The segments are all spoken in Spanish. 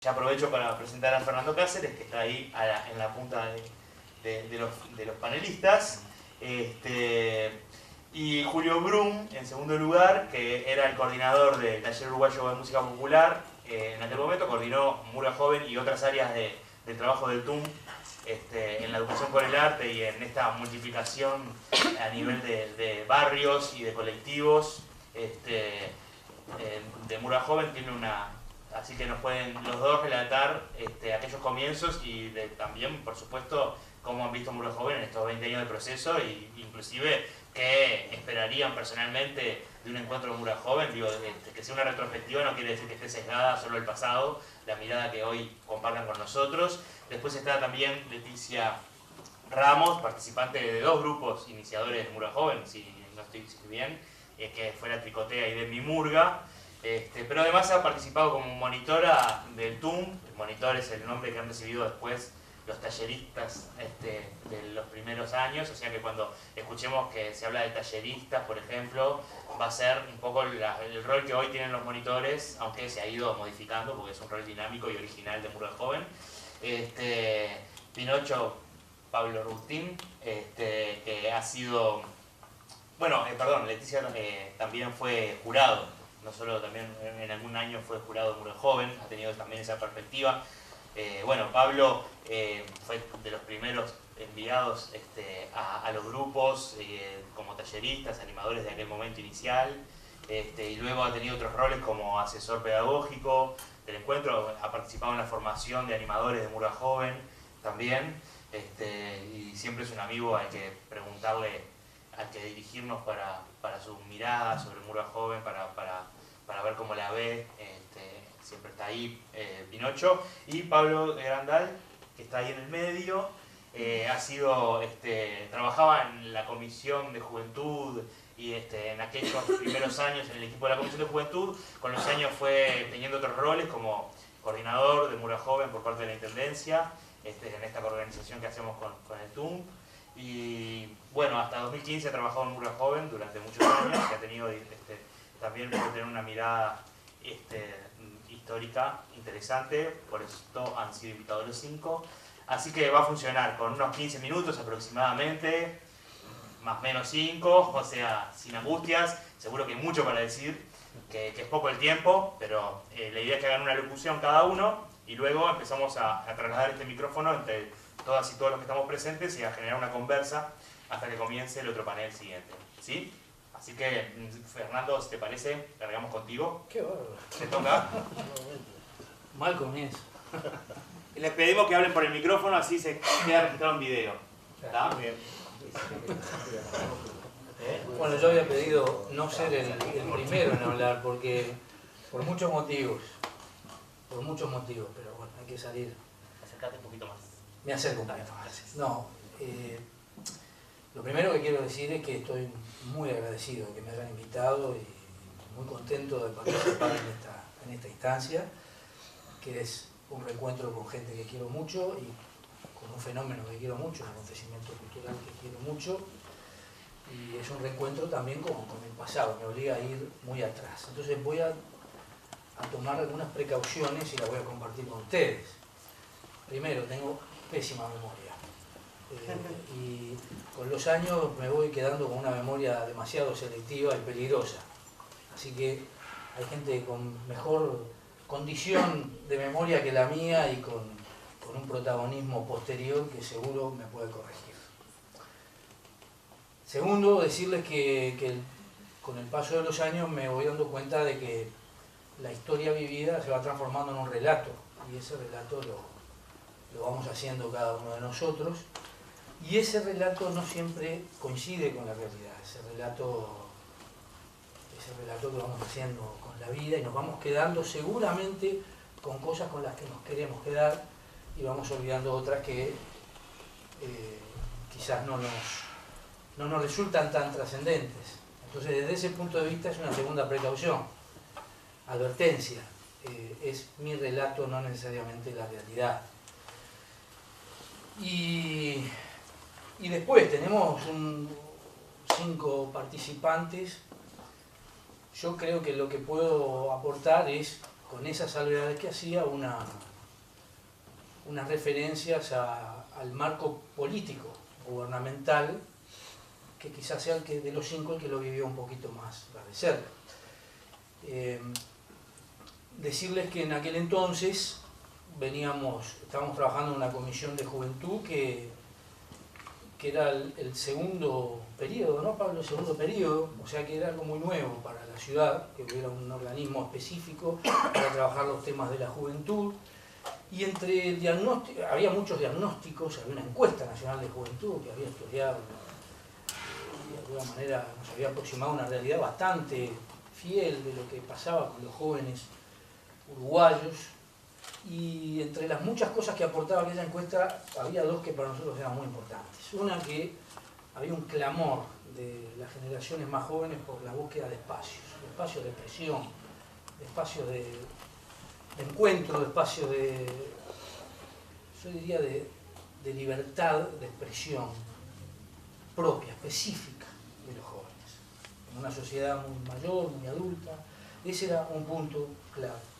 Ya aprovecho para presentar a Fernando Cáceres, que está ahí en la punta de los panelistas. Y Julio Brum, en segundo lugar, que era el coordinador del Taller Uruguayo de Música Popular. En aquel momento coordinó Murga Joven y otras áreas del trabajo del TUM en la educación por el arte y en esta multiplicación a nivel de barrios y de colectivos. De Murga Joven tiene una... Así que nos pueden los dos relatar aquellos comienzos y también, por supuesto, cómo han visto Murga Joven en estos 20 años de proceso e inclusive qué esperarían personalmente de un encuentro de Murga Joven. Digo, que sea una retrospectiva no quiere decir que esté sesgada solo el pasado, la mirada que hoy compartan con nosotros. Después está también Leticia Ramos, participante de 2 grupos iniciadores de Murga Joven, si no estoy bien, que fue la Tricotea y de Mi Murga. Pero además ha participado como monitora del TUM. El monitor es el nombre que han recibido después los talleristas de los primeros años, o sea que cuando escuchemos que se habla de talleristas, por ejemplo, va a ser un poco el rol que hoy tienen los monitores, aunque se ha ido modificando porque es un rol dinámico y original de Murga Joven. Pinocho Pablo Rustín, que ha sido... Bueno, perdón, Leticia también fue jurado. No solo también en algún año fue jurado de Murga Joven, ha tenido también esa perspectiva. Bueno, Pablo fue de los primeros enviados a los grupos como talleristas, animadores de aquel momento inicial, y luego ha tenido otros roles como asesor pedagógico del encuentro, ha participado en la formación de animadores de Murga Joven también, y siempre es un amigo al que preguntarle, al que dirigirnos para su mirada sobre Murga Joven, para ver cómo la ve. Siempre está ahí Pinocho. Y Pablo Grandal, que está ahí en el medio, trabajaba en la Comisión de Juventud y en aquellos primeros años en el equipo de la Comisión de Juventud. Con los años fue teniendo otros roles como coordinador de Murga Joven por parte de la Intendencia, en esta organización que hacemos con el TUM. Y bueno, hasta 2015 ha trabajado en Murga Joven durante muchos años, que ha tenido también puede tener una mirada histórica interesante, por esto han sido invitados los 5. Así que va a funcionar con unos 15 minutos aproximadamente, más o menos 5, o sea, sin angustias. Seguro que hay mucho para decir, que es poco el tiempo, pero la idea es que hagan una locución cada uno y luego empezamos a trasladar este micrófono entre todas y todos los que estamos presentes y a generar una conversa hasta que comience el otro panel siguiente. ¿Sí? Así que, Fernando, si te parece, largamos contigo. Qué bárbaro. ¿Te toca? Mal comienzo. Les pedimos que hablen por el micrófono, así se queda registrado en video. ¿Está? Bien. Bueno, yo había pedido no ser el primero en hablar, porque por muchos motivos, pero bueno, hay que salir. Acércate un poquito más. Me acerco un poquito más. No, lo primero que quiero decir es que estoy muy agradecido de que me hayan invitado y muy contento de participar en esta instancia, que es un reencuentro con gente que quiero mucho y con un fenómeno que quiero mucho, un acontecimiento cultural que quiero mucho, y es un reencuentro también con el pasado, me obliga a ir muy atrás. Entonces voy a tomar algunas precauciones y las voy a compartir con ustedes. Primero, tengo pésima memoria. Y con los años me voy quedando con una memoria demasiado selectiva y peligrosa. Así que hay gente con mejor condición de memoria que la mía y con un protagonismo posterior que seguro me puede corregir. Segundo, decirles que con el paso de los años me voy dando cuenta de que la historia vivida se va transformando en un relato, y ese relato lo vamos haciendo cada uno de nosotros, y ese relato no siempre coincide con la realidad, ese relato que vamos haciendo con la vida, y nos vamos quedando seguramente con cosas con las que nos queremos quedar y vamos olvidando otras que quizás no nos resultan tan trascendentes. Entonces, desde ese punto de vista es una segunda precaución, advertencia, es mi relato, no necesariamente la realidad. Y después tenemos 5 participantes. Yo creo que lo que puedo aportar es, con esas salvedades que hacía, una unas referencias al marco político, gubernamental, que quizás sea el que de los 5 el que lo vivió un poquito más de cerca. Decirles que en aquel entonces estábamos trabajando en una comisión de juventud que era el segundo periodo, ¿no, Pablo? El segundo periodo, o sea que era algo muy nuevo para la ciudad, que hubiera un organismo específico para trabajar los temas de la juventud. Y entre había muchos diagnósticos, había una encuesta nacional de juventud que había estudiado y de alguna manera nos había aproximado a una realidad bastante fiel de lo que pasaba con los jóvenes uruguayos. Y entre las muchas cosas que aportaba aquella encuesta, había 2 que para nosotros eran muy importantes. Una, que había un clamor de las generaciones más jóvenes por la búsqueda de espacios de expresión, de espacios de encuentro, de espacios yo diría de libertad de expresión propia, específica de los jóvenes. En una sociedad muy mayor, muy adulta, ese era un punto clave.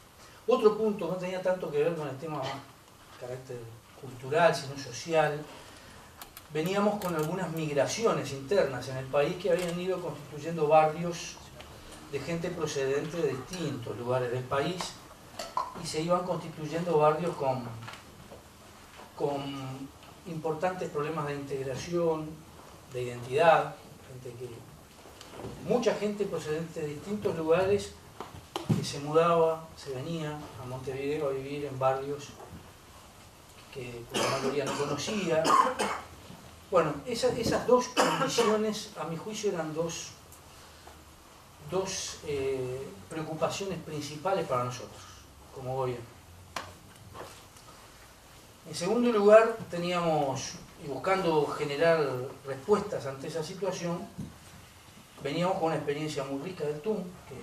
Otro punto no tenía tanto que ver con el tema de carácter cultural, sino social. Veníamos con algunas migraciones internas en el país que habían ido constituyendo barrios de gente procedente de distintos lugares del país y se iban constituyendo barrios con importantes problemas de integración, de identidad, mucha gente procedente de distintos lugares que se mudaba, se venía a Montevideo a vivir en barrios que la mayoría no conocía. Bueno, esas 2 condiciones, a mi juicio, eran dos preocupaciones principales para nosotros, como gobierno. En segundo lugar, y buscando generar respuestas ante esa situación, veníamos con una experiencia muy rica del TUM, que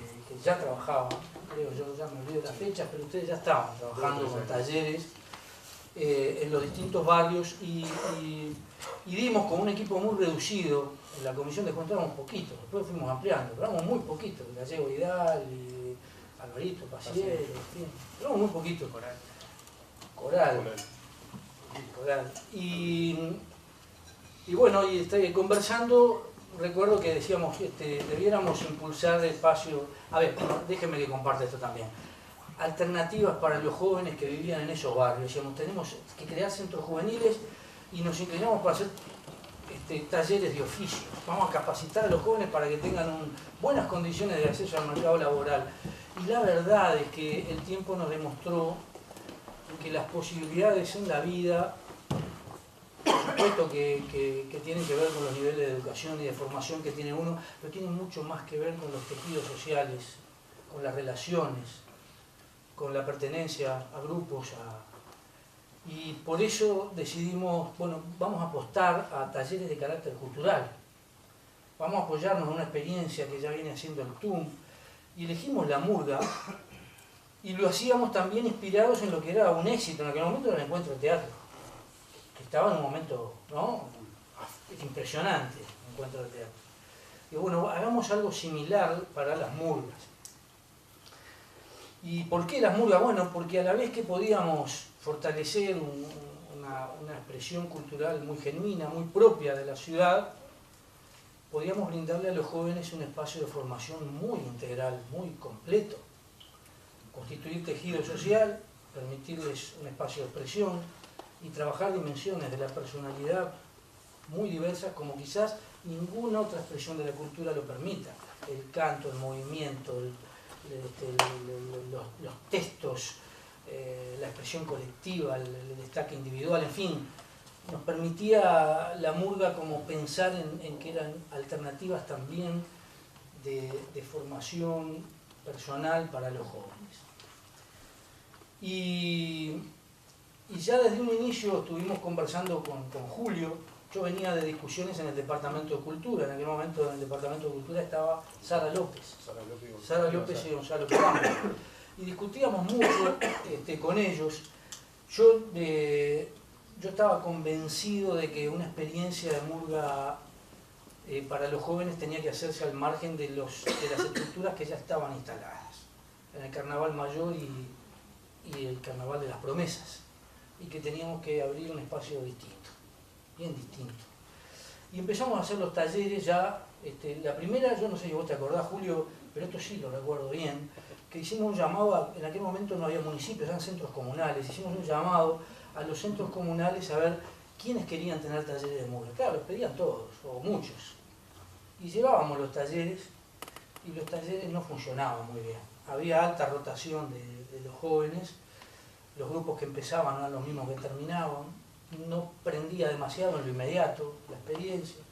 ya trabajaba, creo, yo ya me olvido de las fechas, pero ustedes ya estaban trabajando con talleres en los distintos barrios y dimos con un equipo muy reducido. En la comisión de juventud éramos poquitos, después fuimos ampliando, pero éramos muy poquitos, Gallego Vidal, y Alvarito Paciero, en fin, éramos muy poquitos. Coral. Y bueno, conversando, recuerdo que decíamos debiéramos impulsar espacio. A ver, déjenme que comparte esto también. Alternativas para los jóvenes que vivían en esos barrios. Decíamos, tenemos que crear centros juveniles y nos inclinamos para hacer talleres de oficio. Vamos a capacitar a los jóvenes para que tengan buenas condiciones de acceso al mercado laboral. Y la verdad es que el tiempo nos demostró que las posibilidades en la vida, por supuesto que tienen que ver con los niveles de educación y de formación que tiene uno, pero tienen mucho más que ver con los tejidos sociales, con las relaciones, con la pertenencia a grupos. Y por eso decidimos, bueno, vamos a apostar a talleres de carácter cultural. Vamos a apoyarnos en una experiencia que ya viene haciendo el TUM. Y elegimos la murga. Y lo hacíamos también inspirados en lo que era un éxito en aquel momento, era el encuentro de teatro, que estaba en un momento, ¿no?, impresionante, el encuentro de teatro. Y bueno, hagamos algo similar para las murgas. ¿Y por qué las murgas? Bueno, porque a la vez que podíamos fortalecer una expresión cultural muy genuina, muy propia de la ciudad, podíamos brindarle a los jóvenes un espacio de formación muy integral, muy completo. Constituir tejido social, permitirles un espacio de expresión y trabajar dimensiones de la personalidad muy diversas como quizás ninguna otra expresión de la cultura lo permita. El canto, el movimiento, los textos, la expresión colectiva, el destaque individual, en fin, nos permitía la murga como pensar en que eran alternativas también de formación personal para los jóvenes. Y ya desde un inicio estuvimos conversando con Julio. Yo venía de discusiones en el Departamento de Cultura. En aquel momento en el Departamento de Cultura estaba Sara López y Gonzalo Perón. Y discutíamos mucho con ellos. Yo estaba convencido de que una experiencia de murga para los jóvenes tenía que hacerse al margen de las estructuras que ya estaban instaladas. En el Carnaval Mayor y el Carnaval de las Promesas. y que teníamos que abrir un espacio distinto, bien distinto. Y empezamos a hacer los talleres ya, la primera, yo no sé si vos te acordás, Julio, pero esto sí lo recuerdo bien, que hicimos un llamado, en aquel momento no había municipios, eran centros comunales, hicimos un llamado a los centros comunales a ver quiénes querían tener talleres de murga. Claro, los pedían todos, o muchos. Y llevábamos los talleres, y los talleres no funcionaban muy bien. Había alta rotación de los jóvenes, los grupos que empezaban no eran los mismos que terminaban, no prendía demasiado en lo inmediato la experiencia.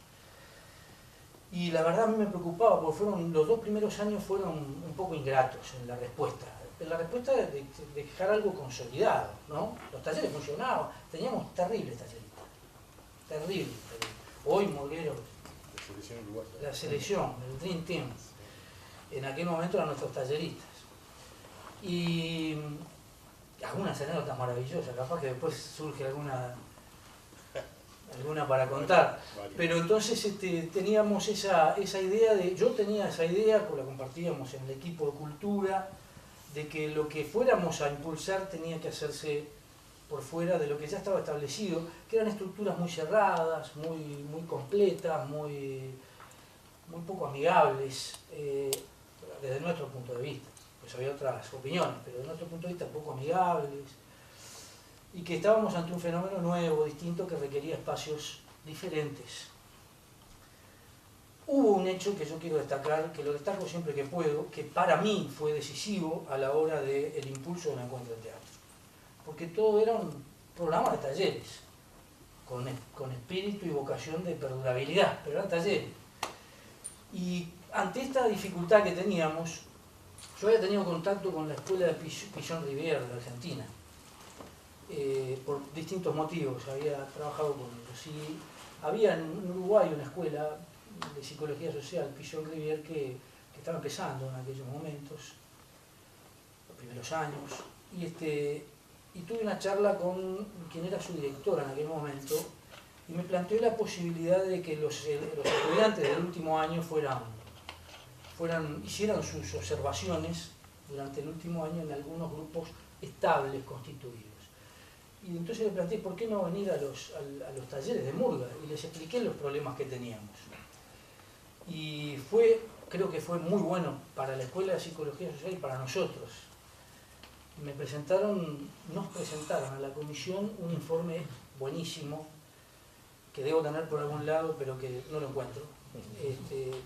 Y la verdad a mí me preocupaba, porque los 2 primeros años fueron un poco ingratos en la respuesta. En la respuesta de dejar algo consolidado, ¿no? Los talleres funcionaban, teníamos terribles talleristas, terribles. Hoy murgueros, la selección, el Dream Team, en aquel momento eran nuestros talleristas. Y algunas anécdotas maravillosas, capaz que después surge alguna para contar, pero entonces teníamos esa idea yo tenía esa idea, pues la compartíamos en el equipo de cultura, de que lo que fuéramos a impulsar tenía que hacerse por fuera de lo que ya estaba establecido, que eran estructuras muy cerradas, muy completas, muy poco amigables, desde nuestro punto de vista. Pues había otras opiniones, pero desde nuestro punto de vista poco amigables, y que estábamos ante un fenómeno nuevo, distinto, que requería espacios diferentes. Hubo un hecho que yo quiero destacar, que lo destaco siempre que puedo, que para mí fue decisivo a la hora del impulso del encuentro de teatro. Porque todo era un programa de talleres, con espíritu y vocación de perdurabilidad, pero eran talleres. Y ante esta dificultad que teníamos, yo había tenido contacto con la escuela de Pichón Rivière de Argentina, por distintos motivos, había trabajado con ellos. Y había en Uruguay una escuela de psicología social, Pichón Rivière, que estaba empezando en aquellos momentos, los primeros años, y tuve una charla con quien era su directora en aquel momento, y me planteó la posibilidad de que los estudiantes del último año hicieran sus observaciones durante el último año en algunos grupos estables constituidos. Y entonces le planteé, ¿por qué no venir a los talleres de murga? Y les expliqué los problemas que teníamos. Y creo que fue muy bueno para la Escuela de Psicología Social y para nosotros. Nos presentaron a la comisión un informe buenísimo, que debo tener por algún lado, pero que no lo encuentro.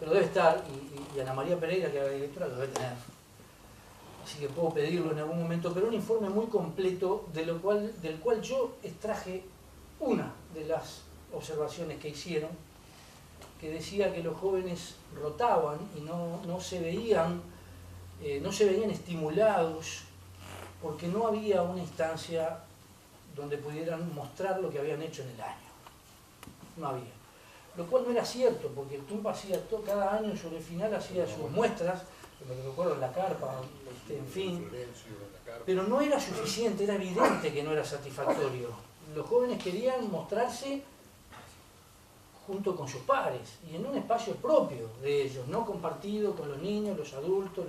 Pero debe estar, y Ana María Pereira, que era la directora, lo debe tener. Así que puedo pedirlo en algún momento, pero un informe muy completo del cual yo extraje una de las observaciones que hicieron, que decía que los jóvenes rotaban y no se veían estimulados porque no había una instancia donde pudieran mostrar lo que habían hecho en el año. No había. Lo cual no era cierto, porque el TUMP cada año sobre el final hacía sus muestras, lo que recuerdo en la carpa, en fin, pero no era suficiente, era evidente que no era satisfactorio. Los jóvenes querían mostrarse junto con sus pares y en un espacio propio de ellos, no compartido con los niños, los adultos,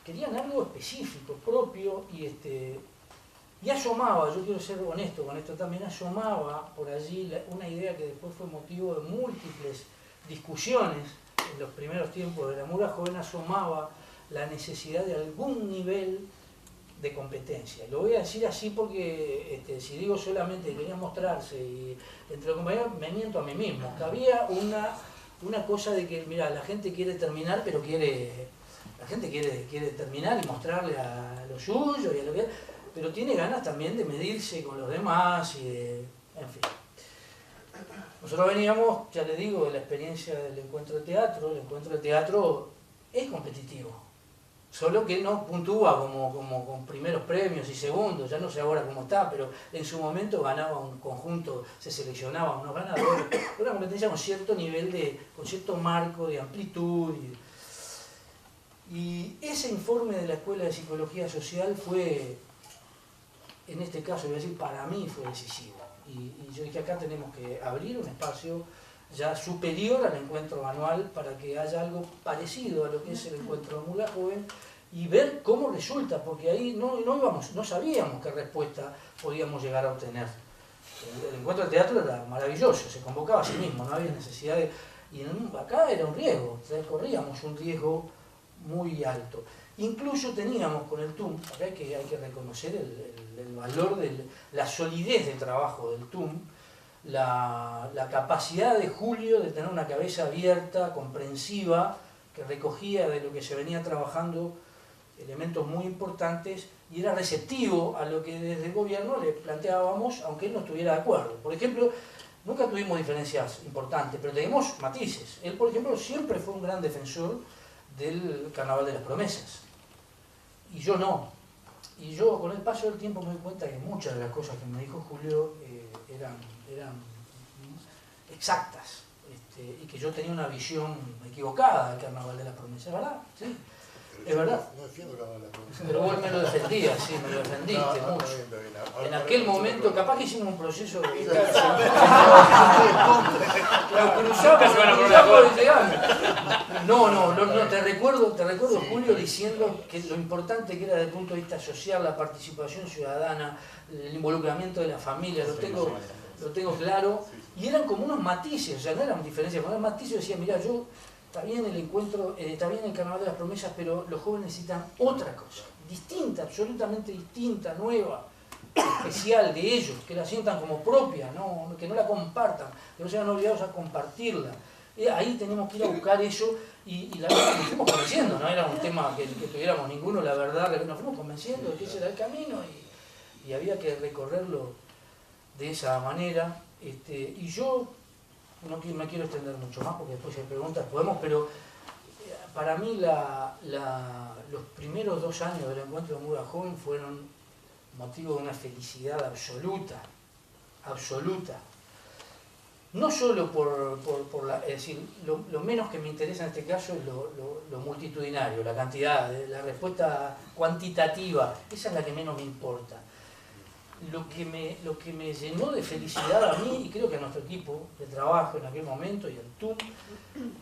querían algo específico, propio, y asomaba, yo quiero ser honesto con esto también, asomaba por allí una idea que después fue motivo de múltiples discusiones en los primeros tiempos de la murga joven, asomaba la necesidad de algún nivel de competencia. Lo voy a decir así porque si digo solamente que quería mostrarse y entre los compañeros me miento a mí mismo, que había una cosa de que, mira, la gente quiere terminar, pero quiere terminar y mostrarle a lo suyo y a lo que, pero tiene ganas también de medirse con los demás y en fin. Nosotros veníamos, ya les digo, de la experiencia del encuentro de teatro. El encuentro de teatro es competitivo, solo que no puntúa como con primeros premios y segundos, ya no sé ahora cómo está, pero en su momento ganaba un conjunto, se seleccionaban unos ganadores, una competencia con cierto nivel, con cierto marco de amplitud. Y ese informe de la Escuela de Psicología Social fue, en este caso, voy a decir, para mí fue decisivo. Y yo dije, acá tenemos que abrir un espacio ya superior al encuentro anual para que haya algo parecido a lo que es el encuentro de murga joven, y ver cómo resulta, porque ahí no sabíamos qué respuesta podíamos llegar a obtener. El encuentro del teatro era maravilloso, se convocaba a sí mismo, no había necesidad de... Y acá era un riesgo, corríamos un riesgo muy alto. Incluso teníamos con el TUM, acá hay que reconocer el valor de la solidez del trabajo del TUM, la capacidad de Julio de tener una cabeza abierta, comprensiva, que recogía de lo que se venía trabajando elementos muy importantes y era receptivo a lo que desde el gobierno le planteábamos, aunque él no estuviera de acuerdo. Por ejemplo, nunca tuvimos diferencias importantes, pero tenemos matices. Él, por ejemplo, siempre fue un gran defensor del Carnaval de las Promesas. Y yo no. Y yo, con el paso del tiempo, me doy cuenta que muchas de las cosas que me dijo Julio eran exactas. Y que yo tenía una visión equivocada del Carnaval de las Promesas, ¿verdad? Sí. Es verdad. No defiendo el Carnaval de las Promesas. Pero vos me lo defendías, sí, me lo defendiste mucho. En aquel momento, capaz que hicimos un proceso de... Lo cruzamos y llegamos. No, te recuerdo, Julio, diciendo que lo importante que era desde el punto de vista social, la participación ciudadana, el involucramiento de la familia, lo tengo claro. Y eran como unos matices, o sea, no eran diferencias, eran matices. Yo decía, mirá, está bien el encuentro, está bien el Carnaval de las Promesas, pero los jóvenes necesitan otra cosa, distinta, absolutamente distinta, nueva, especial de ellos, que la sientan como propia, que no la compartan, que no sean obligados a compartirla. Ahí tenemos que ir a buscar eso y la verdad que nos fuimos convenciendo, no era un tema que tuviéramos ninguno, la verdad, nos fuimos convenciendo de que ese era el camino y había que recorrerlo de esa manera. Y yo no me quiero extender mucho más porque después si hay preguntas podemos, pero para mí los primeros 2 años del encuentro de Murga Joven fueron motivo de una felicidad absoluta. No solo por es decir, lo menos que me interesa en este caso es lo multitudinario, la cantidad, la respuesta cuantitativa, esa es la que menos me importa. Lo que me llenó de felicidad a mí, y creo que a nuestro equipo de trabajo en aquel momento y al TUM,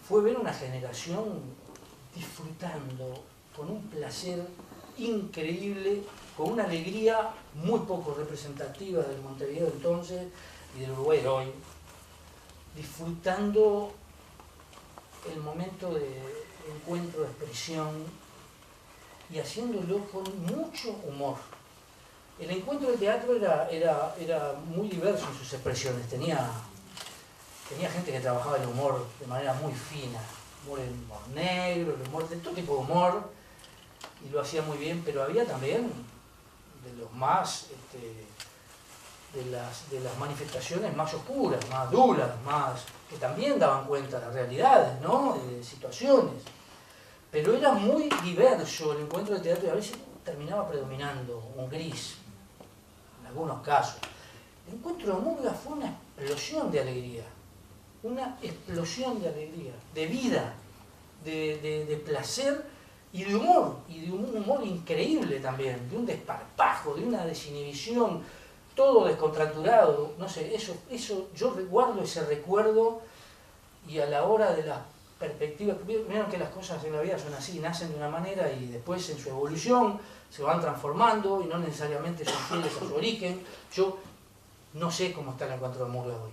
fue ver una generación disfrutando con un placer increíble, con una alegría muy poco representativa del Montevideo entonces y del Uruguay de hoy, disfrutando el momento de encuentro, de expresión y haciéndolo con mucho humor. El encuentro del teatro era muy diverso en sus expresiones, tenía gente que trabajaba el humor de manera muy fina, el humor negro, el humor de todo tipo de humor, y lo hacía muy bien, pero había también de los más de las manifestaciones más oscuras, más duras, que también daban cuenta de realidades, ¿no? De situaciones. Pero era muy diverso el encuentro de teatro y a veces terminaba predominando un gris, en algunos casos. El encuentro de Murga fue una explosión de alegría, de vida, de placer y de un humor increíble también, de un desparpajo, de una desinhibición, todo descontracturado, no sé, eso yo guardo ese recuerdo y a la hora de la perspectiva, vieron que las cosas en la vida son así, nacen de una manera y después en su evolución se van transformando y no necesariamente son fieles a su origen. Yo no sé cómo está el encuentro de Murga hoy,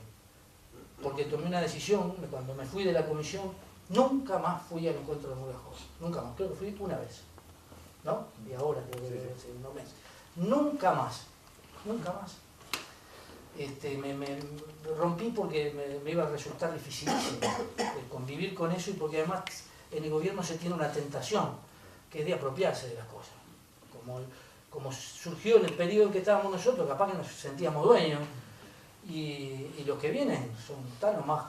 porque tomé una decisión, cuando me fui de la comisión, nunca más fui al encuentro de Murga Joven, nunca más, creo que fui una vez, ¿no? Y ahora creo que debe ser unos meses. Nunca más. Me rompí porque me iba a resultar dificilísimo convivir con eso y porque además en el gobierno se tiene una tentación que es de apropiarse de las cosas. Como surgió en el periodo en que estábamos nosotros, capaz que nos sentíamos dueños y los que vienen son tan o más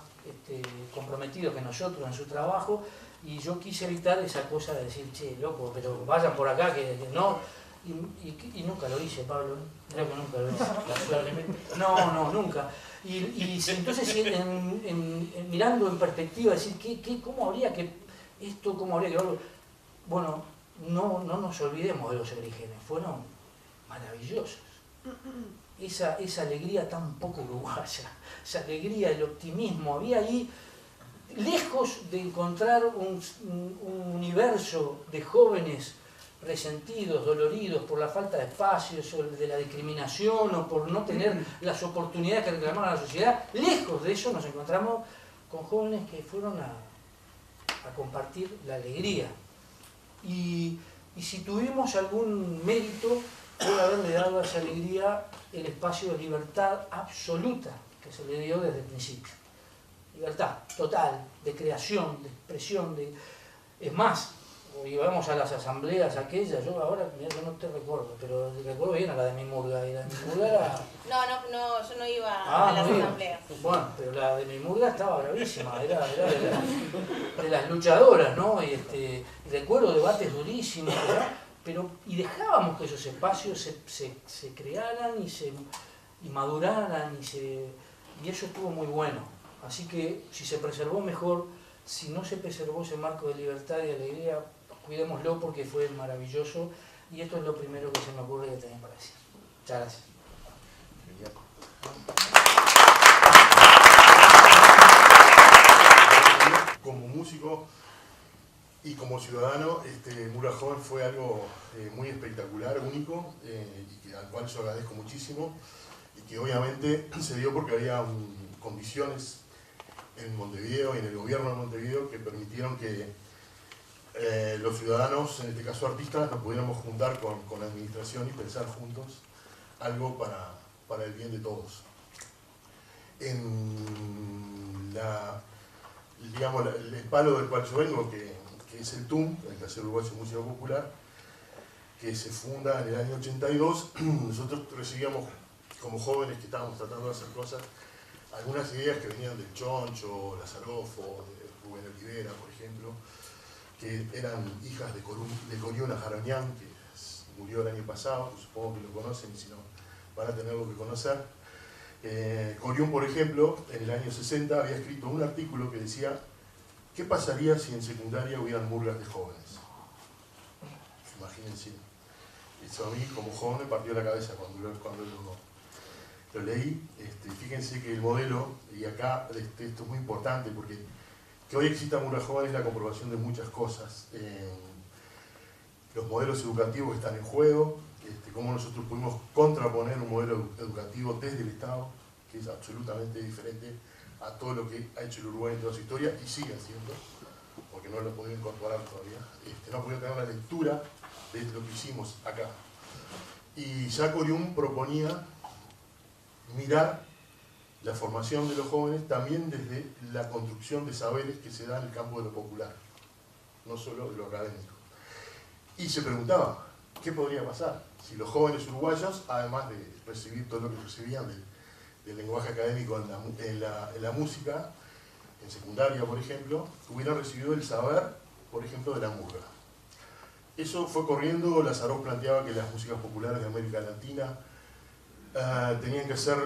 comprometidos que nosotros en su trabajo y yo quise evitar esa cosa de decir, che, loco, pero vayan por acá que no. Y nunca lo hice, Pablo, creo que nunca lo hice, lamentablemente. No, nunca. Y entonces, mirando en perspectiva, decir, ¿cómo habría que verlo? Bueno, no nos olvidemos de los orígenes, fueron maravillosos. Esa alegría tan poco uruguaya, esa alegría, el optimismo, había ahí, lejos de encontrar un universo de jóvenes resentidos, doloridos por la falta de espacios o de la discriminación o por no tener las oportunidades que reclamaban a la sociedad. Lejos de eso nos encontramos con jóvenes que fueron a compartir la alegría. Y si tuvimos algún mérito, por haberle dado a esa alegría el espacio de libertad absoluta que se le dio desde el principio. Libertad total, de creación, de expresión, es más, y vamos a las asambleas aquellas, yo ahora, mira, yo no te recuerdo, pero recuerdo bien a la de mi murga, y la de mi murga era... No, yo no iba a las asambleas. Bueno, pero la de mi murga estaba bravísima, era de las luchadoras, ¿no? Y recuerdo debates durísimos, ¿verdad? Y dejábamos que esos espacios se crearan y maduraran, y eso estuvo muy bueno. Así que si se preservó mejor, si no se preservó ese marco de libertad y alegría, cuidémoslo porque fue maravilloso, y esto es lo primero que se me ocurre que también para decir. Muchas gracias. Como músico y como ciudadano, Murga Joven fue algo muy espectacular, único, y al cual yo agradezco muchísimo, y que obviamente se dio porque había condiciones en Montevideo y en el gobierno de Montevideo que permitieron que los ciudadanos, en este caso artistas, nos pudiéramos juntar con la administración y pensar juntos algo para el bien de todos. El palo del cual yo vengo, que es el TUM, el Taller Uruguayo de Música Popular, que se funda en el año 82, nosotros recibíamos, como jóvenes que estábamos tratando de hacer cosas, algunas ideas que venían del Choncho, Lazarofo, de Rubén Olivera, por ejemplo, que eran hijas de Coriuna Jarañán, que murió el año pasado, supongo que lo conocen y si no van a tenerlo que conocer. Coriún, por ejemplo, en el año 60 había escrito un artículo que decía ¿qué pasaría si en secundaria hubieran murgas de jóvenes? Imagínense. Eso a mí como joven me partió la cabeza cuando lo leí. Fíjense que el modelo, y acá esto es muy importante porque que hoy exista Murga Joven es la comprobación de muchas cosas. Los modelos educativos están en juego, cómo nosotros pudimos contraponer un modelo educativo desde el Estado, que es absolutamente diferente a todo lo que ha hecho el Uruguay en toda su historia, y sigue haciendo, porque no lo he podido incorporar todavía. No he podido tener la lectura de lo que hicimos acá. Y ya Coriún proponía mirar la formación de los jóvenes también desde la construcción de saberes que se da en el campo de lo popular, no solo de lo académico. Y se preguntaba, ¿qué podría pasar si los jóvenes uruguayos, además de recibir todo lo que recibían del lenguaje académico en la música, en secundaria por ejemplo, hubieran recibido el saber, por ejemplo, de la murga? Eso fue corriendo. Lazarov planteaba que las músicas populares de América Latina tenían que ser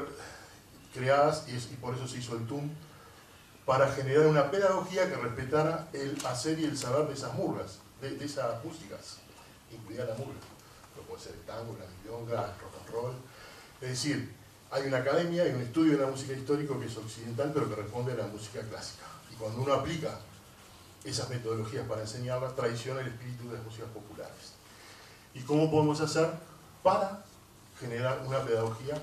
creadas, y por eso se hizo el TUM, para generar una pedagogía que respetara el hacer y el saber de esas murgas, de esas músicas, incluida la murga. Pero puede ser el tango, la milonga, el rock and roll. Es decir, hay una academia, hay un estudio de la música histórica que es occidental, pero que responde a la música clásica. Y cuando uno aplica esas metodologías para enseñarlas, traiciona el espíritu de las músicas populares. ¿Y cómo podemos hacer para generar una pedagogía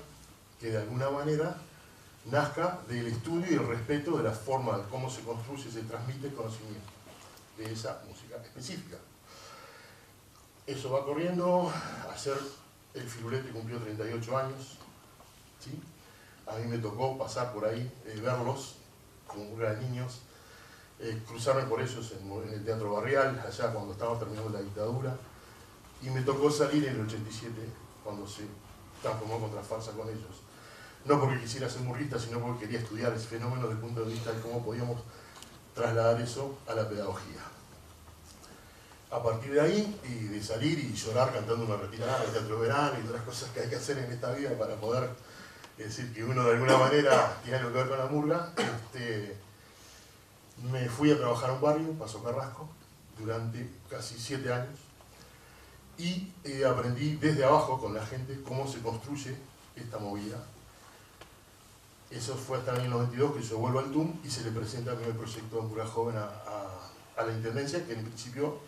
que de alguna manera nazca del estudio y el respeto de la forma de cómo se construye y se transmite el conocimiento de esa música específica? Eso va corriendo. Ayer el Firulete cumplió 38 años. ¿Sí? A mí me tocó pasar por ahí, verlos como murga de niños, cruzarme por ellos en el Teatro Barrial, allá cuando estaba terminando la dictadura, y me tocó salir en el 87, cuando se transformó Contrafarsa con ellos. No porque quisiera ser murguista, sino porque quería estudiar ese fenómeno desde el punto de vista de cómo podíamos trasladar eso a la pedagogía. A partir de ahí, y de salir y llorar cantando una retirada del Teatro Verano y otras cosas que hay que hacer en esta vida para poder decir que uno de alguna manera tiene algo que ver con la murga, me fui a trabajar a un barrio, Paso Carrasco, durante casi 7 años, y aprendí desde abajo con la gente cómo se construye esta movida. Eso fue hasta el año 92 que yo vuelvo al TUM y se le presenta el primer proyecto de Murga Joven a la Intendencia, que en principio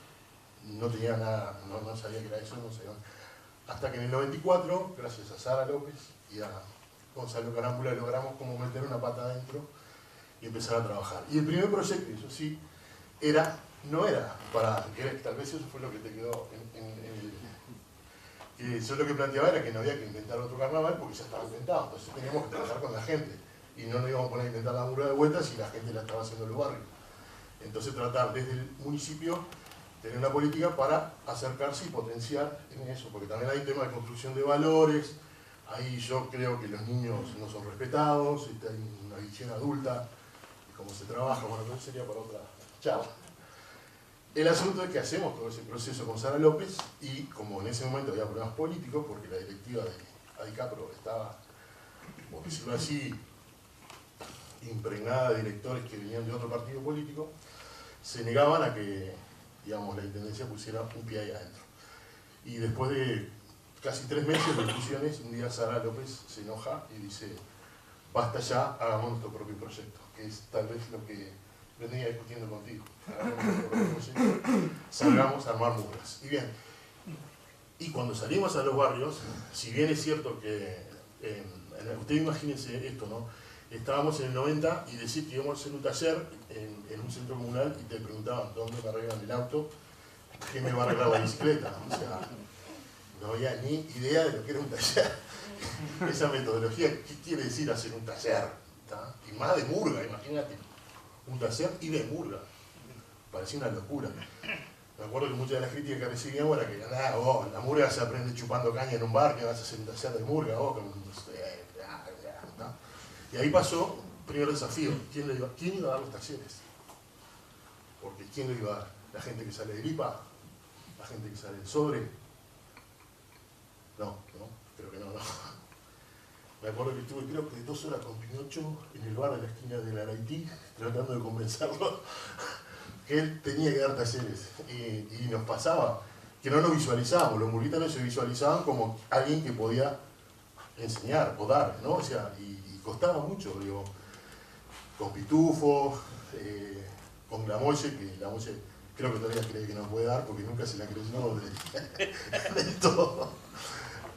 no tenía nada, no sabía que era eso, no sabía. Hasta que en el 94, gracias a Sara López y a Gonzalo Carámbula, logramos como meter una pata adentro y empezar a trabajar. Y el primer proyecto, eso sí, no era para, tal vez eso fue lo que te quedó en el... Que yo lo que planteaba era que no había que inventar otro carnaval porque ya estaba inventado, entonces teníamos que trabajar con la gente y no nos íbamos a poner a inventar la murga de vuelta si la gente la estaba haciendo en los barrios. Entonces tratar desde el municipio tener una política para acercarse y potenciar en eso, porque también hay un tema de construcción de valores, ahí yo creo que los niños no son respetados, hay una visión adulta de cómo se trabaja, bueno, eso sería para otra charla. El asunto es que hacemos todo ese proceso con Sara López y como en ese momento había problemas políticos, porque la directiva de ADICAPRO estaba, por decirlo así, impregnada de directores que venían de otro partido político, se negaban a que, digamos, la Intendencia pusiera un pie ahí adentro. Y después de casi 3 meses de discusiones, un día Sara López se enoja y dice, basta ya, hagamos nuestro propio proyecto, que es tal vez lo que venía discutiendo contigo. Salgamos a armar murgas. Y bien, y cuando salimos a los barrios, si bien es cierto que, ustedes imagínense esto, ¿no? Estábamos en el 90 y decir que íbamos a hacer un taller en un centro comunal y te preguntaban dónde me arreglan el auto, quién me va a arreglar la bicicleta. O sea, no había ni idea de lo que era un taller. Esa metodología, ¿qué quiere decir hacer un taller? ¿Tá? Y más de murga, imagínate. Un taller y de murga. Parecía una locura. Me acuerdo que muchas de las críticas que recibíamos era que la murga se aprende chupando caña en un bar, que vas a hacer un taller de murga, y ahí pasó, primer desafío, ¿quién iba a dar los talleres? Porque ¿quién lo iba a dar? ¿La gente que sale de Lipa? ¿La gente que sale del Sobre? No, creo que no. Me acuerdo que estuve creo que 2 horas con Pinocho en el bar de la esquina de la Araití, tratando de convencerlo que él tenía que dar talleres. Y nos pasaba que no nos visualizábamos, los murguistas no se visualizaban como alguien que podía enseñar o dar, ¿no? O sea, y costaba mucho, digo, con Pitufo, con la Molle, que la Molle creo que todavía cree que no puede dar porque nunca se la creyó de todo.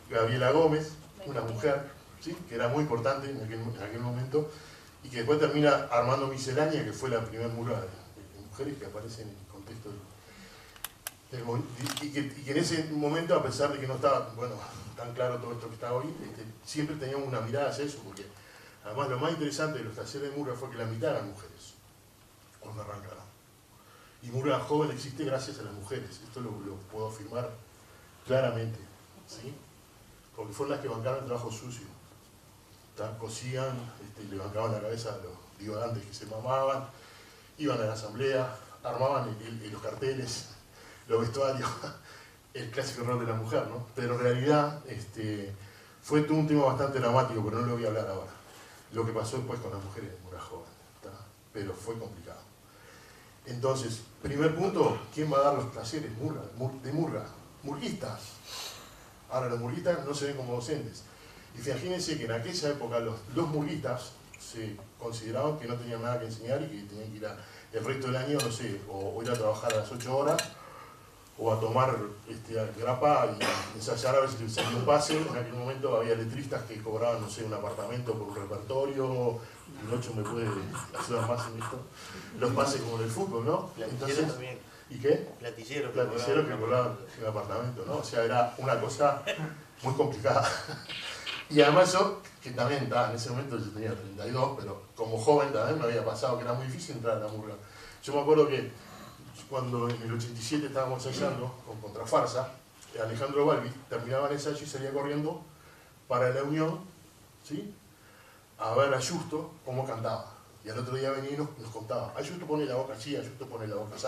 Gabriela Gómez, una mujer, ¿sí? Que era muy importante en aquel momento y que después termina armando Miscelánea, que fue la primera murga de mujeres que aparece en el contexto del movimiento. Y que en ese momento, a pesar de que no estaba, bueno, tan claro todo esto que está hoy, siempre teníamos una mirada hacia eso, porque además lo más interesante de los talleres de murga fue que la mitad eran mujeres, cuando arrancaron. Y murga joven existe gracias a las mujeres, esto lo puedo afirmar claramente, ¿sí? Porque fueron las que bancaron el trabajo sucio. Cosían, le bancaban la cabeza a los divagantes que se mamaban, iban a la asamblea, armaban los carteles, los vestuarios, el clásico rol de la mujer, ¿no? Pero en realidad fue todo un tema bastante dramático, pero no lo voy a hablar ahora. Lo que pasó después con las mujeres de murga joven, ¿tá? Pero fue complicado. Entonces, primer punto, ¿quién va a dar los talleres de murga? Murguistas. Ahora, los murguistas no se ven como docentes. Y imagínense que en aquella época los murguistas se consideraban que no tenían nada que enseñar y que tenían que ir el resto del año, no sé, o ir a trabajar a las 8 horas, o a tomar grapa y ensayar a ver si les salía un pase. En aquel momento había letristas que cobraban, no sé, un apartamento por un repertorio. Pinocho me puede ayudar más en esto. Los pases como en el fútbol, ¿no? Platillero también. ¿Y qué? Platillero Que cobraban un apartamento, ¿no? O sea, era una cosa muy complicada. Y además yo, que también en ese momento yo tenía 32, pero como joven también me había pasado que era muy difícil entrar a la murga. Yo me acuerdo que cuando en el 87 estábamos ensayando con Contrafarsa, Alejandro Balbi terminaba el ensayo y salía corriendo para la Unión, ¿sí? A ver a Justo cómo cantaba. Y al otro día venía y nos contaba, Justo pone la boca así, Justo pone la boca así,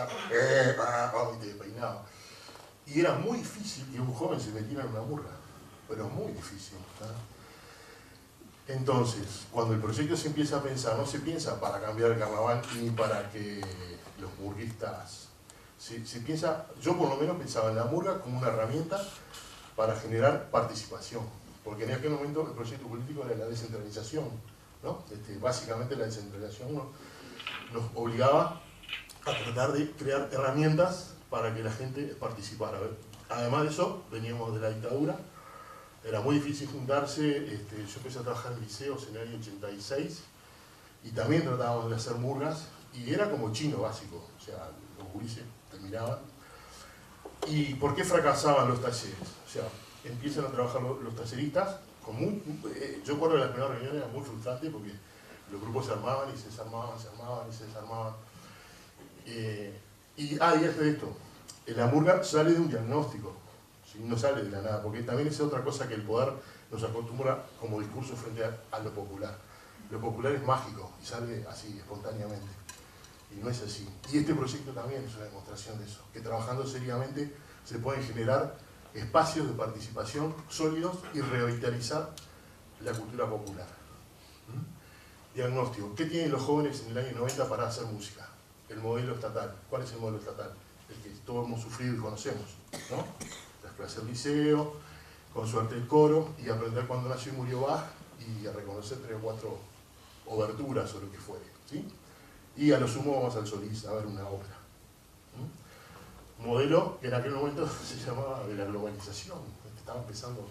y te peinaba. Y era muy difícil que un joven se metiera en una murga, pero muy difícil, ¿tá? Entonces, cuando el proyecto se empieza a pensar, no se piensa para cambiar el carnaval ni para que los murguistas... Se piensa, yo por lo menos pensaba en la murga como una herramienta para generar participación, porque en aquel momento el proyecto político era la descentralización, ¿no? Básicamente la descentralización nos obligaba a tratar de crear herramientas para que la gente participara. Además de eso, veníamos de la dictadura, era muy difícil juntarse, yo empecé a trabajar en liceos en el año 86 y también tratábamos de hacer murgas y era como chino básico, o sea, los gurises terminaban. ¿Y por qué fracasaban los talleres? O sea, empiezan a trabajar los talleristas, yo recuerdo que las primeras reuniones eran muy frustrantes porque los grupos se armaban y se desarmaban, se armaban y se desarmaban. Y es de esto, la murga sale de un diagnóstico, ¿sí? No sale de la nada, porque también es otra cosa que el poder nos acostumbra como discurso frente a lo popular. Lo popular es mágico y sale así, espontáneamente. Y no es así. Y este proyecto también es una demostración de eso, que trabajando seriamente se pueden generar espacios de participación sólidos y revitalizar la cultura popular. Diagnóstico. ¿Qué tienen los jóvenes en el año 90 para hacer música? El modelo estatal. ¿Cuál es el modelo estatal? El que todos hemos sufrido y conocemos, ¿no? Las clases del liceo, con suerte el coro, y aprender cuando nació y murió Bach, y a reconocer 3 o 4 oberturas o lo que fuere, ¿sí? Y a lo sumo vamos al Solís a ver una ópera. Modelo que en aquel momento se llamaba de la globalización, estaba empezando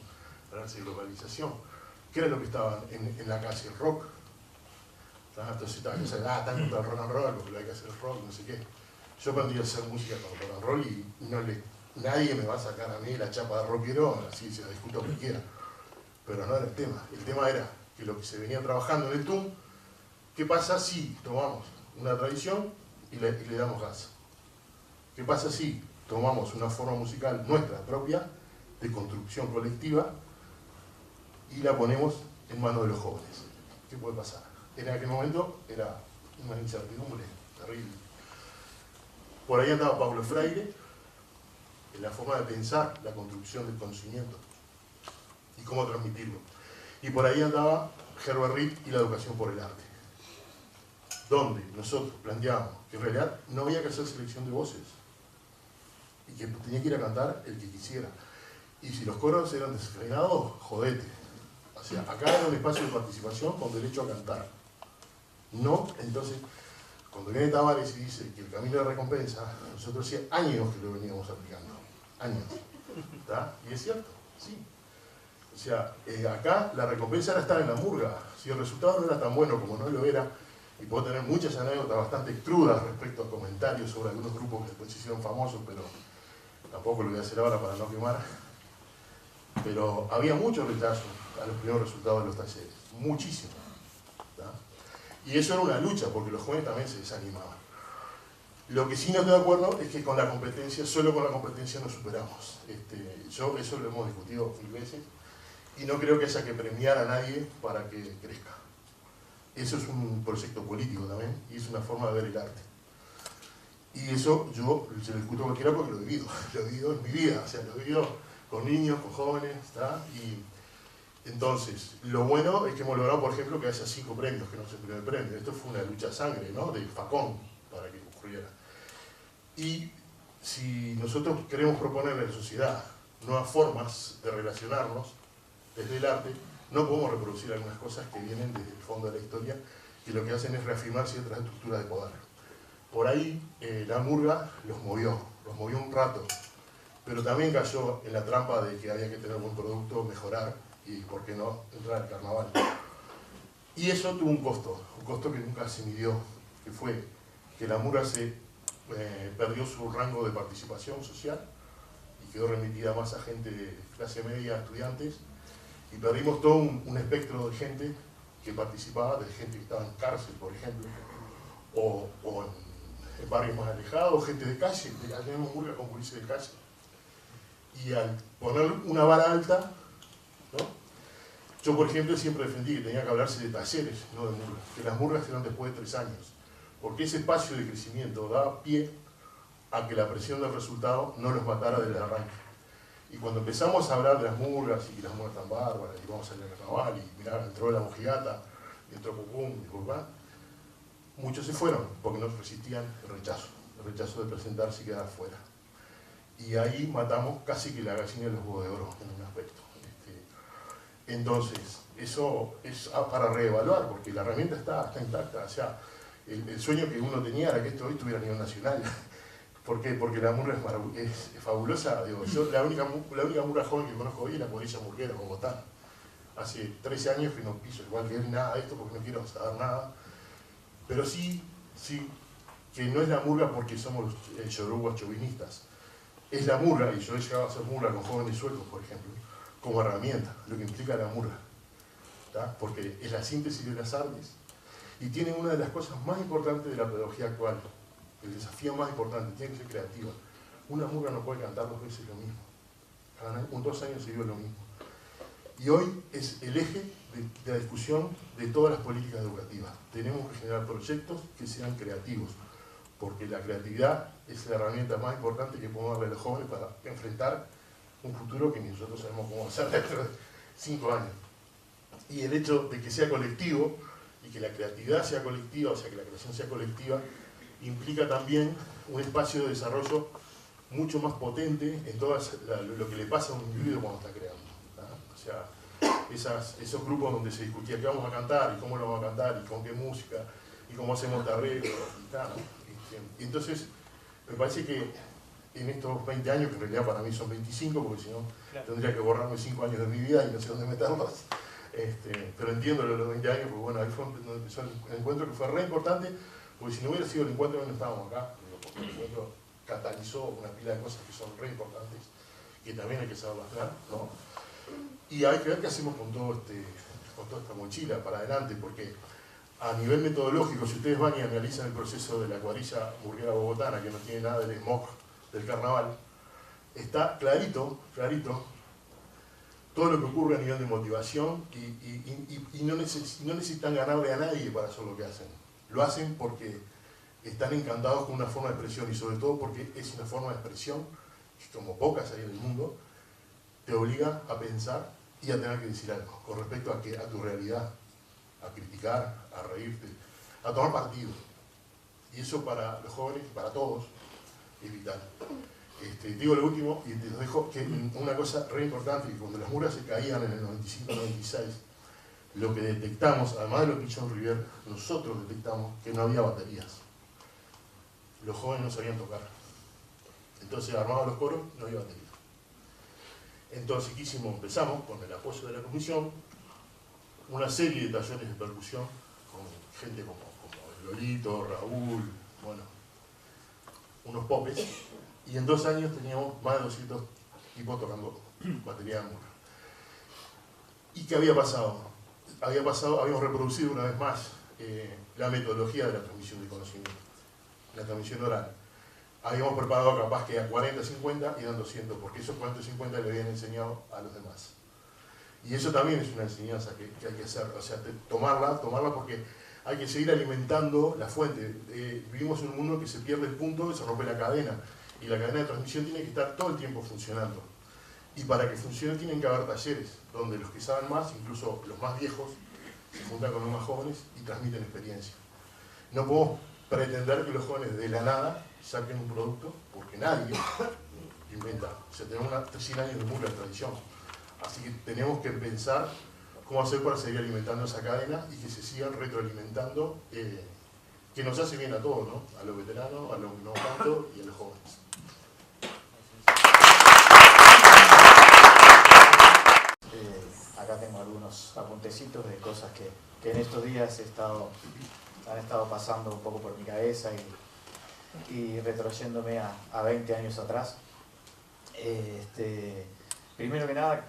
a hablarse de globalización. ¿Qué era lo que estaba en la calle? El rock. Entonces están contra el rock and roll, porque lo hay que hacer el rock, no sé qué. Yo aprendí a hacer música con rock and roll y nadie me va a sacar a mí la chapa de rockero, así se la discuto lo que quiera. Pero no era el tema. El tema era que lo que se venía trabajando en el TUM, ¿qué pasa si tomamos una tradición y le damos gas? ¿Qué pasa si tomamos una forma musical nuestra propia, de construcción colectiva, y la ponemos en manos de los jóvenes? ¿Qué puede pasar? En aquel momento era una incertidumbre terrible. Por ahí andaba Paulo Freire, en la forma de pensar la construcción del conocimiento y cómo transmitirlo. Y por ahí andaba Herbert Reed y la educación por el arte, donde nosotros planteábamos que en realidad no había que hacer selección de voces y que tenía que ir a cantar el que quisiera. Y si los coros eran desenfrenados, jodete. O sea, acá era un espacio de participación con derecho a cantar. No, entonces, cuando viene Tavares y dice que el camino de recompensa, nosotros hacía años que lo veníamos aplicando. Años. ¿Está? Y es cierto, sí. O sea, acá la recompensa era estar en la murga. Si el resultado no era tan bueno como no lo era, y puedo tener muchas anécdotas bastante crudas respecto a comentarios sobre algunos grupos que después se hicieron famosos, pero tampoco lo voy a hacer ahora para no quemar. Pero había mucho rechazo a los primeros resultados de los talleres, muchísimo. ¿Está? Y eso era una lucha, porque los jóvenes también se desanimaban. Lo que sí no estoy de acuerdo es que con la competencia, solo con la competencia nos superamos. Eso lo hemos discutido 1000 veces, y no creo que haya que premiar a nadie para que crezca. Eso es un proyecto político también, y es una forma de ver el arte. Y eso yo se lo discuto a cualquiera porque lo he vivido en mi vida, o sea, lo he vivido con niños, con jóvenes, ¿está? Y entonces, lo bueno es que hemos logrado, por ejemplo, que haya 5 premios, que no es el primer premio. Esto fue una lucha a sangre, ¿no? De Facón, para que ocurriera. Y si nosotros queremos proponer a la sociedad nuevas formas de relacionarnos desde el arte, no podemos reproducir algunas cosas que vienen desde el fondo de la historia, que lo que hacen es reafirmar ciertas estructuras de poder. Por ahí la murga los movió un rato, pero también cayó en la trampa de que había que tener buen producto, mejorar y, ¿por qué no?, entrar al carnaval. Y eso tuvo un costo que nunca se midió, que fue que la murga perdió su rango de participación social y quedó remitida más a gente de clase media, estudiantes, y perdimos todo un espectro de gente que participaba, de gente que estaba en cárcel, por ejemplo, o en barrios más alejados, gente de calle, tenemos murga con policía de calle. Y al poner una vara alta, ¿no? Yo, por ejemplo, siempre defendí que tenía que hablarse de talleres, no de murgas, que las murgas eran después de 3 años, porque ese espacio de crecimiento daba pie a que la presión del resultado no los matara desde el arranque. Y cuando empezamos a hablar de las murgas y que las murgas están bárbaras, y vamos a salir al carnaval, y mirá, entró la mojigata, y entró Cucún, y Curván, muchos se fueron porque no resistían el rechazo de presentarse y quedar fuera. Y ahí matamos casi que la gallina de los huevos de oro en un aspecto. Entonces, eso es para reevaluar, porque la herramienta está intacta. O sea, el sueño que uno tenía era que esto hoy estuviera a nivel nacional. ¿Por qué? Porque la murga es fabulosa. Digo, yo la única murga joven que conozco hoy es la cuadrilla murguera, Bogotá. Hace 13 años que no piso igual que él nada de esto porque no quiero saber nada. Pero sí, que no es la murga porque somos yorugas chauvinistas. Es la murga, y yo he llegado a hacer murga con jóvenes suecos, por ejemplo, como herramienta, lo que implica la murga. ¿Tá? Porque es la síntesis de las artes y tiene una de las cosas más importantes de la pedagogía actual. El desafío más importante, tiene que ser creativa. Una murga no puede cantar 2 veces lo mismo. Cada 2 años seguidos lo mismo. Y hoy es el eje de la discusión de todas las políticas educativas. Tenemos que generar proyectos que sean creativos, porque la creatividad es la herramienta más importante que podemos darle a los jóvenes para enfrentar un futuro que ni nosotros sabemos cómo va a ser dentro de 5 años. Y el hecho de que sea colectivo, y que la creatividad sea colectiva, o sea que la creación sea colectiva, implica también un espacio de desarrollo mucho más potente en todo lo que le pasa a un individuo cuando está creando. ¿No? O sea, esos grupos donde se discutía qué vamos a cantar, y cómo lo vamos a cantar, y con qué música, y cómo hacemos arreglo, y tal. Y entonces, me parece que en estos 20 años, que en realidad para mí son 25, porque si no tendría que borrarme 5 años de mi vida y no sé dónde meterlos. Pero entiendo lo de los 20 años, porque bueno, ahí fue donde empezó el encuentro, que fue re importante, porque si no hubiera sido el encuentro no estábamos acá, porque el encuentro catalizó una pila de cosas que son re importantes, que también hay que saberlas dar, ¿no? Y hay que ver qué hacemos con toda esta mochila para adelante, porque a nivel metodológico, si ustedes van y analizan el proceso de la cuadrilla murguera bogotana, que no tiene nada del smog del carnaval, está clarito todo lo que ocurre a nivel de motivación y no necesitan ganarle a nadie para hacer lo que hacen. Lo hacen porque están encantados con una forma de expresión y sobre todo porque es una forma de expresión que, como pocas hay en el mundo, te obliga a pensar y a tener que decir algo con respecto a tu realidad, a criticar, a reírte, a tomar partido. Y eso para los jóvenes, para todos, es vital. Digo lo último y te dejo que una cosa re importante, que cuando las murgas se caían en el 95-96, lo que detectamos, además de lo que hizo River, nosotros detectamos que no había baterías. Los jóvenes no sabían tocar. Entonces, armados los coros, no había batería. Entonces, ¿qué hicimos? Empezamos, con el apoyo de la comisión, una serie de talleres de percusión con gente como Lolito, Raúl, bueno, unos popes, y en 2 años teníamos más de 200 tipos tocando batería de murga. ¿Y qué había pasado? Habíamos reproducido una vez más la metodología de la transmisión del conocimiento, la transmisión oral. Habíamos preparado capaz que a 40, 50 y eran 200, porque esos 40, 50 le habían enseñado a los demás. Y eso también es una enseñanza que hay que hacer, o sea, tomarla porque hay que seguir alimentando la fuente. Vivimos en un mundo que se pierde el punto y se rompe la cadena. Y la cadena de transmisión tiene que estar todo el tiempo funcionando. Y para que funcione tienen que haber talleres, donde los que saben más, incluso los más viejos, se juntan con los más jóvenes y transmiten experiencia. No podemos pretender que los jóvenes de la nada saquen un producto, porque nadie inventa. O sea, tenemos 100 años de murga de tradición. Así que tenemos que pensar cómo hacer para seguir alimentando esa cadena y que se sigan retroalimentando, que nos hace bien a todos, ¿no? A los veteranos, a los no tanto y a los jóvenes. Acá tengo algunos apuntecitos de cosas que en estos días han estado pasando un poco por mi cabeza y retroyéndome a 20 años atrás. Primero que nada,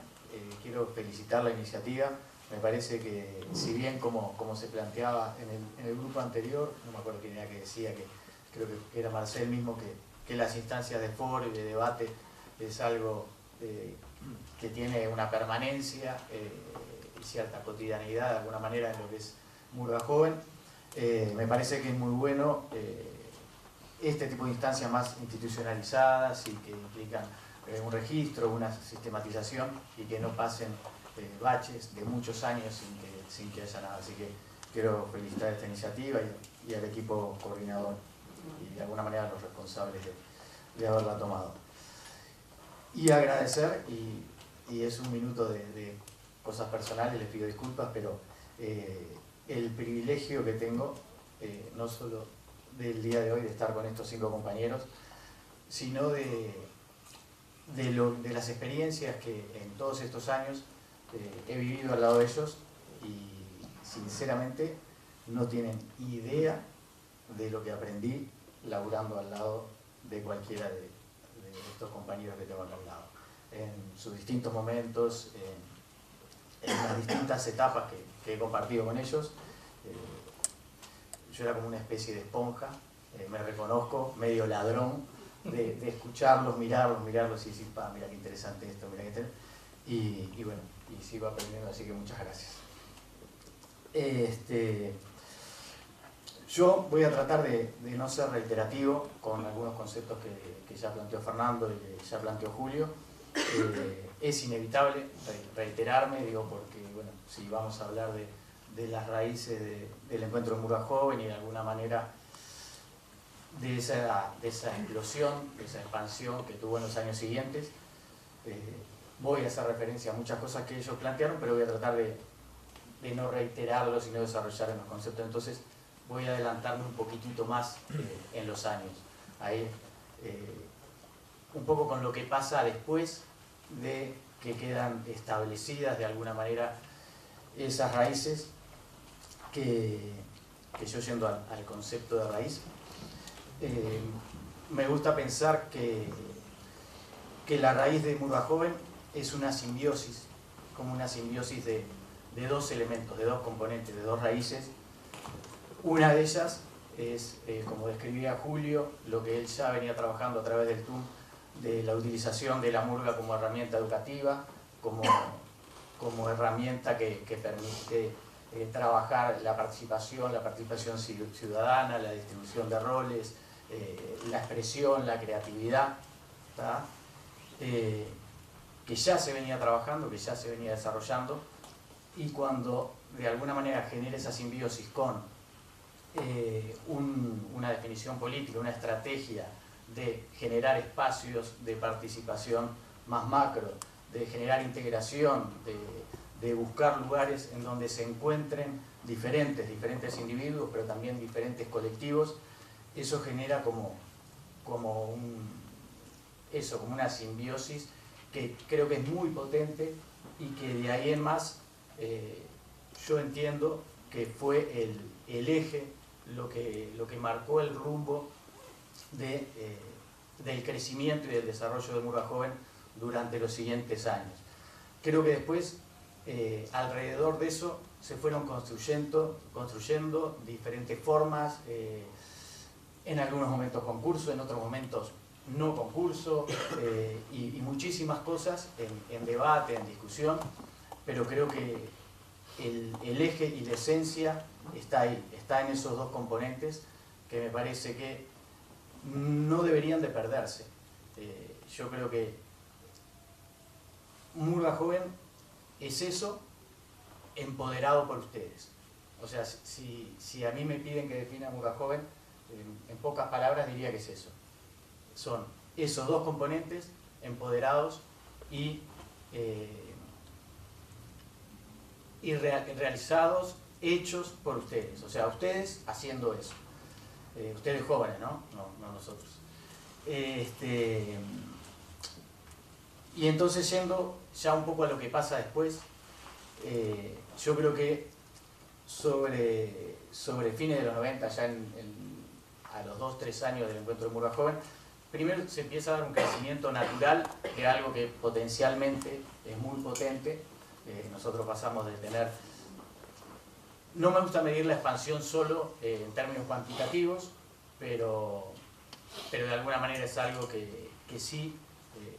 quiero felicitar la iniciativa. Me parece que, si bien como se planteaba en el grupo anterior, no me acuerdo quién era que decía, que creo que era Marcel mismo, que las instancias de foro y de debate es algo que tiene una permanencia y cierta cotidianidad de alguna manera en lo que es Murga Joven. Me parece que es muy bueno este tipo de instancias más institucionalizadas y que implican un registro, una sistematización y que no pasen baches de muchos años sin que haya nada. Así que quiero felicitar esta iniciativa y al equipo coordinador y de alguna manera a los responsables de haberla tomado. Y agradecer, y es un minuto de cosas personales, les pido disculpas, pero el privilegio que tengo, no solo del día de hoy de estar con estos 5 compañeros, sino de las experiencias que en todos estos años he vivido al lado de ellos, y sinceramente no tienen idea de lo que aprendí laburando al lado de cualquiera de estos compañeros que tengo acá al lado, en sus distintos momentos, en las distintas etapas que he compartido con ellos. Yo era como una especie de esponja, me reconozco medio ladrón de escucharlos, mirarlos y decir, mira qué interesante esto, mira qué interesante. Y bueno, y sigo aprendiendo, así que muchas gracias. Yo voy a tratar de no ser reiterativo con algunos conceptos que ya planteó Fernando y que ya planteó Julio. Es inevitable reiterarme, digo, porque bueno, si vamos a hablar de las raíces del encuentro de Murga Joven y de alguna manera de esa explosión, de esa expansión que tuvo en los años siguientes, voy a hacer referencia a muchas cosas que ellos plantearon, pero voy a tratar de no reiterarlos y no desarrollar en los conceptos. Entonces voy a adelantarme un poquitito más en los años, ahí, un poco con lo que pasa después de que quedan establecidas de alguna manera esas raíces, que yo, yendo al concepto de raíz, me gusta pensar que la raíz de Murga Joven es una simbiosis, como una simbiosis de dos elementos, de dos componentes, de dos raíces. Una de ellas es, como describía Julio, lo que él ya venía trabajando a través del TUM, de la utilización de la murga como herramienta educativa, como herramienta que permite trabajar la participación ciudadana, la distribución de roles, la expresión, la creatividad, que ya se venía trabajando, que ya se venía desarrollando, y cuando de alguna manera genera esa simbiosis con una definición política, una estrategia de generar espacios de participación más macro, de generar integración, de buscar lugares en donde se encuentren diferentes individuos, pero también diferentes colectivos. Eso genera como una simbiosis que creo que es muy potente, y que de ahí en más yo entiendo que fue el eje, lo que marcó el rumbo del crecimiento y del desarrollo de Murga Joven durante los siguientes años. Creo que después, alrededor de eso, se fueron construyendo diferentes formas, en algunos momentos concurso, en otros momentos no concurso, y muchísimas cosas en debate, en discusión, pero creo que el eje y la esencia está ahí, está en esos dos componentes que me parece que no deberían de perderse. Yo creo que Murga Joven es eso empoderado por ustedes. O sea, si a mí me piden que defina Murga Joven, en pocas palabras diría que es eso. Son esos dos componentes empoderados y realizados, hechos por ustedes. O sea, ustedes haciendo eso. Ustedes jóvenes, ¿no? No nosotros. Y entonces, yendo ya un poco a lo que pasa después, yo creo que sobre fines de los 90, ya a los 2-3 años del encuentro de Murga Joven, primero se empieza a dar un crecimiento natural de algo que potencialmente es muy potente. Nosotros pasamos de tener... No me gusta medir la expansión solo en términos cuantitativos, pero de alguna manera es algo que sí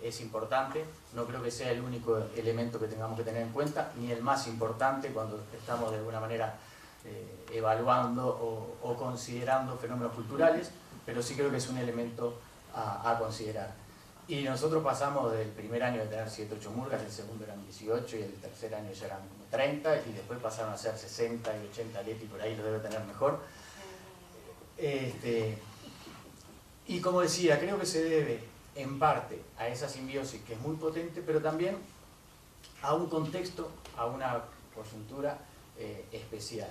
es importante. No creo que sea el único elemento que tengamos que tener en cuenta, ni el más importante cuando estamos de alguna manera evaluando o considerando fenómenos culturales, pero sí creo que es un elemento a considerar. Y nosotros pasamos del primer año de tener 7, 8 murgas, el segundo eran 18 y el tercer año ya eran como 30, y después pasaron a ser 60 y 80 Leti, por ahí lo debe tener mejor. Y como decía, creo que se debe en parte a esa simbiosis que es muy potente, pero también a un contexto, a una coyuntura especial.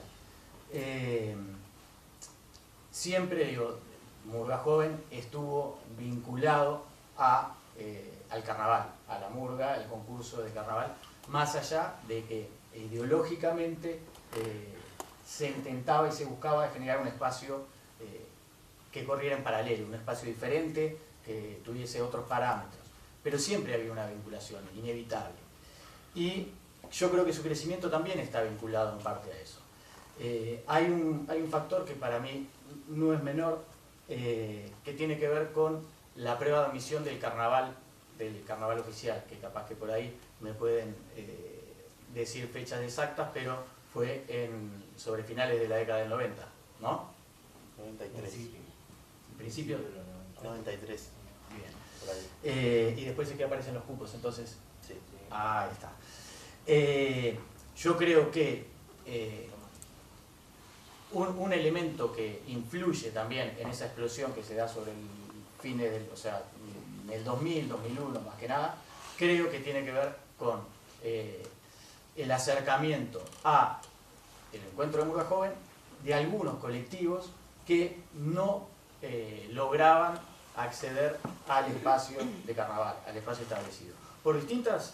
Siempre digo, Murga Joven estuvo vinculado al carnaval, a la murga, el concurso de carnaval, más allá de que ideológicamente se intentaba y se buscaba generar un espacio que corriera en paralelo, un espacio diferente, que tuviese otros parámetros. Pero siempre había una vinculación inevitable. Y yo creo que su crecimiento también está vinculado en parte a eso. Hay un factor que para mí no es menor, que tiene que ver con la prueba de admisión del carnaval oficial, que capaz que por ahí me pueden decir fechas exactas, pero fue sobre finales de la década del 90, ¿no? 93. ¿En principio? 93. Bien. Y después es que aparecen los cupos, entonces... Sí. Ahí está. Yo creo que un elemento que influye también en esa explosión que se da sobre el fin del, o sea, en el 2000, 2001 más que nada, creo que tiene que ver con el acercamiento a el encuentro de Murga Joven de algunos colectivos que no lograban acceder al espacio de carnaval, al espacio establecido, por distintos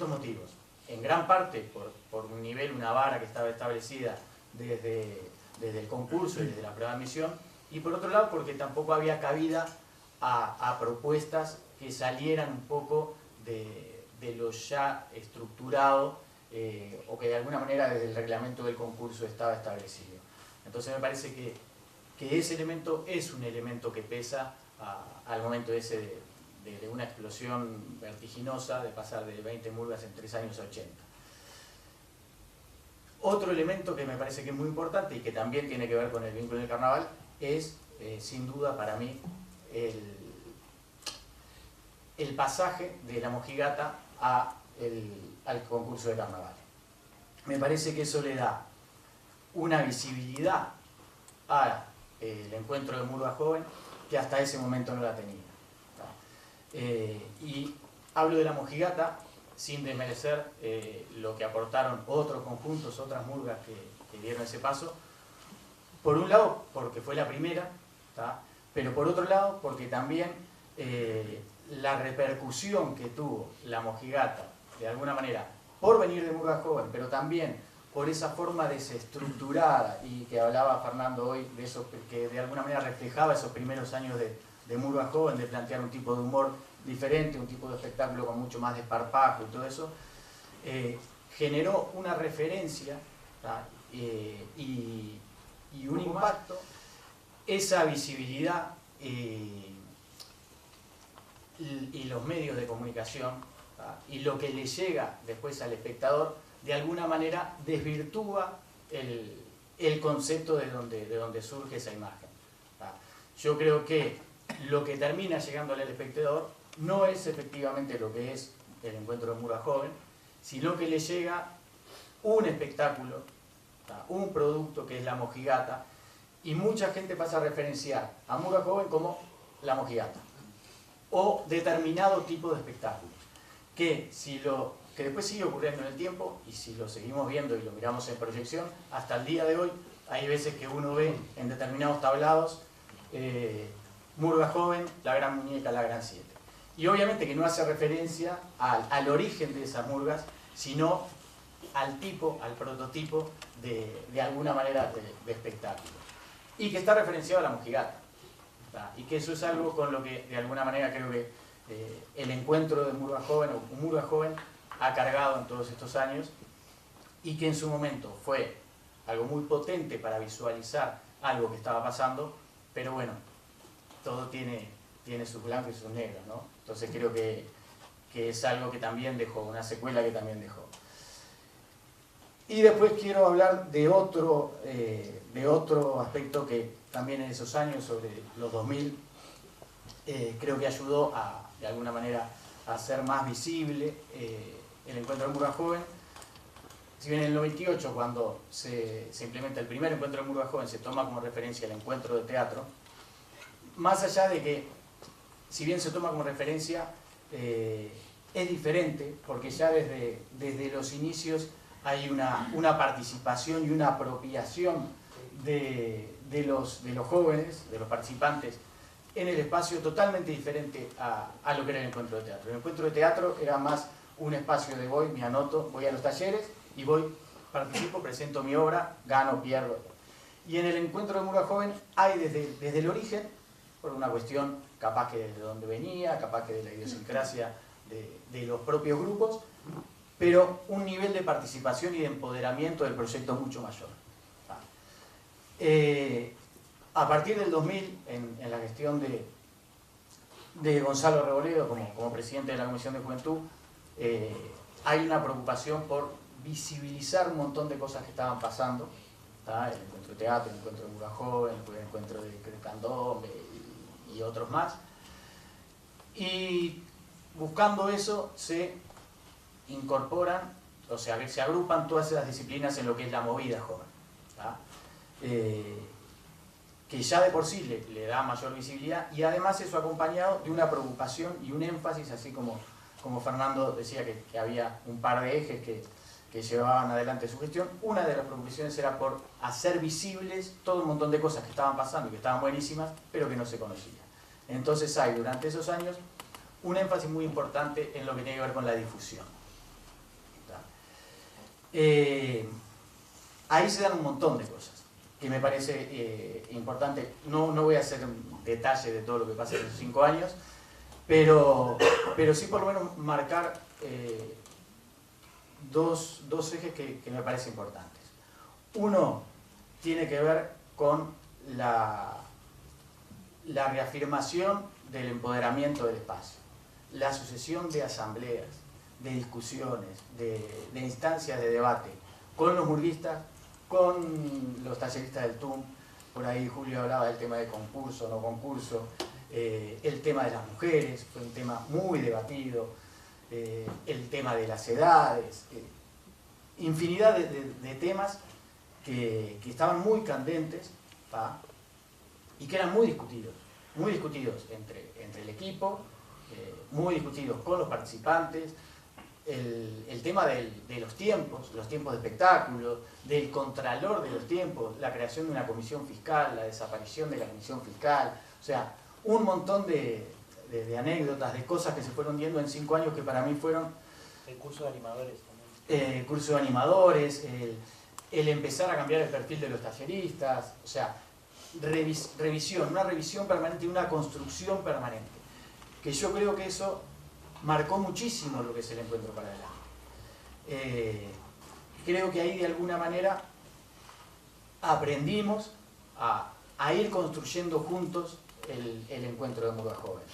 motivos. En gran parte por un nivel, una vara que estaba establecida desde el concurso y desde la prueba de admisión, y por otro lado porque tampoco había cabida a propuestas que salieran un poco de lo ya estructurado o que de alguna manera desde el reglamento del concurso estaba establecido. Entonces me parece que ese elemento es un elemento que pesa al momento ese de una explosión vertiginosa de pasar de 20 murgas en 3 años a 80. Otro elemento que me parece que es muy importante y que también tiene que ver con el vínculo del carnaval es, sin duda para mí, el pasaje de la mojigata al concurso de carnaval. Me parece que eso le da una visibilidad al encuentro de Murga Joven que hasta ese momento no la tenía. Y hablo de la mojigata sin desmerecer lo que aportaron otros conjuntos, otras murgas que dieron ese paso. Por un lado, porque fue la primera, ¿tá? Pero por otro lado, porque también la repercusión que tuvo la mojigata, de alguna manera, por venir de Murga Joven, pero también por esa forma desestructurada, y que hablaba Fernando hoy, de eso que de alguna manera reflejaba esos primeros años de Murga Joven, de plantear un tipo de humor diferente, un tipo de espectáculo con mucho más desparpajo y todo eso, generó una referencia y un impacto, esa visibilidad y los medios de comunicación y lo que le llega después al espectador, de alguna manera desvirtúa el concepto de donde surge esa imagen. Yo creo que lo que termina llegándole al espectador no es efectivamente lo que es el encuentro de Murga Joven, sino que le llega un espectáculo, un producto que es la mojigata, y mucha gente pasa a referenciar a Murga Joven como la mojigata, o determinado tipo de espectáculos, que después sigue ocurriendo en el tiempo, y si lo seguimos viendo y lo miramos en proyección, hasta el día de hoy, hay veces que uno ve en determinados tablados Murga Joven, la gran muñeca, la gran 7. Y obviamente que no hace referencia al origen de esas murgas, sino al prototipo de alguna manera de espectáculo. Y que está referenciado a la mojigata. Y que eso es algo con lo que de alguna manera creo que el encuentro de Murga Joven o Murga Joven ha cargado en todos estos años, y que en su momento fue algo muy potente para visualizar algo que estaba pasando, pero bueno, todo tiene sus blancos y sus negros, ¿no? Entonces creo que es algo que también dejó, una secuela que también dejó. Y después quiero hablar de otro aspecto que también en esos años, sobre los 2000, creo que ayudó de alguna manera a hacer más visible el encuentro de Murga Joven. Si bien en el 98, cuando se implementa el primer encuentro de Murga Joven, se toma como referencia el encuentro de teatro, más allá de que, si bien se toma como referencia, es diferente, porque ya desde los inicios hay una participación y una apropiación de los jóvenes, de los participantes en el espacio totalmente diferente a lo que era el encuentro de teatro. El encuentro de teatro era más un espacio de voy, me anoto, voy a los talleres y voy, participo, presento mi obra, gano, pierdo. Y en el encuentro de Murga Joven hay desde el origen, por una cuestión capaz que de dónde venía, capaz que de la idiosincrasia de los propios grupos, pero un nivel de participación y de empoderamiento del proyecto mucho mayor. A partir del 2000, en la gestión de Gonzalo Reboledo como presidente de la Comisión de Juventud, hay una preocupación por visibilizar un montón de cosas que estaban pasando, ¿tá? El encuentro de teatro, el encuentro de Murga Joven, el encuentro de candombe y otros más. Y buscando eso se incorporan, o sea, se agrupan todas esas disciplinas en lo que es la movida joven, ¿tá? Que ya de por sí le da mayor visibilidad, y además eso acompañado de una preocupación y un énfasis, así como Fernando decía que había un par de ejes que llevaban adelante su gestión. Una de las preocupaciones era por hacer visibles todo un montón de cosas que estaban pasando y que estaban buenísimas, pero que no se conocían. Entonces hay durante esos años un énfasis muy importante en lo que tiene que ver con la difusión. Ahí se dan un montón de cosas que me parece importante. No voy a hacer un detalle de todo lo que pasa en esos 5 años, pero sí por lo menos marcar dos ejes que me parecen importantes. Uno tiene que ver con la reafirmación del empoderamiento del espacio, la sucesión de asambleas, de discusiones, de instancias de debate con los murguistas, con los talleristas del TUM. Por ahí Julio hablaba del tema de concurso, no concurso, el tema de las mujeres, fue un tema muy debatido, el tema de las edades, infinidad de temas que estaban muy candentes, ¿tá? Y que eran muy discutidos entre el equipo, muy discutidos con los participantes. El tema de los tiempos de espectáculo, del contralor de los tiempos, la creación de una comisión fiscal, la desaparición de la comisión fiscal, o sea, un montón de anécdotas, de cosas que se fueron viendo en 5 años que para mí fueron... El curso de animadores también. El curso de animadores, el empezar a cambiar el perfil de los talleristas, o sea, una revisión permanente y una construcción permanente. Que yo creo que eso marcó muchísimo lo que es el encuentro para adelante. Creo que ahí de alguna manera aprendimos a ir construyendo juntos el encuentro de Murga Joven,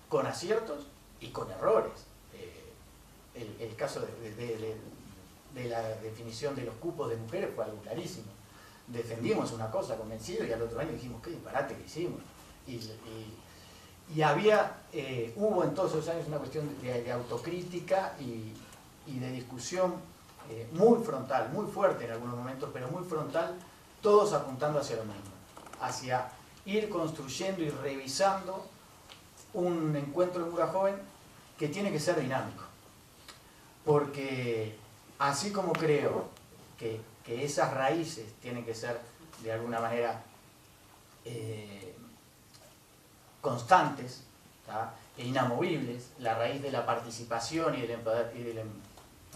con aciertos y con errores. El caso de la definición de los cupos de mujeres fue algo clarísimo. Defendimos una cosa convencido y al otro año dijimos, qué disparate que hicimos. Y hubo en todos esos años una cuestión de autocrítica y de discusión muy frontal, muy fuerte en algunos momentos, pero muy frontal, todos apuntando hacia lo mismo, hacia ir construyendo y revisando un encuentro de Murga Joven que tiene que ser dinámico. Porque así como creo que esas raíces tienen que ser de alguna manera constantes, ¿tá? E inamovibles, la raíz de la participación y del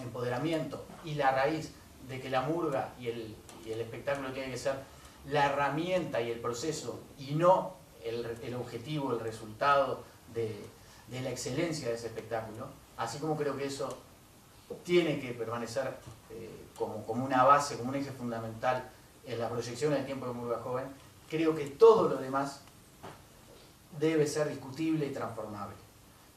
empoderamiento, y la raíz de que la murga y el espectáculo tiene que ser la herramienta y el proceso, y no el objetivo, el resultado de la excelencia de ese espectáculo. Así como creo que eso tiene que permanecer como una base, como un eje fundamental en la proyección del tiempo de Murga Joven, creo que todo lo demás debe ser discutible y transformable.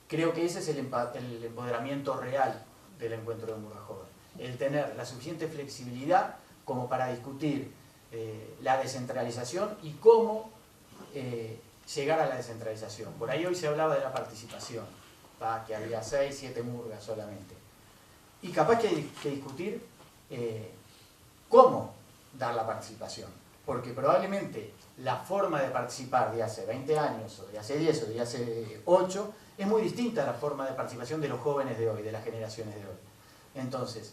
Creo que ese es el empoderamiento real del encuentro de Murga Joven, el tener la suficiente flexibilidad como para discutir la descentralización y cómo llegar a la descentralización. Por ahí hoy se hablaba de la participación, ¿tá? Que había 6, 7 murgas solamente. Y capaz que hay que discutir cómo dar la participación, porque probablemente la forma de participar de hace 20 años, o de hace 10, o de hace 8, es muy distinta a la forma de participación de los jóvenes de hoy, de las generaciones de hoy. Entonces,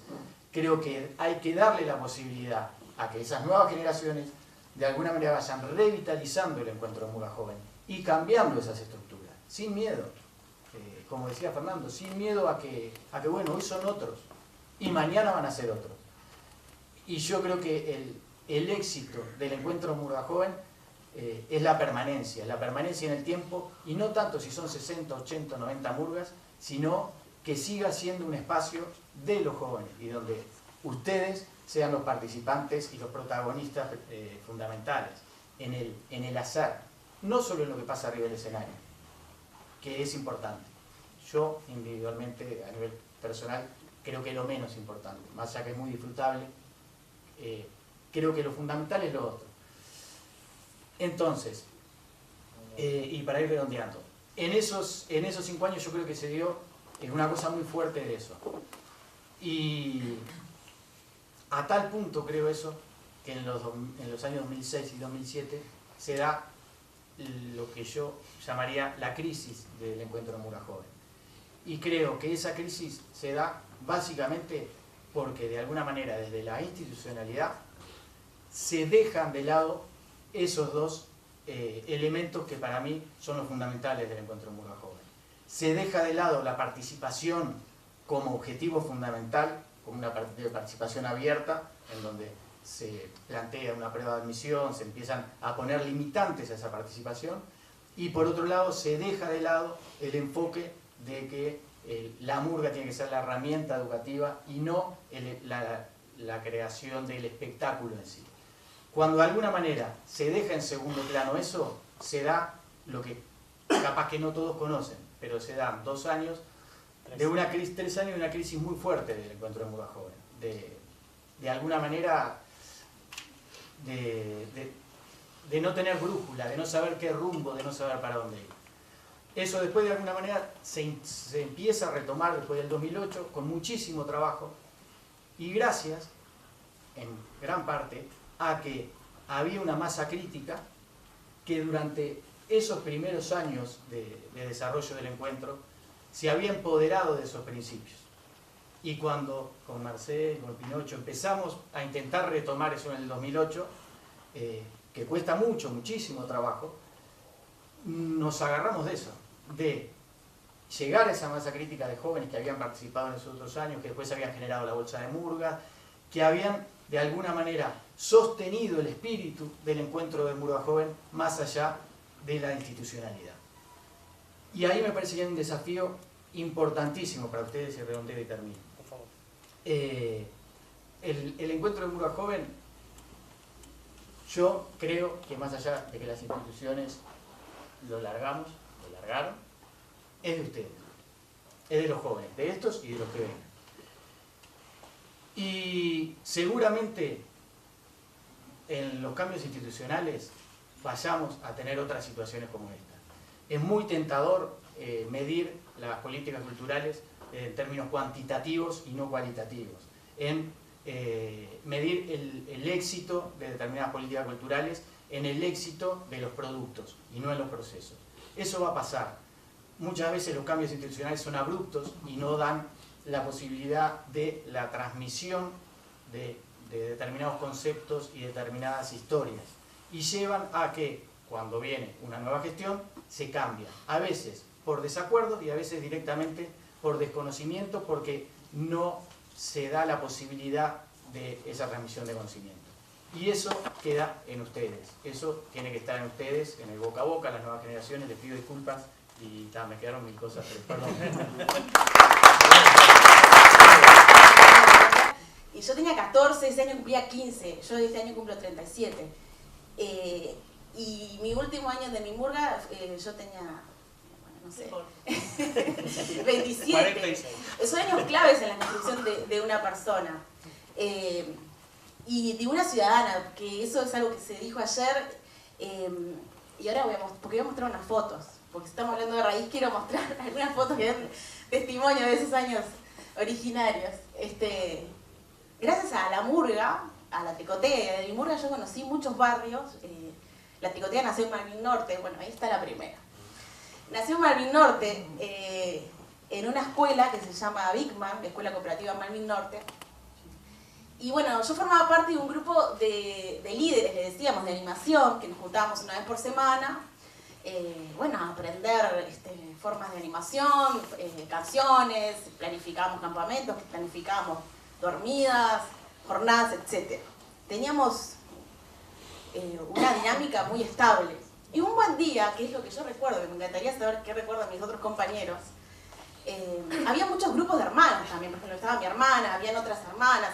creo que hay que darle la posibilidad a que esas nuevas generaciones de alguna manera vayan revitalizando el encuentro de Murga Joven y cambiando esas estructuras, sin miedo, como decía Fernando, sin miedo a que bueno, hoy son otros y mañana van a ser otros. Y yo creo que el éxito del encuentro Murga Joven es la permanencia en el tiempo, y no tanto si son 60, 80, 90 murgas, sino que siga siendo un espacio de los jóvenes y donde ustedes sean los participantes y los protagonistas fundamentales en el hacer, no solo en lo que pasa arriba del escenario, que es importante. Yo individualmente, a nivel personal, creo que es lo menos importante, más allá que es muy disfrutable, creo que lo fundamental es lo otro. Entonces, y para ir redondeando, en esos 5 años yo creo que se dio una cosa muy fuerte de eso. Y a tal punto creo eso, que en los años 2006 y 2007 se da lo que yo llamaría la crisis del encuentro Murga Joven. Y creo que esa crisis se da básicamente porque de alguna manera desde la institucionalidad se dejan de lado esos dos elementos que para mí son los fundamentales del encuentro Murga Joven. Se deja de lado la participación como objetivo fundamental, como una participación abierta, en donde se plantea una prueba de admisión, se empiezan a poner limitantes a esa participación, y por otro lado se deja de lado el enfoque de que la murga tiene que ser la herramienta educativa y no la creación del espectáculo en sí. Cuando de alguna manera se deja en segundo plano eso, se da lo que capaz que no todos conocen, pero se dan 2 años de una crisis, 3 años de una crisis muy fuerte del encuentro de Murga Joven. De alguna manera de no tener brújula, de no saber qué rumbo, de no saber para dónde ir. Eso después de alguna manera se empieza a retomar después del 2008 con muchísimo trabajo y gracias, en gran parte, a que había una masa crítica que durante esos primeros años de desarrollo del encuentro se había empoderado de esos principios. Y cuando con Marcel, con Pinocho, empezamos a intentar retomar eso en el 2008, que cuesta muchísimo trabajo, nos agarramos de eso, de llegar a esa masa crítica de jóvenes que habían participado en esos otros años, que después habían generado la bolsa de murga, que habían de alguna manera sostenido el espíritu del encuentro de Murga Joven más allá de la institucionalidad. Y ahí me parece que hay un desafío importantísimo para ustedes, y redondeo y termino. Por favor. El encuentro de Murga Joven, yo creo que más allá de que las instituciones lo largaron, es de ustedes, es de los jóvenes, de estos y de los que vengan. Y seguramente en los cambios institucionales vayamos a tener otras situaciones como esta. Es muy tentador medir las políticas culturales en términos cuantitativos y no cualitativos, en medir el éxito de determinadas políticas culturales en el éxito de los productos y no en los procesos. Eso va a pasar. Muchas veces los cambios institucionales son abruptos y no dan la posibilidad de la transmisión de determinados conceptos y determinadas historias. Y llevan a que, cuando viene una nueva gestión, se cambia. A veces por desacuerdo y a veces directamente por desconocimiento, porque no se da la posibilidad de esa transmisión de conocimiento. Y eso queda en ustedes. Eso tiene que estar en ustedes, en el boca a boca, las nuevas generaciones. Les pido disculpas y me quedaron 1000 cosas, pero perdón. Y yo tenía 14, ese año cumplía 15, yo este año cumplo 37. Y mi último año de mi murga, yo tenía, bueno, no sé, 27. 46. Son años claves en la construcción de una persona. Y de una ciudadana, que eso es algo que se dijo ayer, y ahora porque voy a mostrar unas fotos, porque estamos hablando de raíz, quiero mostrar algunas fotos que dan testimonio de esos años originarios. Gracias a la murga, a la tricotea de mi murga, yo conocí muchos barrios. La tricotea nació en Malvin Norte, bueno, ahí está la primera. Nació en Malvin Norte, en una escuela que se llama Bigman, la Escuela Cooperativa Malvin Norte. Y bueno, yo formaba parte de un grupo de líderes, le decíamos, de animación, que nos juntábamos una vez por semana, bueno, aprender formas de animación, canciones, planificábamos campamentos, planificábamos dormidas, jornadas, etc. Teníamos una dinámica muy estable. Y un buen día, que es lo que yo recuerdo, que me encantaría saber qué recuerdan mis otros compañeros, había muchos grupos de hermanos también. Por ejemplo, estaba mi hermana, habían otras hermanas,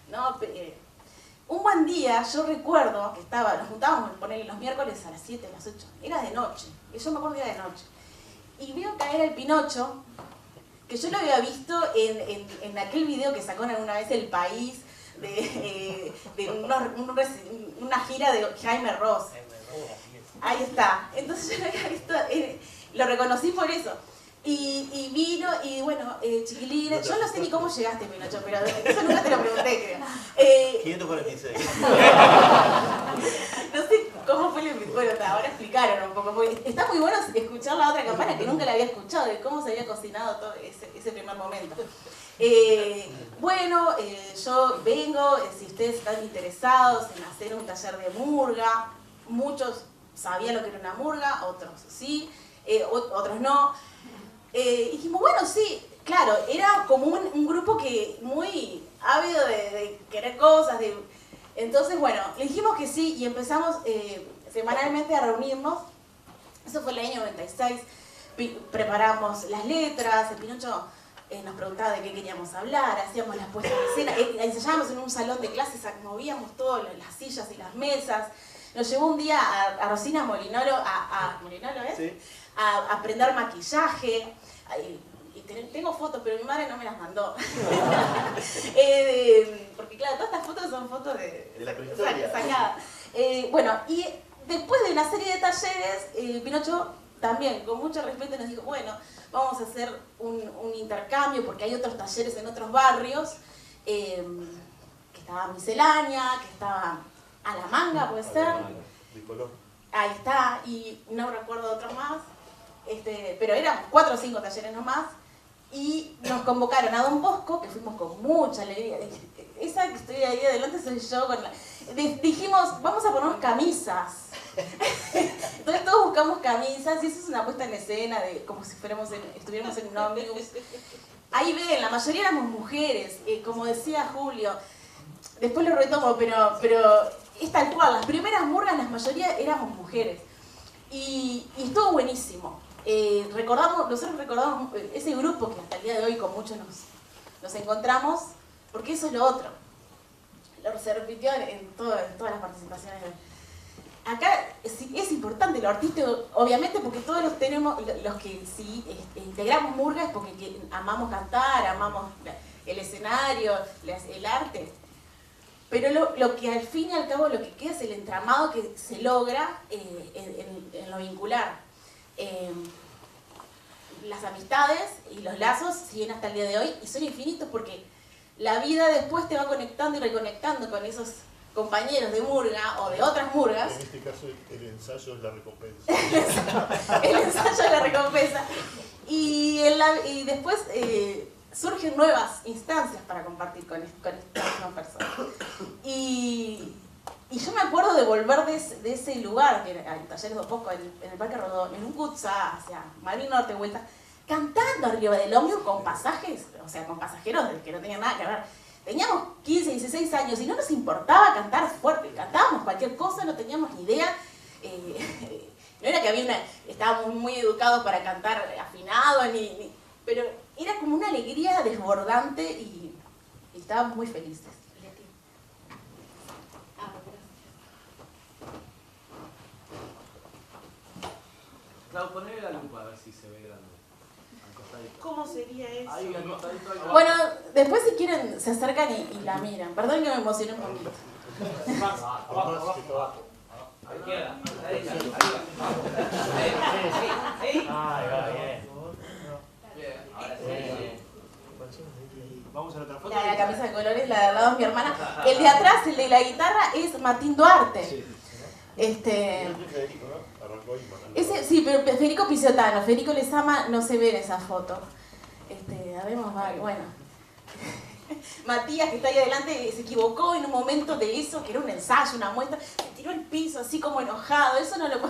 ¿no? Un buen día, yo recuerdo que nos juntábamos los miércoles a las 7, a las 8, era de noche, y yo me acuerdo que era de noche. Y veo caer el Pinocho, que yo lo había visto en aquel video que sacó alguna vez El País, de una gira de Jaime Ross. Ahí está. Entonces yo lo había visto, lo reconocí por eso. Y vino, y bueno, chiquilines, yo no sé ni cómo llegaste, Pinocho, pero eso nunca te lo pregunté, creo. 546. No sé cómo fue bueno, ahora explicaron un poco, porque está muy bueno escuchar la otra campana que nunca la había escuchado, de cómo se había cocinado todo ese primer momento. Bueno, yo vengo, si ustedes están interesados en hacer un taller de murga, muchos sabían lo que era una murga, otros sí, otros no. Y dijimos, bueno, sí, claro, era como un grupo que muy ávido de querer cosas, entonces, bueno, le dijimos que sí y empezamos semanalmente a reunirnos. Eso fue el año 96, preparamos las letras, el Pinocho nos preguntaba de qué queríamos hablar, hacíamos las puestas de escena, ensayábamos en un salón de clases, movíamos todo, las sillas y las mesas. Nos llevó un día a Rosina Molinolo, ¿Molinolo es? Sí. A aprender maquillaje. Y tengo fotos, pero mi madre no me las mandó. Porque claro, todas estas fotos son fotos de la prehistoria. Sacadas. Bueno, y después de una serie de talleres, Pinocho también, con mucho respeto, nos dijo, bueno, vamos a hacer un intercambio, porque hay otros talleres en otros barrios, que estaba Miscelánea, que estaba A la Manga, puede ser. De color. Ahí está, y no recuerdo otros más, pero eran 4 o 5 talleres nomás, y nos convocaron a Don Bosco, que fuimos con mucha alegría. Esa que estoy ahí adelante soy yo. Dijimos, vamos a ponernos camisas. Entonces todos buscamos camisas, y eso es una puesta en escena, como si estuviéramos en un ómnibus. Ahí ven, la mayoría éramos mujeres, como decía Julio. Después lo retomo, pero es tal cual, las primeras murgas, la mayoría éramos mujeres. Y estuvo buenísimo. Nosotros recordamos ese grupo que hasta el día de hoy con muchos nos encontramos, porque eso es lo otro. Se repitió en todas las participaciones. Acá es importante lo artístico, obviamente, porque todos los tenemos, los que sí integramos murga es porque amamos cantar, amamos el escenario, el arte. Pero lo que al fin y al cabo lo que queda es el entramado que se logra en lo vincular. Las amistades y los lazos siguen hasta el día de hoy y son infinitos porque la vida después te va conectando y reconectando con esos compañeros de murga o de otras murgas. En este caso el ensayo es la recompensa. El ensayo es la recompensa. Y después surgen nuevas instancias para compartir con estas mismas personas. Y yo me acuerdo de volver de ese lugar, que era el taller de Bosco, en el Parque Rodó, en un Kutza, hacia Malvin Norte, vuelta, cantando arriba del ómnibus con pasajes, o sea, con pasajeros que no tenían nada que ver. Teníamos 15, 16 años y no nos importaba cantar fuerte, cantábamos cualquier cosa, no teníamos ni idea. No era que estábamos muy educados para cantar afinado, pero era como una alegría desbordante y estábamos muy felices. Claro, ponele la lupa a ver si se ve grande. Al costadito. ¿Cómo sería eso? Ahí al costadito. Ahí. Bueno, después si quieren se acercan y la miran. Perdón que me emocioné un poquito. Abajo. Ahí queda. Ahí. Ahí va, bien. Ahora sí. Vamos a la otra foto. La camisa de colores, la de al lado es mi hermana. El de atrás, el de la guitarra, es Martín Duarte. Sí. Federico, ¿no? Arrancó ahí, Ese, sí, pero Federico Pisiotano, Federico Lezama no se ve en esa foto. Bueno. Matías, que está ahí adelante, se equivocó en un momento de eso, que era un ensayo, una muestra, se tiró al piso así como enojado, eso no lo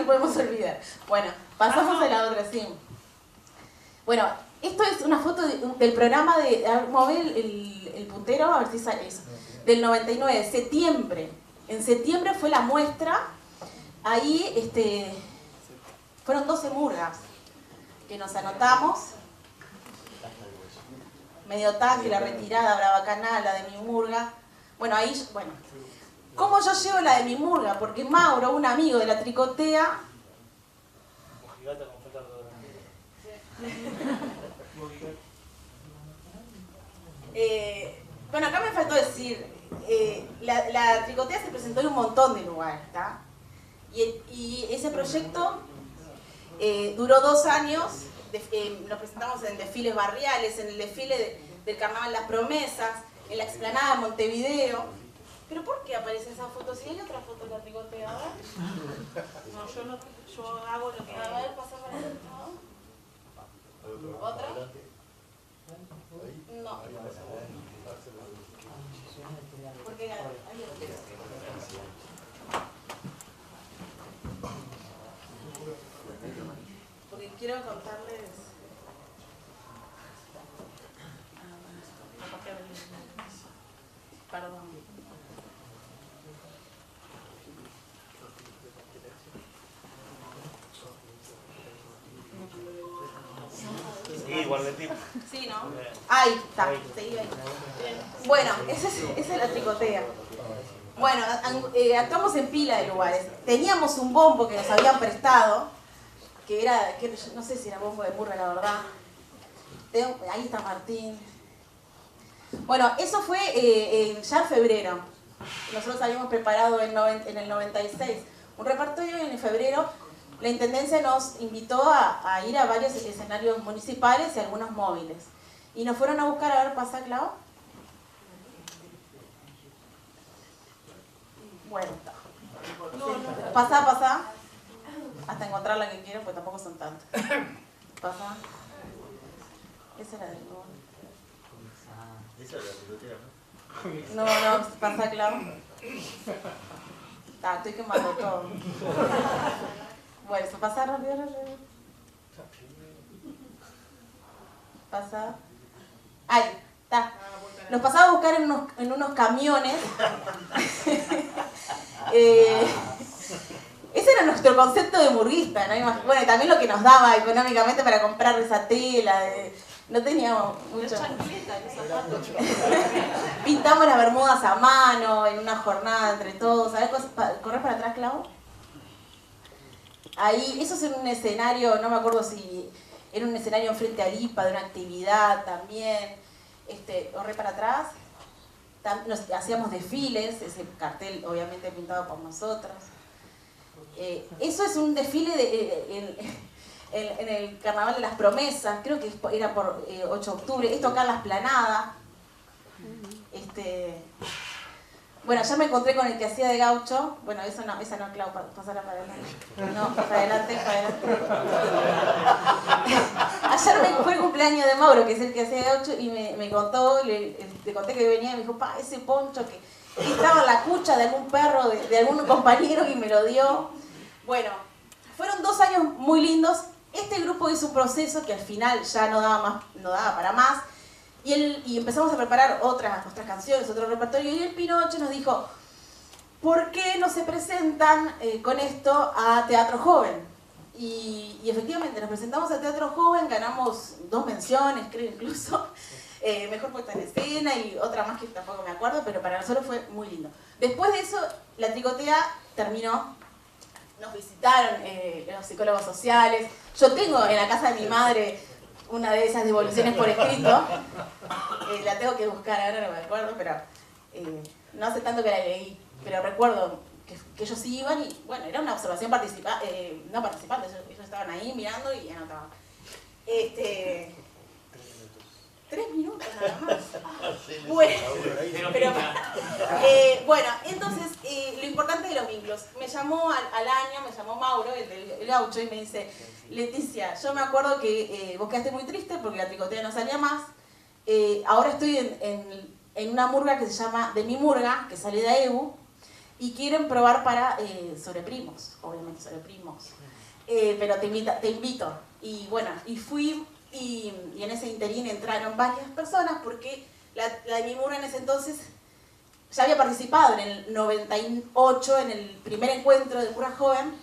podemos olvidar. Bueno, pasamos a la otra, sí. Bueno, esto es una foto del programa de, mover el puntero, a ver si sale eso, del 99, septiembre. En septiembre fue la muestra, ahí fueron 12 murgas que nos anotamos. Medio Tanque, La Retirada, Bravacanal, la de mi murga. Bueno, ahí, bueno. ¿Cómo yo llevo la de mi murga? Porque Mauro, un amigo de la tricotea... bueno, acá me faltó decir, la tricotea se presentó en un montón de lugares, ¿está? Y ese proyecto duró 2 años. Nos presentamos en desfiles barriales, en el desfile del Carnaval Las Promesas, en la explanada de Montevideo. ¿Pero por qué aparece esa foto? Si hay otra foto de la tricotea, ¿verdad? No, yo hago lo que... A ver, pasa para el otro. ¿Otra? No. Porque hay otra. Porque quiero contarles... Perdón. Sí, igual de tipo. Sí, ¿no? Ahí está, seguí ahí. Bueno, esa es la tricotea. Bueno, actuamos en pila de lugares. Teníamos un bombo que nos habían prestado, que no sé si era bombo de murga, la verdad. Ahí está Martín. Bueno, eso fue ya en febrero. Nosotros habíamos preparado en el 96 un repertorio y en febrero la Intendencia nos invitó a ir a varios escenarios municipales y algunos móviles. Y nos fueron a buscar, a ver, ¿pasa, Clau? Bueno, pasa. Hasta encontrar la que quiero, pues tampoco son tantas. Pasa. Esa era del móvil. Esa es la biblioteca, ¿no? No, pasa, Clau. Estoy quemando todo. Bueno, eso pasa rápido. Pasa. Ahí, está. Nos pasaba a buscar en unos camiones. Ese era nuestro concepto de murguista, ¿no? Bueno, y también lo que nos daba económicamente para comprar esa tela. No teníamos mucho. Pintamos las bermudas a mano en una jornada entre todos. ¿Sabes? ¿Correr para atrás, Clau? Ahí, eso es en un escenario, no me acuerdo si era un escenario enfrente a Lipa, de una actividad también. Correr para atrás. Hacíamos desfiles, ese cartel obviamente pintado por nosotros. Eso es un desfile en el Carnaval de las Promesas, creo que era por 8 de octubre, esto acá en la Esplanada. Bueno, ya me encontré con el que hacía de gaucho. Bueno, esa no, Clau, pasará para adelante. No, para adelante. Ayer fue el cumpleaños de Mauro, que es el que hacía de gaucho, y me contó, le conté que venía y me dijo, ese poncho que estaba en la cucha de algún perro, de algún compañero, y me lo dio. Bueno, fueron 2 años muy lindos. Este grupo hizo un proceso que al final ya no daba para más. Y empezamos a preparar otras canciones, otro repertorio. Y el Pinocho nos dijo, ¿por qué no se presentan con esto a Teatro Joven? Y efectivamente nos presentamos a Teatro Joven, ganamos 2 menciones, creo incluso. Mejor puesta en escena y otra más que tampoco me acuerdo, pero para nosotros fue muy lindo. Después de eso, la tricotea terminó. Nos visitaron los psicólogos sociales. Yo tengo en la casa de mi madre una de esas devoluciones por escrito. La tengo que buscar, ahora no me acuerdo, pero no hace tanto que la leí. Pero recuerdo que ellos iban y, bueno, era una observación no participante, ellos estaban ahí mirando y anotaban. 3 minutos nada más. Bueno, entonces, lo importante de los vínculos. Me llamó al año, me llamó Mauro, el gaucho, y me dice, Leticia, yo me acuerdo que vos quedaste muy triste porque la tricotea no salía más, ahora estoy en una murga que se llama De Mi Murga, que sale de AEBU, y quieren probar para sobre primos, obviamente sobre primos. Pero te invito. Y bueno, y fui, y en ese interín entraron varias personas, porque la De Mi Murga en ese entonces ya había participado en el 98, en el primer encuentro de Murga Joven,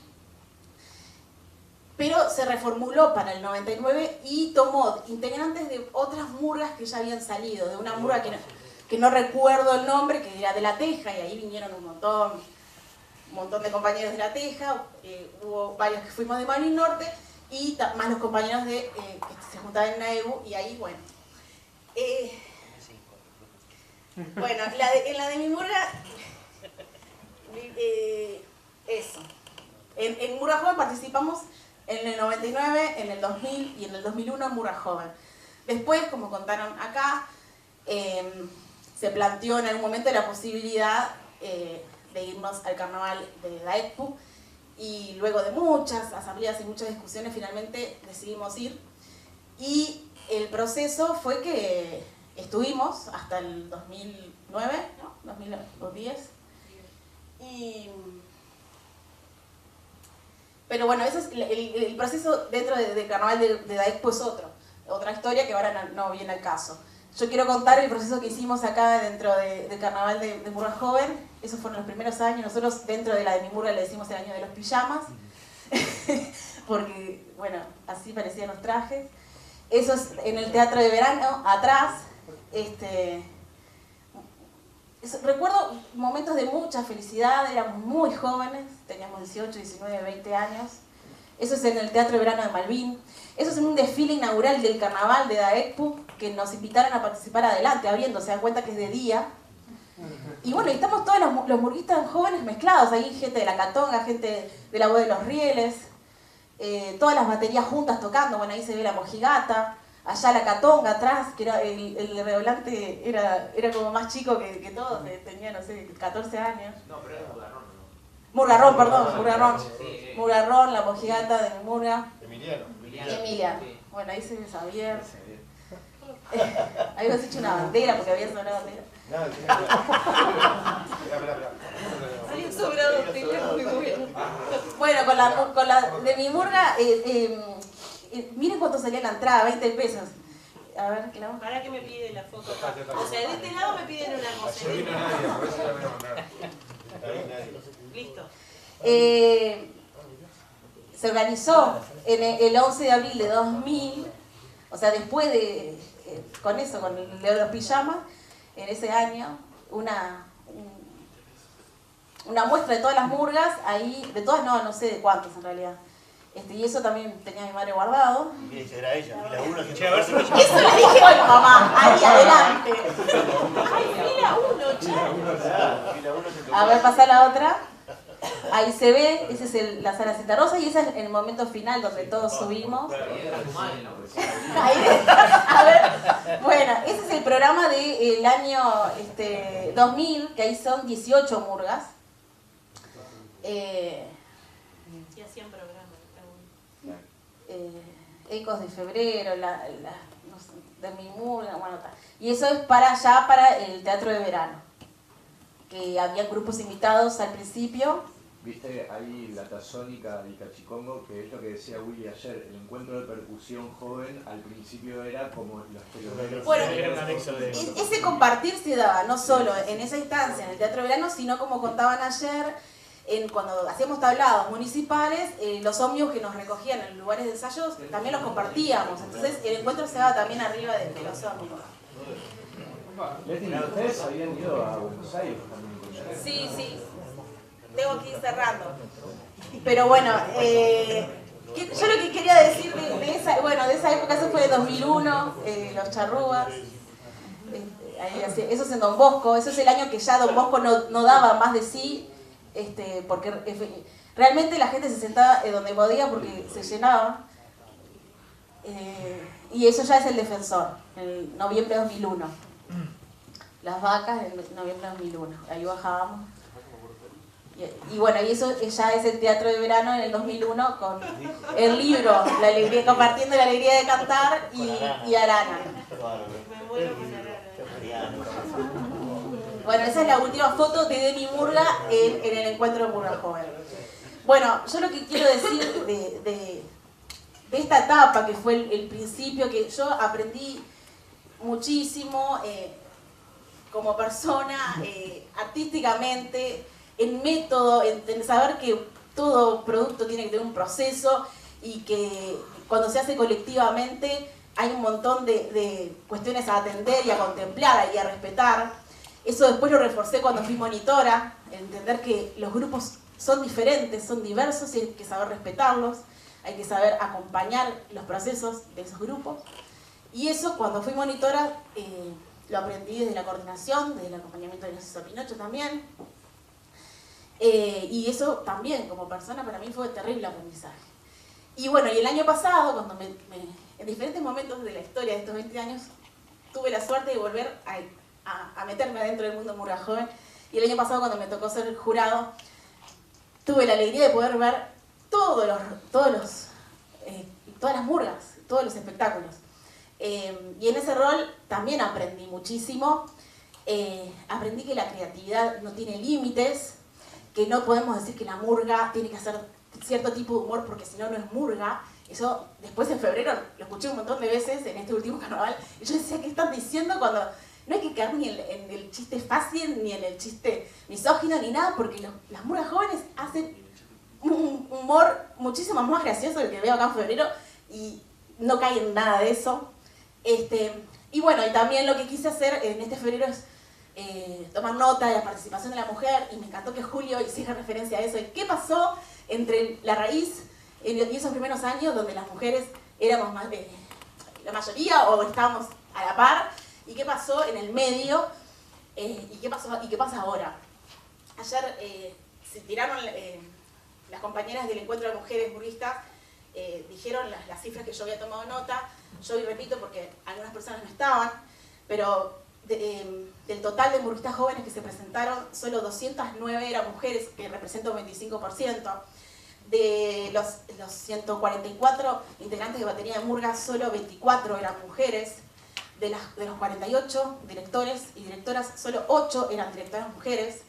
pero se reformuló para el 99 y tomó integrantes de otras murgas que ya habían salido, de una murga que no recuerdo el nombre, que era de La Teja, y ahí vinieron un montón de compañeros de La Teja, hubo varios que fuimos de Malvin Norte, y más los compañeros que se juntaban en AEBU, y ahí, bueno. Bueno, en la de mi murga, eso. En Murga Joven participamos en el 99, en el 2000 y en el 2001 en Murga Joven. Después, como contaron acá, se planteó en algún momento la posibilidad de irnos al carnaval de Daekpu, y luego de muchas asambleas y muchas discusiones finalmente decidimos ir, y el proceso fue que estuvimos hasta el 2009, ¿no? 2010, pero bueno, eso es el proceso dentro del carnaval de Daekpu es otra historia que ahora no viene al caso. Yo quiero contar el proceso que hicimos acá dentro del carnaval de Murga Joven. Esos fueron los primeros años. Nosotros dentro de la de mi murga le decimos el año de los pijamas, porque, bueno, así parecían los trajes. Eso es en el teatro de verano, atrás. Recuerdo momentos de mucha felicidad, éramos muy jóvenes, teníamos 18, 19, 20 años. Eso es en el Teatro de Verano de Malvin. Eso es en un desfile inaugural del carnaval de Daekpu, que nos invitaron a participar adelante, abriendo, se dan cuenta que es de día. Y bueno, y estamos todos los murguistas jóvenes mezclados, ahí gente de la Catonga, gente de la Voz de los Rieles, todas las baterías juntas tocando, bueno, ahí se ve la mojigata, allá la Catonga atrás, que era el redoblante era como más chico que todos, tenía, no sé, 14 años. No, pero era Murgarrón, ¿no? Murgarrón, perdón, Murgarrón. Murgarrón, la mojigata de mi murga. Emiliano. Emilia. Bueno, ahí se ve Xavier. Ahí habías hecho una bandera, porque había sobrado bandera. Había sobrado muy bien. Bueno, con la de mi murga, miren cuánto salía la entrada, 20 pesos. A ver, ¿qué la ¿Para qué me piden la foto? O sea, de este lado me piden una cosa. No vino nadie, por eso la voy a mandar. Listo. Se organizó en el 11 de abril de 2000, o sea, después de, con el de los pijamas, en ese año, una muestra de todas las murgas, ahí, de todas no sé de cuántas en realidad. Y eso también tenía mi madre guardado. Y esa era ella, fila 1, Eso le dije hoy, mamá, ahí adelante. ¡Ay, fila 1, che! A ver, pasa la otra. Ahí se ve, esa es la sala Santa Rosa y ese es el momento final donde todos subimos. Ahí, a ver, bueno, ese es el programa del año 2000, que ahí son 18 murgas. Y hacían programas. Ecos de febrero, no sé, de mi murga, bueno, tal. Y eso es para el teatro de verano, que había grupos invitados al principio. Viste ahí la tazónica de Cachicongo, que es lo que decía Willy ayer, el encuentro de percusión joven al principio era como los teloneros. Bueno, ese compartir se daba no solo en esa instancia, en el teatro de verano, sino como contaban ayer, cuando hacíamos tablados municipales, los ómnibus que nos recogían en lugares de ensayos, también los compartíamos. Entonces el encuentro se daba también arriba de los ómnibus. Leti, ¿ustedes habían ido a Buenos Aires también? Sí, sí. Tengo que ir cerrando. Pero bueno, yo lo que quería decir de esa época, eso fue de 2001, los charrúas. Eso es en Don Bosco, eso es el año que ya Don Bosco no daba más de sí. Porque realmente la gente se sentaba donde podía porque se llenaba, y eso ya es el Defensor, en noviembre de 2001, las vacas en noviembre de 2001, ahí bajábamos, y bueno, y eso ya es el teatro de verano en el 2001 con el libro, compartiendo la alegría de cantar y Arana. bueno poner ahora. Bueno, esa es la última foto de Demi Murga en el encuentro de Murga Joven. Bueno, yo lo que quiero decir de esta etapa, que fue el principio, que yo aprendí muchísimo como persona, artísticamente, en método, en saber que todo producto tiene que tener un proceso y que cuando se hace colectivamente hay un montón de cuestiones a atender y a contemplar y a respetar. Eso después lo reforcé cuando fui monitora, entender que los grupos son diferentes, son diversos y hay que saber respetarlos, hay que saber acompañar los procesos de esos grupos. Y eso cuando fui monitora lo aprendí desde la coordinación, desde el acompañamiento de Narciso Pinocho también. Y eso también como persona para mí fue un terrible aprendizaje. Y bueno, y el año pasado, cuando en diferentes momentos de la historia de estos 20 años, tuve la suerte de volver a meterme adentro del mundo Murga Joven. Y el año pasado, cuando me tocó ser jurado, tuve la alegría de poder ver todas las murgas, todos los espectáculos. Y en ese rol también aprendí muchísimo. Aprendí que la creatividad no tiene límites, que no podemos decir que la murga tiene que hacer cierto tipo de humor porque si no, no es murga. Eso después en febrero lo escuché un montón de veces en este último carnaval. Y yo decía, ¿qué están diciendo cuando no hay que caer ni en el chiste fácil, ni en el chiste misógino, ni nada? Porque las murgas jóvenes hacen un humor muchísimo más gracioso del que veo acá en febrero y no cae en nada de eso. Y bueno, y también lo que quise hacer en este febrero es tomar nota de la participación de la mujer, y me encantó que Julio hiciera referencia a eso. ¿Qué pasó entre la raíz y esos primeros años donde las mujeres éramos más la mayoría o estábamos a la par? ¿Y qué pasó en el medio? ¿Y qué pasa ahora? Ayer se tiraron las compañeras del encuentro de mujeres murguistas, dijeron las cifras que yo había tomado nota. Yo y repito porque algunas personas no estaban, pero del total de murguistas jóvenes que se presentaron, solo 209 eran mujeres, que representa un 25%. De los 144 integrantes de batería de murga, solo 24 eran mujeres. De los 48 directores y directoras, solo 8 eran directoras mujeres.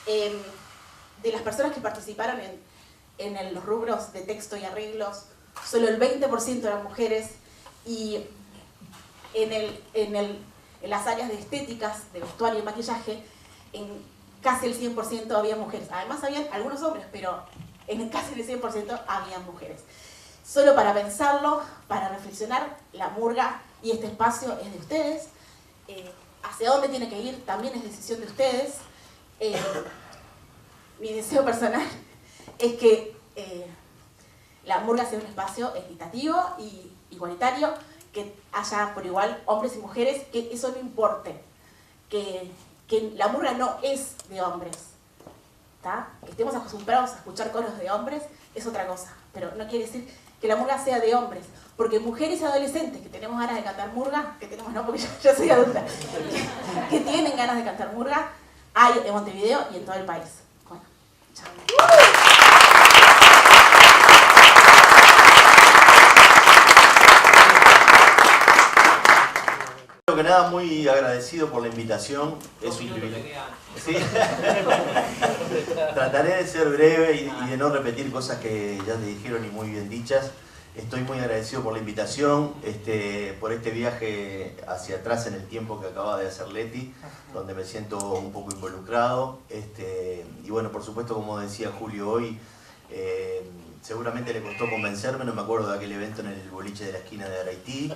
De las personas que participaron en los rubros de texto y arreglos, solo el 20% eran mujeres. Y en las áreas de estéticas, de vestuario y maquillaje, en casi el 100% había mujeres. Además habían algunos hombres, pero en casi el 100% había mujeres. Solo para pensarlo, para reflexionar, la murga y este espacio es de ustedes. Hacia dónde tiene que ir también es decisión de ustedes. Mi deseo personal es que la murga sea un espacio equitativo y igualitario, que haya por igual hombres y mujeres, que eso no importe, que la murga no es de hombres, ¿tá? Que estemos acostumbrados a escuchar coros de hombres es otra cosa, pero no quiere decir que la murga sea de hombres, porque mujeres y adolescentes que tenemos ganas de cantar murga, que tenemos no, porque yo soy adulta, que tienen ganas de cantar murga, hay en Montevideo y en todo el país. Bueno, chao. Primero que nada, muy agradecido por la invitación. Es un privilegio. ¿Sí? Trataré de ser breve y de no repetir cosas que ya te dijeron y muy bien dichas. Estoy muy agradecido por la invitación, por este viaje hacia atrás en el tiempo que acaba de hacer Leti, donde me siento un poco involucrado. Y bueno, por supuesto, como decía Julio hoy, seguramente le costó convencerme, no me acuerdo de aquel evento en el boliche de la esquina de Araití,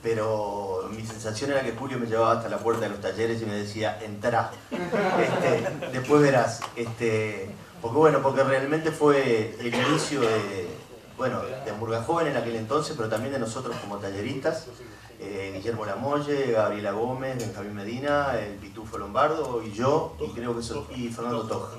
pero mi sensación era que Julio me llevaba hasta la puerta de los talleres y me decía, entrá, después verás, porque realmente fue el inicio de Murga Joven en aquel entonces, pero también de nosotros como talleristas, Guillermo Lamolle, Gabriela Gómez, Benjamín Medina, el Pitufo Lombardo y yo, y creo que y Fernando Toja,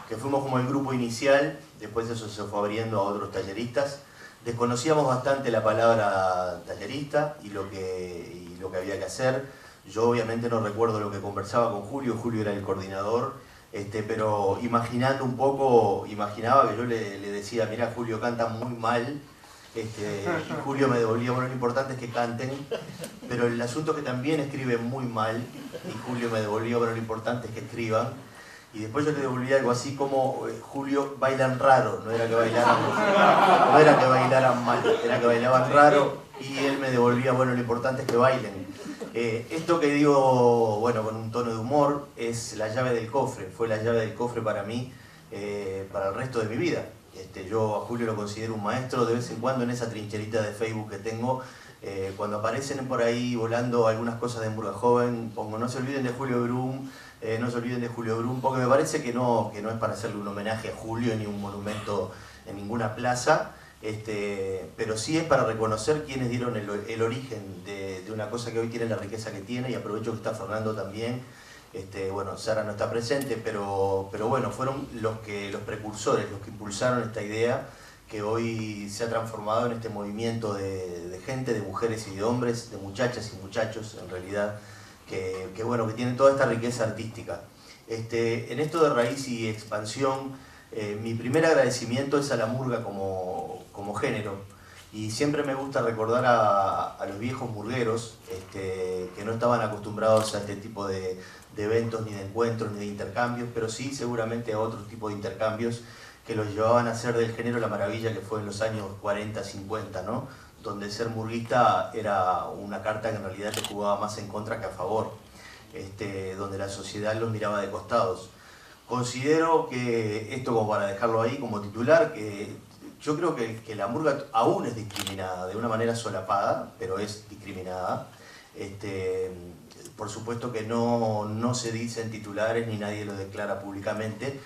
que fuimos como el grupo inicial. Después eso se fue abriendo a otros talleristas. Desconocíamos bastante la palabra tallerista y lo que había que hacer. Yo obviamente no recuerdo lo que conversaba con Julio, Julio era el coordinador, pero imaginando un poco, imaginaba que yo le decía, mira, Julio canta muy mal y Julio me devolvía, bueno, lo importante es que canten, pero el asunto es que también escriben muy mal, y Julio me devolvía, bueno, lo importante es que escriban, y después yo le devolvía algo así como, Julio, bailan raro, no era que bailaran mal, era que bailaban raro, y él me devolvía, bueno, lo importante es que bailen. Esto que digo, bueno, con un tono de humor, es la llave del cofre, fue la llave del cofre para mí, para el resto de mi vida. Yo a Julio lo considero un maestro. De vez en cuando en esa trincherita de Facebook que tengo, cuando aparecen por ahí volando algunas cosas de Murga Joven, pongo no se olviden de Julio Brum, no se olviden de Julio Brum, porque me parece que no es para hacerle un homenaje a Julio ni un monumento en ninguna plaza, pero sí es para reconocer quienes dieron el origen de una cosa que hoy tiene la riqueza que tiene, y aprovecho que está Fernando también. Bueno, Sara no está presente, pero bueno, fueron los precursores, los que impulsaron esta idea que hoy se ha transformado en este movimiento de gente, de mujeres y de hombres, de muchachas y muchachos en realidad, que tienen toda esta riqueza artística. En esto de raíz y expansión, mi primer agradecimiento es a la murga como género, y siempre me gusta recordar a los viejos murgueros que no estaban acostumbrados a este tipo de eventos, ni de encuentros, ni de intercambios, pero sí seguramente a otro tipo de intercambios que los llevaban a hacer del género la maravilla que fue en los años 40, 50, ¿no? Donde ser murguista era una carta que en realidad te jugaba más en contra que a favor, donde la sociedad los miraba de costados. Considero que esto, como para dejarlo ahí como titular, que yo creo que la murga aún es discriminada, de una manera solapada, pero es discriminada. Por supuesto que no se dice en titulares ni nadie lo declara públicamente,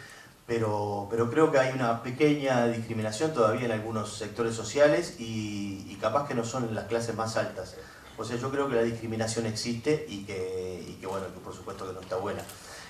pero creo que hay una pequeña discriminación todavía en algunos sectores sociales y capaz que no son en las clases más altas. O sea, yo creo que la discriminación existe y que por supuesto que no está buena.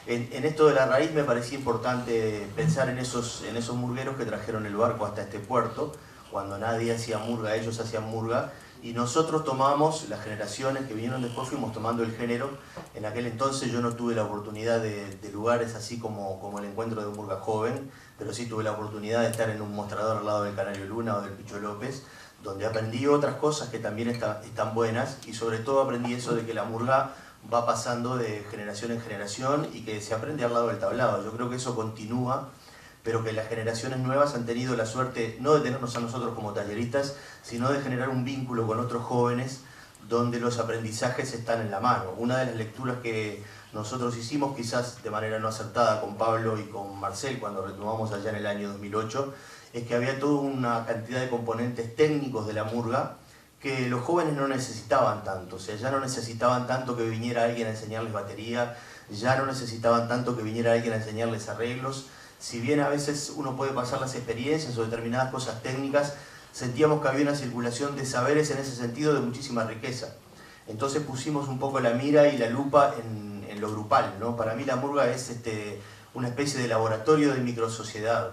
En esto de la raíz me parecía importante pensar en esos murgueros que trajeron el barco hasta este puerto. Cuando nadie hacía murga, ellos hacían murga, y nosotros tomamos, las generaciones que vinieron después, fuimos tomando el género. En aquel entonces yo no tuve la oportunidad de lugares así como el encuentro de Murga Joven, pero sí tuve la oportunidad de estar en un mostrador al lado del Canario Luna o del Picho López, donde aprendí otras cosas que también están buenas, y sobre todo aprendí eso de que la murga va pasando de generación en generación y que se aprende al lado del tablado. Yo creo que eso continúa, pero que las generaciones nuevas han tenido la suerte no de tenernos a nosotros como talleristas, sino de generar un vínculo con otros jóvenes donde los aprendizajes están en la mano. Una de las lecturas que nosotros hicimos, quizás de manera no acertada, con Pablo y con Marcel, cuando retomamos allá en el año 2008, es que había toda una cantidad de componentes técnicos de la murga que los jóvenes no necesitaban tanto. O sea, ya no necesitaban tanto que viniera alguien a enseñarles batería, ya no necesitaban tanto que viniera alguien a enseñarles arreglos. Si bien a veces uno puede pasar las experiencias o determinadas cosas técnicas, sentíamos que había una circulación de saberes en ese sentido de muchísima riqueza. Entonces pusimos un poco la mira y la lupa en lo grupal, ¿no? Para mí la murga es una especie de laboratorio de microsociedad.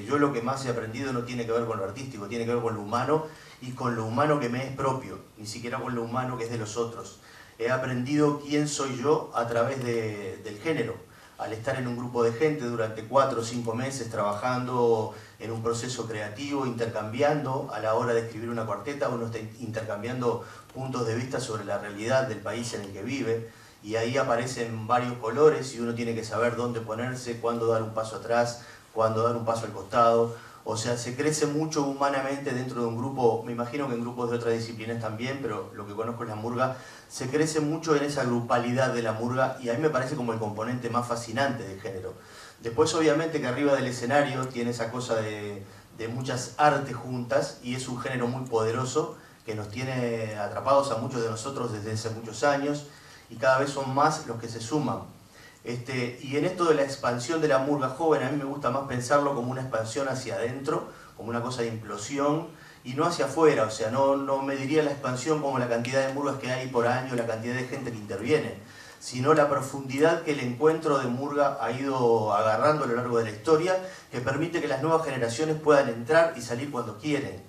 Yo lo que más he aprendido no tiene que ver con lo artístico, tiene que ver con lo humano, y con lo humano que me es propio, ni siquiera con lo humano que es de los otros. He aprendido quién soy yo a través del género. Al estar en un grupo de gente durante 4 o 5 meses trabajando en un proceso creativo, intercambiando a la hora de escribir una cuarteta, uno está intercambiando puntos de vista sobre la realidad del país en el que vive, y ahí aparecen varios colores y uno tiene que saber dónde ponerse, cuándo dar un paso atrás, cuándo dar un paso al costado. O sea, se crece mucho humanamente dentro de un grupo, me imagino que en grupos de otras disciplinas también, pero lo que conozco es la murga, se crece mucho en esa grupalidad de la murga, y a mí me parece como el componente más fascinante del género. Después obviamente que arriba del escenario tiene esa cosa de muchas artes juntas, y es un género muy poderoso que nos tiene atrapados a muchos de nosotros desde hace muchos años, y cada vez son más los que se suman. Y en esto de la expansión de la murga joven, a mí me gusta más pensarlo como una expansión hacia adentro, como una cosa de implosión, y no hacia afuera. O sea, no mediría la expansión como la cantidad de murgas que hay por año, la cantidad de gente que interviene, sino la profundidad que el encuentro de murga ha ido agarrando a lo largo de la historia, que permite que las nuevas generaciones puedan entrar y salir cuando quieren.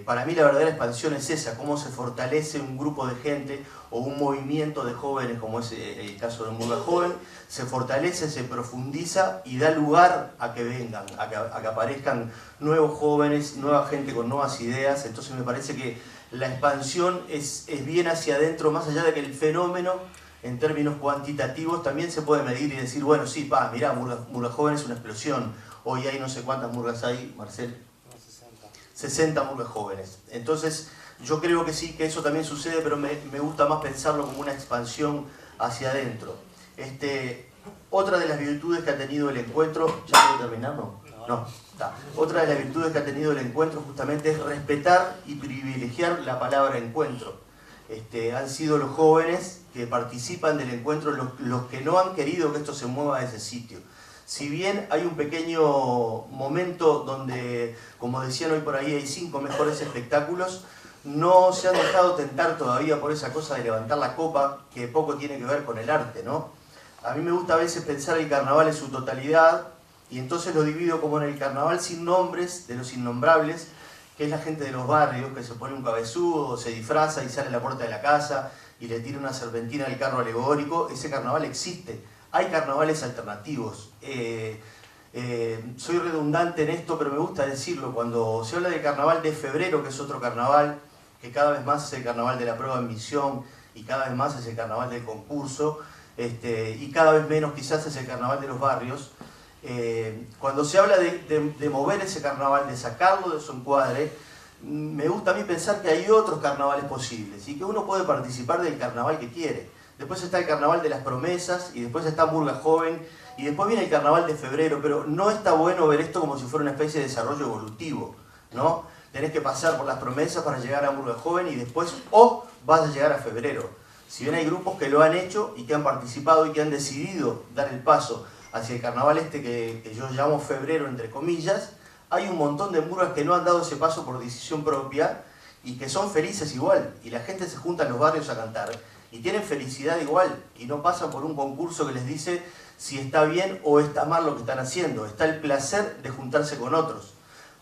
Para mí la verdadera expansión es esa, cómo se fortalece un grupo de gente o un movimiento de jóvenes, como es el caso de Murga Joven, se fortalece, se profundiza y da lugar a que vengan, a que aparezcan nuevos jóvenes, nueva gente con nuevas ideas. Entonces me parece que la expansión es bien hacia adentro, más allá de que el fenómeno en términos cuantitativos también se puede medir y decir, bueno, sí, mirá, Murga Joven es una explosión, hoy hay no sé cuántas murgas hay, Marcel. 60 murgas jóvenes. Entonces, yo creo que sí, que eso también sucede, pero me gusta más pensarlo como una expansión hacia adentro. Otra de las virtudes que ha tenido el encuentro... ¿Ya puedo terminar? No. Está. Otra de las virtudes que ha tenido el encuentro justamente es respetar y privilegiar la palabra encuentro. Han sido los jóvenes que participan del encuentro los que no han querido que esto se mueva a ese sitio. Si bien hay un pequeño momento donde, como decían hoy por ahí, hay 5 mejores espectáculos, no se han dejado tentar todavía por esa cosa de levantar la copa, que poco tiene que ver con el arte, ¿no? A mí me gusta a veces pensar el carnaval en su totalidad, y entonces lo divido como en el carnaval sin nombres, de los innombrables, que es la gente de los barrios, que se pone un cabezudo, se disfraza y sale a la puerta de la casa, y le tira una serpentina al carro alegórico. Ese carnaval existe. Hay carnavales alternativos. Soy redundante en esto, pero me gusta decirlo. Cuando se habla del carnaval de febrero, que es otro carnaval, que cada vez más es el carnaval de la prueba en misión, y cada vez más es el carnaval del concurso, y cada vez menos quizás es el carnaval de los barrios. Cuando se habla de mover ese carnaval, de sacarlo de su encuadre, me gusta a mí pensar que hay otros carnavales posibles, y que uno puede participar del carnaval que quiere. Después está el carnaval de las promesas, y después está Murga Joven, y después viene el carnaval de febrero, pero no está bueno ver esto como si fuera una especie de desarrollo evolutivo, ¿no? Tenés que pasar por las promesas para llegar a Murga Joven y después vas a llegar a febrero. Si bien hay grupos que lo han hecho y que han participado y que han decidido dar el paso hacia el carnaval que yo llamo febrero, entre comillas, hay un montón de murgas que no han dado ese paso por decisión propia y que son felices igual, y la gente se junta en los barrios a cantar y tienen felicidad igual, y no pasan por un concurso que les dice si está bien o está mal lo que están haciendo. Está el placer de juntarse con otros,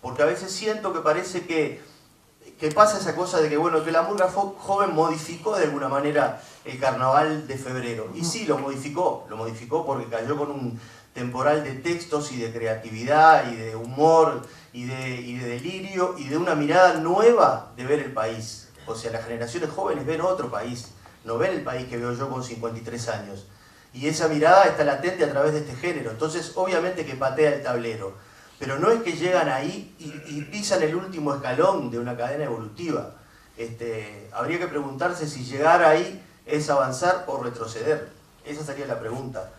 porque a veces siento que parece que pasa esa cosa de que, bueno, que la Murga Joven modificó de alguna manera el carnaval de febrero, y sí, lo modificó porque cayó con un temporal de textos y de creatividad y de humor y de delirio y de una mirada nueva de ver el país. O sea, las generaciones jóvenes ven otro país, no ven el país que veo yo con 53 años. Y esa mirada está latente a través de este género. Entonces, obviamente que patea el tablero. Pero no es que llegan ahí y pisan el último escalón de una cadena evolutiva. Habría que preguntarse si llegar ahí es avanzar o retroceder. Esa sería la pregunta.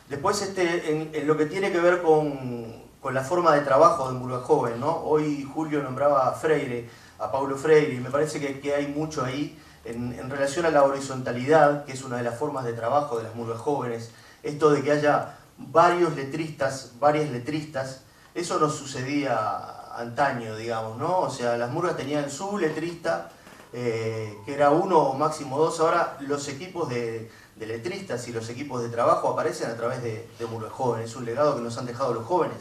Después, en lo que tiene que ver con la forma de trabajo de Murga Joven, ¿no? Hoy Julio nombraba a Freire, a Paulo Freire, y me parece que hay mucho ahí en relación a la horizontalidad, que es una de las formas de trabajo de las Murgas Jóvenes. Esto de que haya varias letristas, eso no sucedía antaño, digamos, ¿no? O sea, las murgas tenían su letrista, que era 1 o máximo 2. Ahora los equipos de letristas y los equipos de trabajo aparecen a través de Murga Joven. Es un legado que nos han dejado los jóvenes.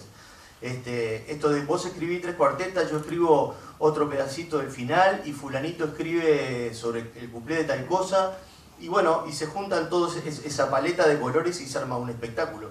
Esto de vos escribí 3 cuartetas, yo escribo otro pedacito del final, y fulanito escribe sobre el cuplé de tal cosa, y bueno, y se juntan todos esa paleta de colores y se arma un espectáculo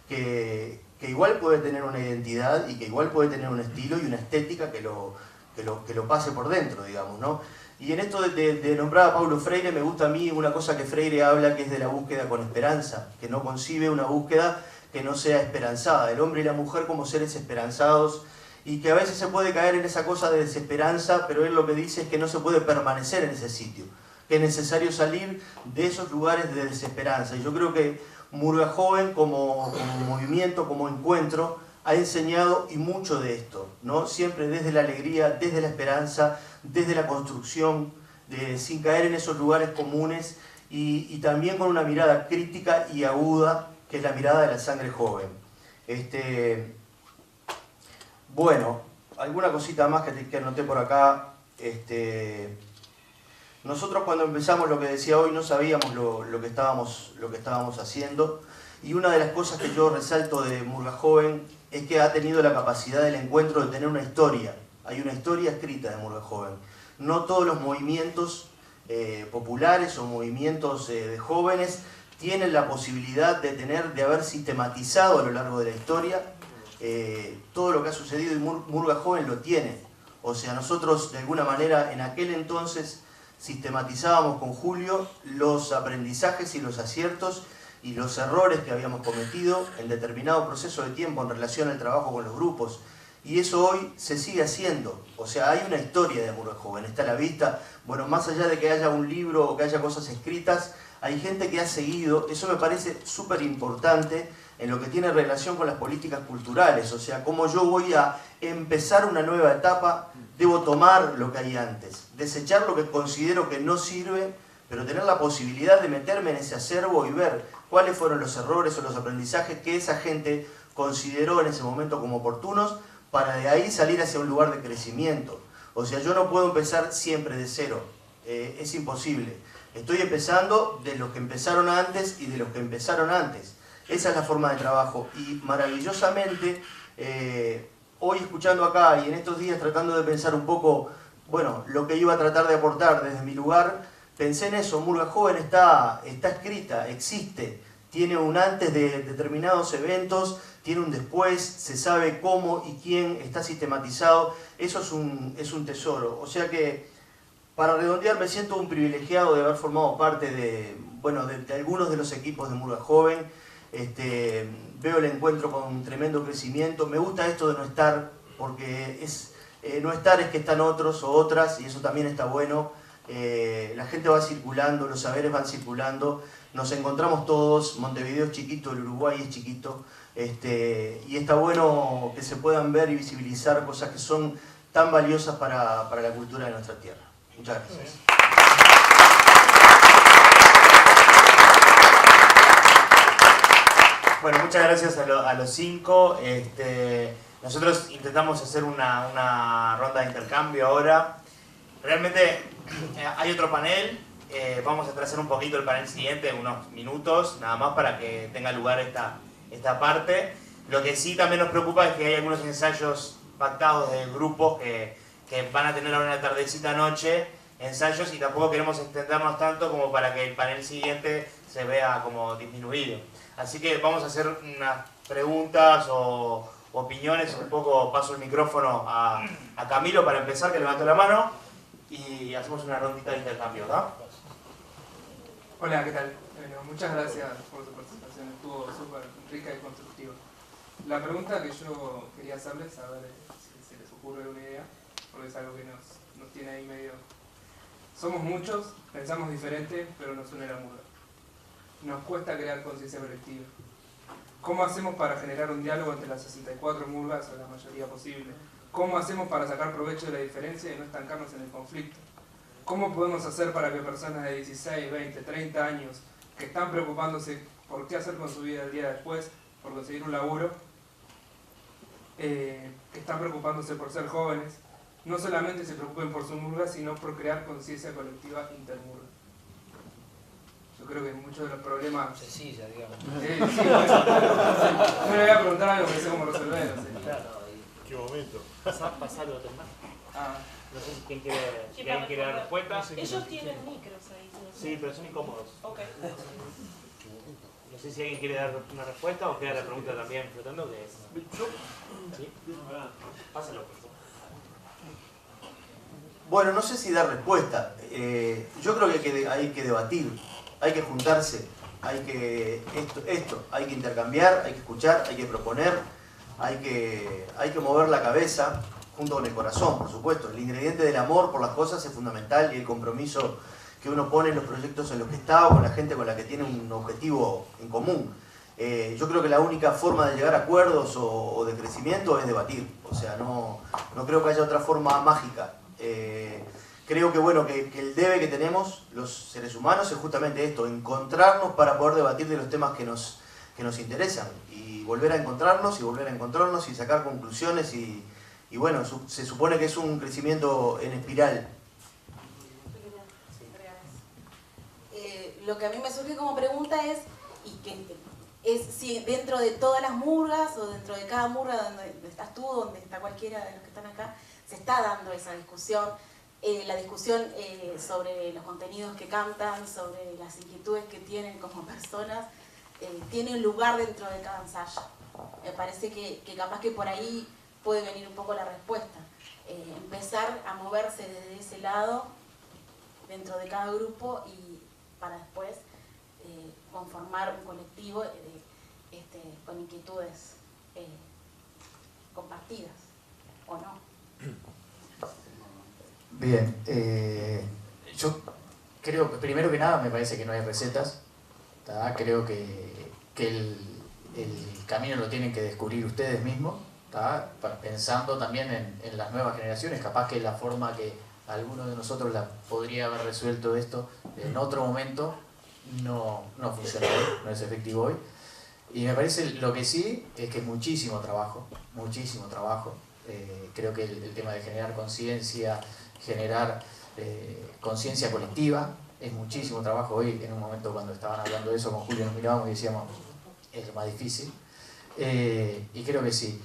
que igual puede tener una identidad y que igual puede tener un estilo y una estética que lo pase por dentro, digamos, ¿no? Y en esto de nombrar a Paulo Freire, me gusta a mí una cosa que Freire habla, que es de la búsqueda con esperanza, que no concibe una búsqueda que no sea esperanzada, el hombre y la mujer como seres esperanzados, y que a veces se puede caer en esa cosa de desesperanza, pero él lo que dice es que no se puede permanecer en ese sitio, que es necesario salir de esos lugares de desesperanza. Y yo creo que Murga Joven como movimiento, como encuentro, ha enseñado y mucho de esto, ¿no? Siempre desde la alegría, desde la esperanza, desde la construcción, sin caer en esos lugares comunes, y también con una mirada crítica y aguda, que es la mirada de la sangre joven. Bueno, alguna cosita más que anoté por acá. Nosotros cuando empezamos, lo que decía hoy, no sabíamos lo que estábamos haciendo, y una de las cosas que yo resalto de Murga Joven es que ha tenido la capacidad del encuentro de tener una historia hay una historia escrita de Murga Joven. No todos los movimientos populares o movimientos de jóvenes tienen la posibilidad de haber sistematizado a lo largo de la historia todo lo que ha sucedido, y Murga Joven lo tiene. O sea, nosotros de alguna manera en aquel entonces sistematizábamos con Julio los aprendizajes y los aciertos y los errores que habíamos cometido en determinado proceso de tiempo en relación al trabajo con los grupos. Y eso hoy se sigue haciendo. O sea, hay una historia de Murga Joven, está a la vista. Bueno, más allá de que haya un libro o que haya cosas escritas, hay gente que ha seguido. Eso me parece súper importante en lo que tiene relación con las políticas culturales. O sea, como yo voy a empezar una nueva etapa, debo tomar lo que hay antes, desechar lo que considero que no sirve, pero tener la posibilidad de meterme en ese acervo y ver cuáles fueron los errores o los aprendizajes que esa gente consideró en ese momento como oportunos, para de ahí salir hacia un lugar de crecimiento. O sea, yo no puedo empezar siempre de cero, es imposible. Estoy empezando de los que empezaron antes y de los que empezaron antes. Esa es la forma de trabajo. Y maravillosamente, hoy escuchando acá y en estos días tratando de pensar un poco, bueno, lo que iba a tratar de aportar desde mi lugar, pensé en eso. Murga Joven está escrita, existe, tiene un antes de determinados eventos, tiene un después, se sabe cómo y quién, está sistematizado. Eso es un tesoro. O sea que, para redondear, me siento un privilegiado de haber formado parte de algunos de los equipos de Murga Joven. Veo el encuentro con un tremendo crecimiento. Me gusta esto de no estar, porque no estar es que están otros o otras, y eso también está bueno. La gente va circulando, los saberes van circulando, nos encontramos todos. Montevideo es chiquito, el Uruguay es chiquito, y está bueno que se puedan ver y visibilizar cosas que son tan valiosas para la cultura de nuestra tierra. Muchas gracias. Bueno, muchas gracias a los cinco. Nosotros intentamos hacer una ronda de intercambio ahora. Realmente hay otro panel. Vamos a trazar un poquito el panel siguiente, unos minutos, nada más para que tenga lugar esta parte. Lo que sí también nos preocupa es que hay algunos ensayos pactados de grupos que van a tener ahora en la tardecita noche, ensayos, y tampoco queremos extendernos tanto como para que el panel siguiente se vea como disminuido. Así que vamos a hacer unas preguntas o opiniones. Un poco paso el micrófono a Camilo para empezar, que levantó la mano, y hacemos una rondita de intercambio, ¿no? Hola, ¿qué tal? Bueno, muchas gracias por su participación, estuvo súper rica y constructiva. La pregunta que yo quería hacerles, a ver si se les ocurre una idea, porque es algo que nos tiene ahí medio... Somos muchos, pensamos diferente, pero nos une la Murga. Nos cuesta crear conciencia colectiva. ¿Cómo hacemos para generar un diálogo entre las 64 murgas o la mayoría posible? ¿Cómo hacemos para sacar provecho de la diferencia y no estancarnos en el conflicto? ¿Cómo podemos hacer para que personas de 16, 20, 30 años que están preocupándose por qué hacer con su vida el día después, por conseguir un laburo, que están preocupándose por ser jóvenes, no solamente se preocupen por su murga, sino por crear conciencia colectiva intermurga? Yo creo que muchos de los problemas... Sencilla, digamos. Sí, bueno, me voy a preguntar algo que sé cómo resolver. No sé. ¿Qué momento? Pasalo a terminar. No sé si quién quiere dar respuesta. Ellos tienen micros ahí. Sí, pero son incómodos. Ok. No sé si alguien quiere dar una respuesta o queda la pregunta también flotando. ¿Sí? Pásalo, por favor. Bueno, no sé si dar respuesta. Yo creo que hay que debatir, hay que juntarse, hay que intercambiar, hay que escuchar, hay que proponer, hay que mover la cabeza junto con el corazón, por supuesto. El ingrediente del amor por las cosas es fundamental, y el compromiso que uno pone en los proyectos en los que está o con la gente con la que tiene un objetivo en común. Yo creo que la única forma de llegar a acuerdos o de crecimiento es debatir. O sea, no creo que haya otra forma mágica. Creo que el debe que tenemos los seres humanos es justamente esto: encontrarnos para poder debatir de los temas que nos interesan, y volver a encontrarnos y sacar conclusiones, y bueno, se supone que es un crecimiento en espiral. Lo que a mí me surge como pregunta es, es si dentro de todas las murgas o dentro de cada murga donde estás tú, donde está cualquiera de los que están acá, se está dando esa discusión, la discusión sobre los contenidos que cantan, sobre las inquietudes que tienen como personas, tiene un lugar dentro de cada ensayo. Me parece que capaz que por ahí puede venir un poco la respuesta. Empezar a moverse desde ese lado dentro de cada grupo y para después conformar un colectivo con inquietudes compartidas, ¿o no? Bien, yo creo que primero que nada me parece que no hay recetas, ¿tá? Creo que el camino lo tienen que descubrir ustedes mismos, ¿tá? Pensando también en las nuevas generaciones, capaz que la forma que alguno de nosotros la podría haber resuelto esto en otro momento no funciona hoy, no es efectivo hoy. Y me parece lo que sí es que es muchísimo trabajo, muchísimo trabajo. Creo que el tema de generar conciencia, generar conciencia colectiva, es muchísimo trabajo. Hoy, en un momento cuando estaban hablando de eso con Julio, nos mirábamos y decíamos, es lo más difícil. Y creo que sí.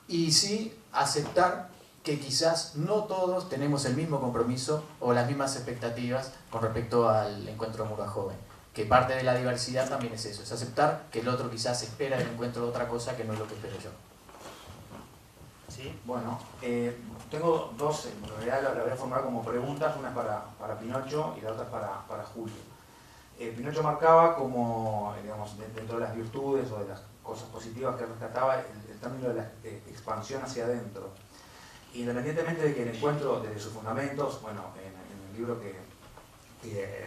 Y sí, aceptar que quizás no todos tenemos el mismo compromiso o las mismas expectativas con respecto al encuentro Murga Joven. Que parte de la diversidad también es eso, es aceptar que el otro quizás espera del encuentro de otra cosa que no es lo que espero yo. ¿Sí? Bueno, tengo dos, en realidad la voy a formar como preguntas, una es para Pinocho y la otra es para Julio. Pinocho marcaba como, digamos, dentro de las virtudes o de las cosas positivas que rescataba el término de la expansión hacia adentro. Independientemente de que el encuentro desde sus fundamentos, bueno, en el libro que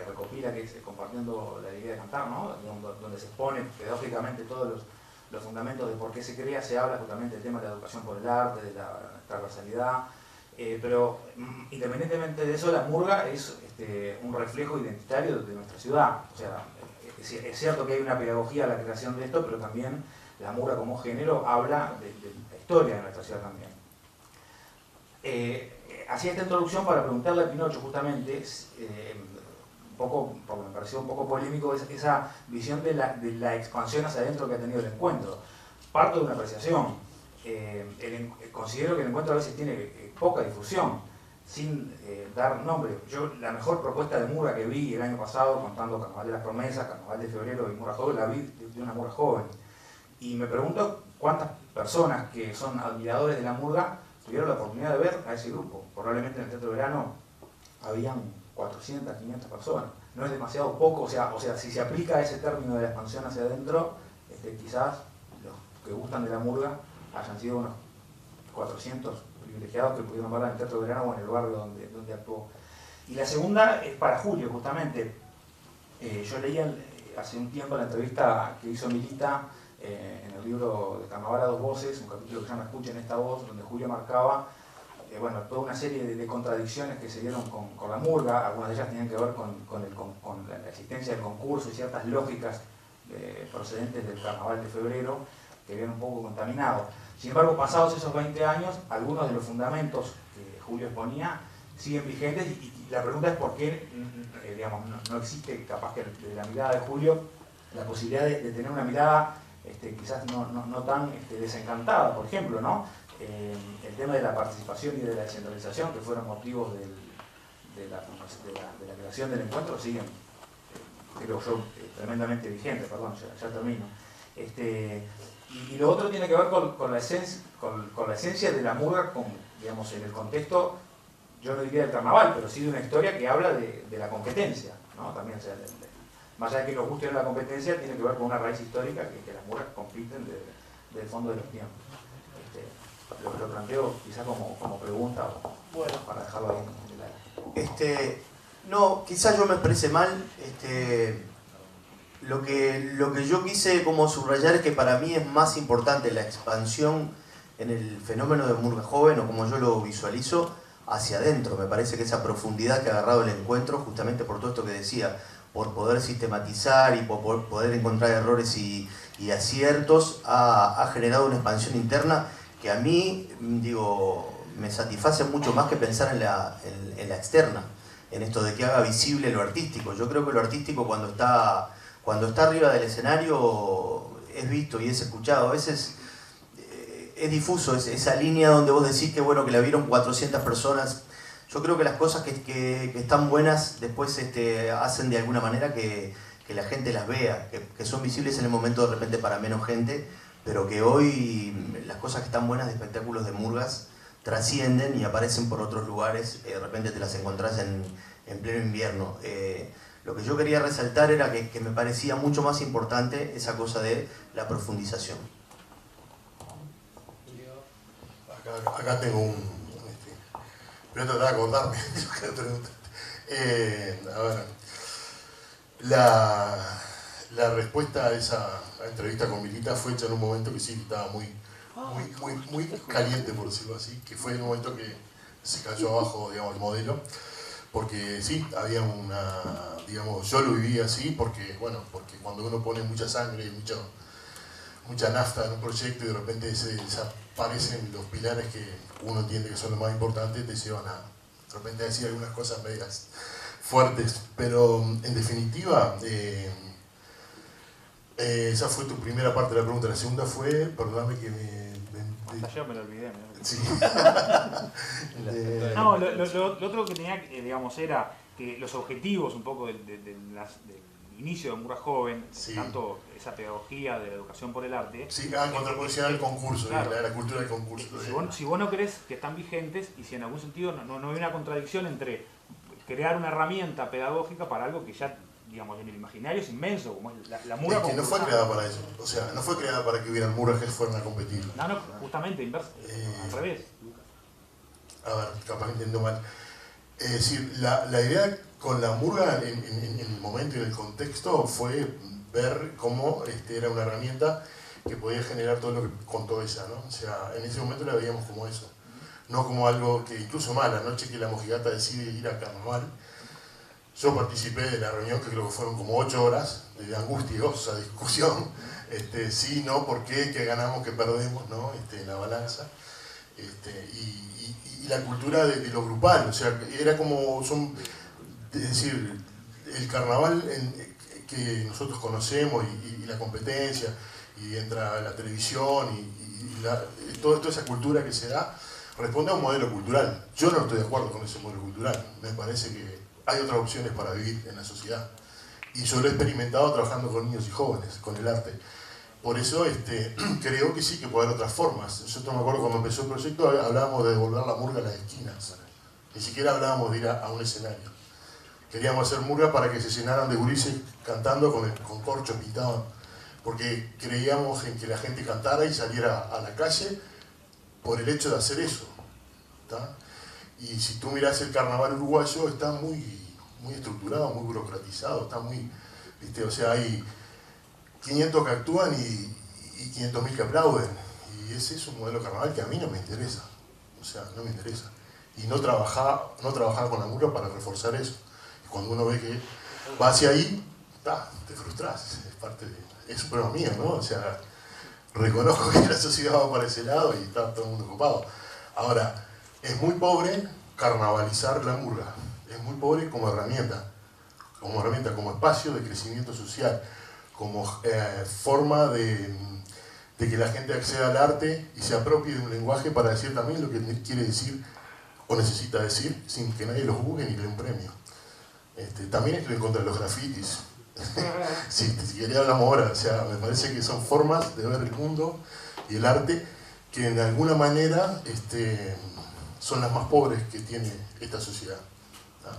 recopila, que es Compartiendo la Alegría de Cantar, ¿no? Donde se expone pedagógicamente todos los fundamentos de por qué se crea, se habla justamente del tema de la educación por el arte, de la transversalidad, pero independientemente de eso, la murga es un reflejo identitario de nuestra ciudad. O sea, es cierto que hay una pedagogía a la creación de esto, pero también la murga como género habla de la historia de nuestra ciudad también. Hacía esta introducción para preguntarle a Pinocho justamente, un poco, porque me pareció un poco polémico, esa visión de la expansión hacia adentro que ha tenido el encuentro. Parto de una apreciación. Considero que el encuentro a veces tiene poca difusión, sin dar nombre. Yo la mejor propuesta de murga que vi el año pasado, contando Carnaval de las Promesas, Carnaval de Febrero y Murga Joven, la vi de una murga joven. Y me pregunto cuántas personas que son admiradores de la murga tuvieron la oportunidad de ver a ese grupo. Probablemente en el Teatro de Verano habían 400, 500 personas. No es demasiado poco, o sea, si se aplica ese término de la expansión hacia adentro, quizás los que gustan de la murga hayan sido unos 400 privilegiados que pudieron verla en el Teatro de Verano o en el barrio donde actuó. Y la segunda es para Julio, justamente. Yo leía hace un tiempo la entrevista que hizo Milita en el libro de Carnaval a dos voces, un capítulo que se llama Escuchen esta voz, donde Julio marcaba bueno, toda una serie de contradicciones que se dieron con la murga. Algunas de ellas tenían que ver con la existencia del concurso y ciertas lógicas procedentes del Carnaval de Febrero que habían un poco contaminado. Sin embargo, pasados esos 20 años, algunos de los fundamentos que Julio exponía siguen vigentes y la pregunta es por qué digamos, no existe, capaz que de la mirada de Julio, la posibilidad de tener una mirada quizás no tan desencantada, por ejemplo, ¿no? El tema de la participación y de la descentralización, que fueron motivos de la creación del encuentro, siguen, creo yo, tremendamente vigentes. Perdón, ya termino. Y lo otro tiene que ver con la esencia de la murga, digamos, en el contexto, yo no diría del carnaval, pero sí de una historia que habla de la competencia, ¿no? También, o sea, más allá de que nos guste la competencia, tiene que ver con una raíz histórica que las murgas compiten del fondo de los tiempos. Lo planteo quizás como pregunta, bueno, para dejarlo ahí en el aire. No, quizás yo me expresé mal. Lo que yo quise como subrayar es que para mí es más importante la expansión en el fenómeno de murga joven, o como yo lo visualizo, hacia adentro. Me parece que esa profundidad que ha agarrado el encuentro, justamente por todo esto que decía, por poder sistematizar y por poder encontrar errores y aciertos, ha generado una expansión interna que a mí, digo, me satisface mucho más que pensar en la externa, en esto de que haga visible lo artístico. Yo creo que lo artístico cuando está arriba del escenario es visto y es escuchado. A veces es difuso esa línea donde vos decís que bueno, que la vieron 400 personas. Yo creo que las cosas que están buenas después hacen de alguna manera que la gente las vea, que son visibles en el momento de repente para menos gente, pero que hoy las cosas que están buenas de espectáculos de murgas trascienden y aparecen por otros lugares, de repente te las encontrás en pleno invierno. Lo que yo quería resaltar era que me parecía mucho más importante esa cosa de la profundización. Acá tengo un... voy a tratar de acordarme. A ver, la respuesta a esa entrevista con Milita fue hecha en un momento que sí, estaba muy caliente, por decirlo así, que fue en un momento que se cayó abajo, digamos, el modelo, porque sí, había una, digamos, yo lo viví así, porque cuando uno pone mucha sangre y mucha nafta en un proyecto y de repente desaparecen los pilares que uno entiende que son los más importantes, te llevan a de repente a decir algunas cosas medias fuertes, pero en definitiva esa fue tu primera parte de la pregunta. La segunda fue, perdóname que hasta yo me lo olvidé. Sí. No, lo otro que tenía, digamos, era que los objetivos un poco del inicio de Murga Joven, sí, tanto esa pedagogía de la educación por el arte... Sí, en contraposición al concurso, claro, la cultura del concurso. Si vos no crees que están vigentes y si en algún sentido no hay una contradicción entre crear una herramienta pedagógica para algo que ya, digamos, en el imaginario es inmenso, como es la murga. Es que no fue creada para eso, o sea, no fue creada para que hubieran murgas que fueran a competir. No, justamente, inverso, al revés. A ver, capaz que entiendo mal. Es decir, la idea con la murga en el momento y en el contexto fue ver cómo era una herramienta que podía generar todo lo que contó ella, ¿no? O sea, en ese momento la veíamos como eso, no como algo que incluso más, la noche que la mojigata decide ir a carnaval, yo participé de la reunión que creo que fueron como 8 horas de angustiosa discusión, sí, no, por qué, qué ganamos, qué perdemos, ¿no? La balanza. Y la cultura de lo grupal, o sea, era como, es decir, el carnaval que nosotros conocemos y la competencia, y entra la televisión y toda esa cultura que se da, responde a un modelo cultural. Yo no estoy de acuerdo con ese modelo cultural, me parece que hay otras opciones para vivir en la sociedad. Y yo lo he experimentado trabajando con niños y jóvenes, con el arte. Por eso creo que sí que puede haber otras formas. Yo me acuerdo cuando empezó el proyecto hablábamos de devolver la murga a las esquinas. Ni siquiera hablábamos de ir a un escenario. Queríamos hacer murga para que se llenaran de gurises cantando con corcho pintado. Porque creíamos en que la gente cantara y saliera a la calle por el hecho de hacer eso. ¿Tá? Y si tú mirás el carnaval uruguayo, está muy estructurado, muy burocratizado, está muy... O sea, hay 500 que actúan y 500.000 que aplauden. Y ese es un modelo de carnaval que a mí no me interesa. O sea, no me interesa. Y no trabajar con la murga para reforzar eso. Y cuando uno ve que va hacia ahí, te frustras. Es parte de... Es un problema mío, ¿no? O sea, reconozco que la sociedad va para ese lado y está todo el mundo ocupado. Ahora, es muy pobre carnavalizar la murga. Es muy pobre como herramienta, como espacio de crecimiento social, como forma de que la gente acceda al arte y se apropie de un lenguaje para decir también lo que quiere decir o necesita decir sin que nadie lo juzgue ni le dé un premio. También estoy en contra de los grafitis. Si quería hablamos ahora, o sea, me parece que son formas de ver el mundo y el arte que en alguna manera son las más pobres que tiene esta sociedad. ¿No?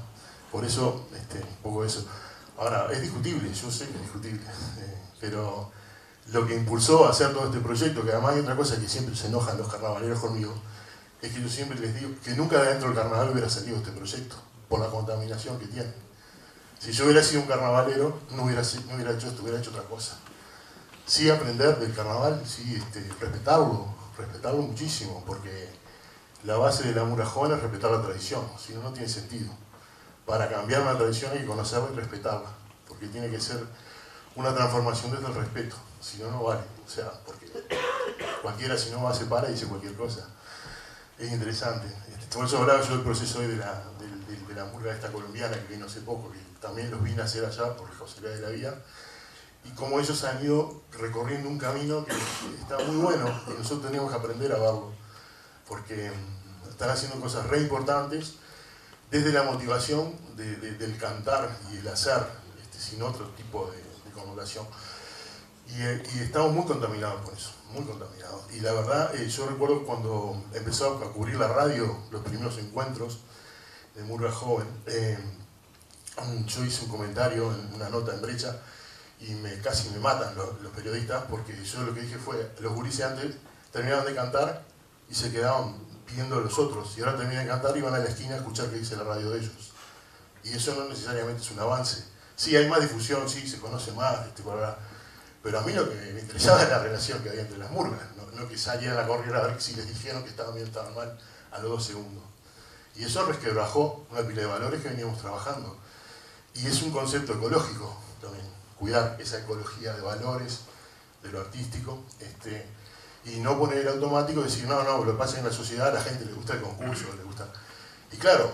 Por eso, un poco eso. Ahora, es discutible, yo sé que es discutible, pero lo que impulsó a hacer todo este proyecto, que además hay otra cosa que siempre se enojan los carnavaleros conmigo, es que yo siempre les digo que nunca de dentro del carnaval hubiera salido este proyecto, por la contaminación que tiene. Si yo hubiera sido un carnavalero, no hubiera hecho esto, hubiera hecho otra cosa. Sí aprender del carnaval, sí respetarlo muchísimo, porque la base de la murga joven es respetar la tradición, si no, no tiene sentido. Para cambiar una tradición hay que conocerla y respetarla, porque tiene que ser una transformación desde el respeto, si no, no vale. O sea, porque cualquiera si no va se para y dice cualquier cosa. Es interesante. Por eso hablaba yo del proceso hoy de la murga esta colombiana que vino hace poco, que también los vine a hacer allá por José Luis de la Vía, y cómo ellos han ido recorriendo un camino que está muy bueno y nosotros tenemos que aprender a verlo, porque están haciendo cosas re importantes desde la motivación del cantar y el hacer, sin otro tipo de connotación. Y estamos muy contaminados con eso, muy contaminados. Y la verdad, yo recuerdo cuando empezó a cubrir la radio, los primeros encuentros de Murga Joven, yo hice un comentario en una nota en Brecha y casi me matan los periodistas, porque yo lo que dije fue, los gurises antes terminaban de cantar y se quedaban pidiendo a los otros, y ahora terminan de cantar y van a la esquina a escuchar qué dice la radio de ellos. Y eso no necesariamente es un avance. Sí, hay más difusión, sí, se conoce más, pero a mí lo que me interesaba era la relación que había entre las murgas, no que salieran a correr a ver si les dijeron que estaban bien o estaban mal a los 2 segundos. Y eso resquebrajó una pila de valores que veníamos trabajando. Y es un concepto ecológico también, cuidar esa ecología de valores, de lo artístico, y no poner el automático y decir, no, lo que pasa es que en la sociedad a la gente le gusta el concurso, le gusta. Y claro,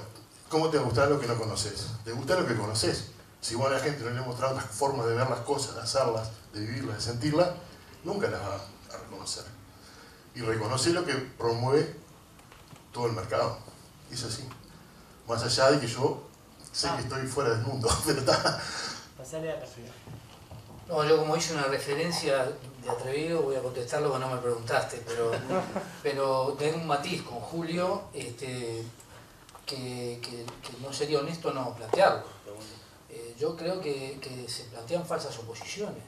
¿cómo te va a gustar lo que no conoces? Te gusta lo que conoces. Si vos a la gente no le mostrás otras formas de ver las cosas, de hacerlas, de vivirlas, de sentirlas, nunca las va a reconocer. Y reconocer lo que promueve todo el mercado. Es así. Más allá de que yo sé que estoy fuera del mundo, pero está... Pasale a la No, yo como hice una referencia de atrevido, voy a contestar lo que no me preguntaste, pero tengo un matiz con Julio que no sería honesto no plantearlo. Yo creo que se plantean falsas oposiciones.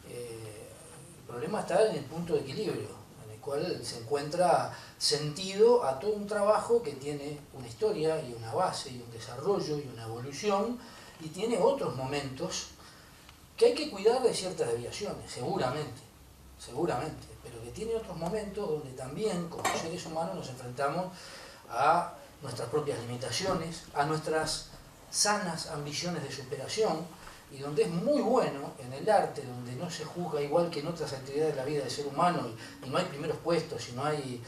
El problema está en el punto de equilibrio, en el cual se encuentra sentido a todo un trabajo que tiene una historia y una base y un desarrollo y una evolución, y tiene otros momentos que hay que cuidar de ciertas desviaciones, seguramente, pero que tiene otros momentos donde también como seres humanos nos enfrentamos a nuestras propias limitaciones, a nuestras sanas ambiciones de superación, y donde es muy bueno en el arte, donde no se juzga igual que en otras actividades de la vida del ser humano, y no hay primeros puestos, y no hay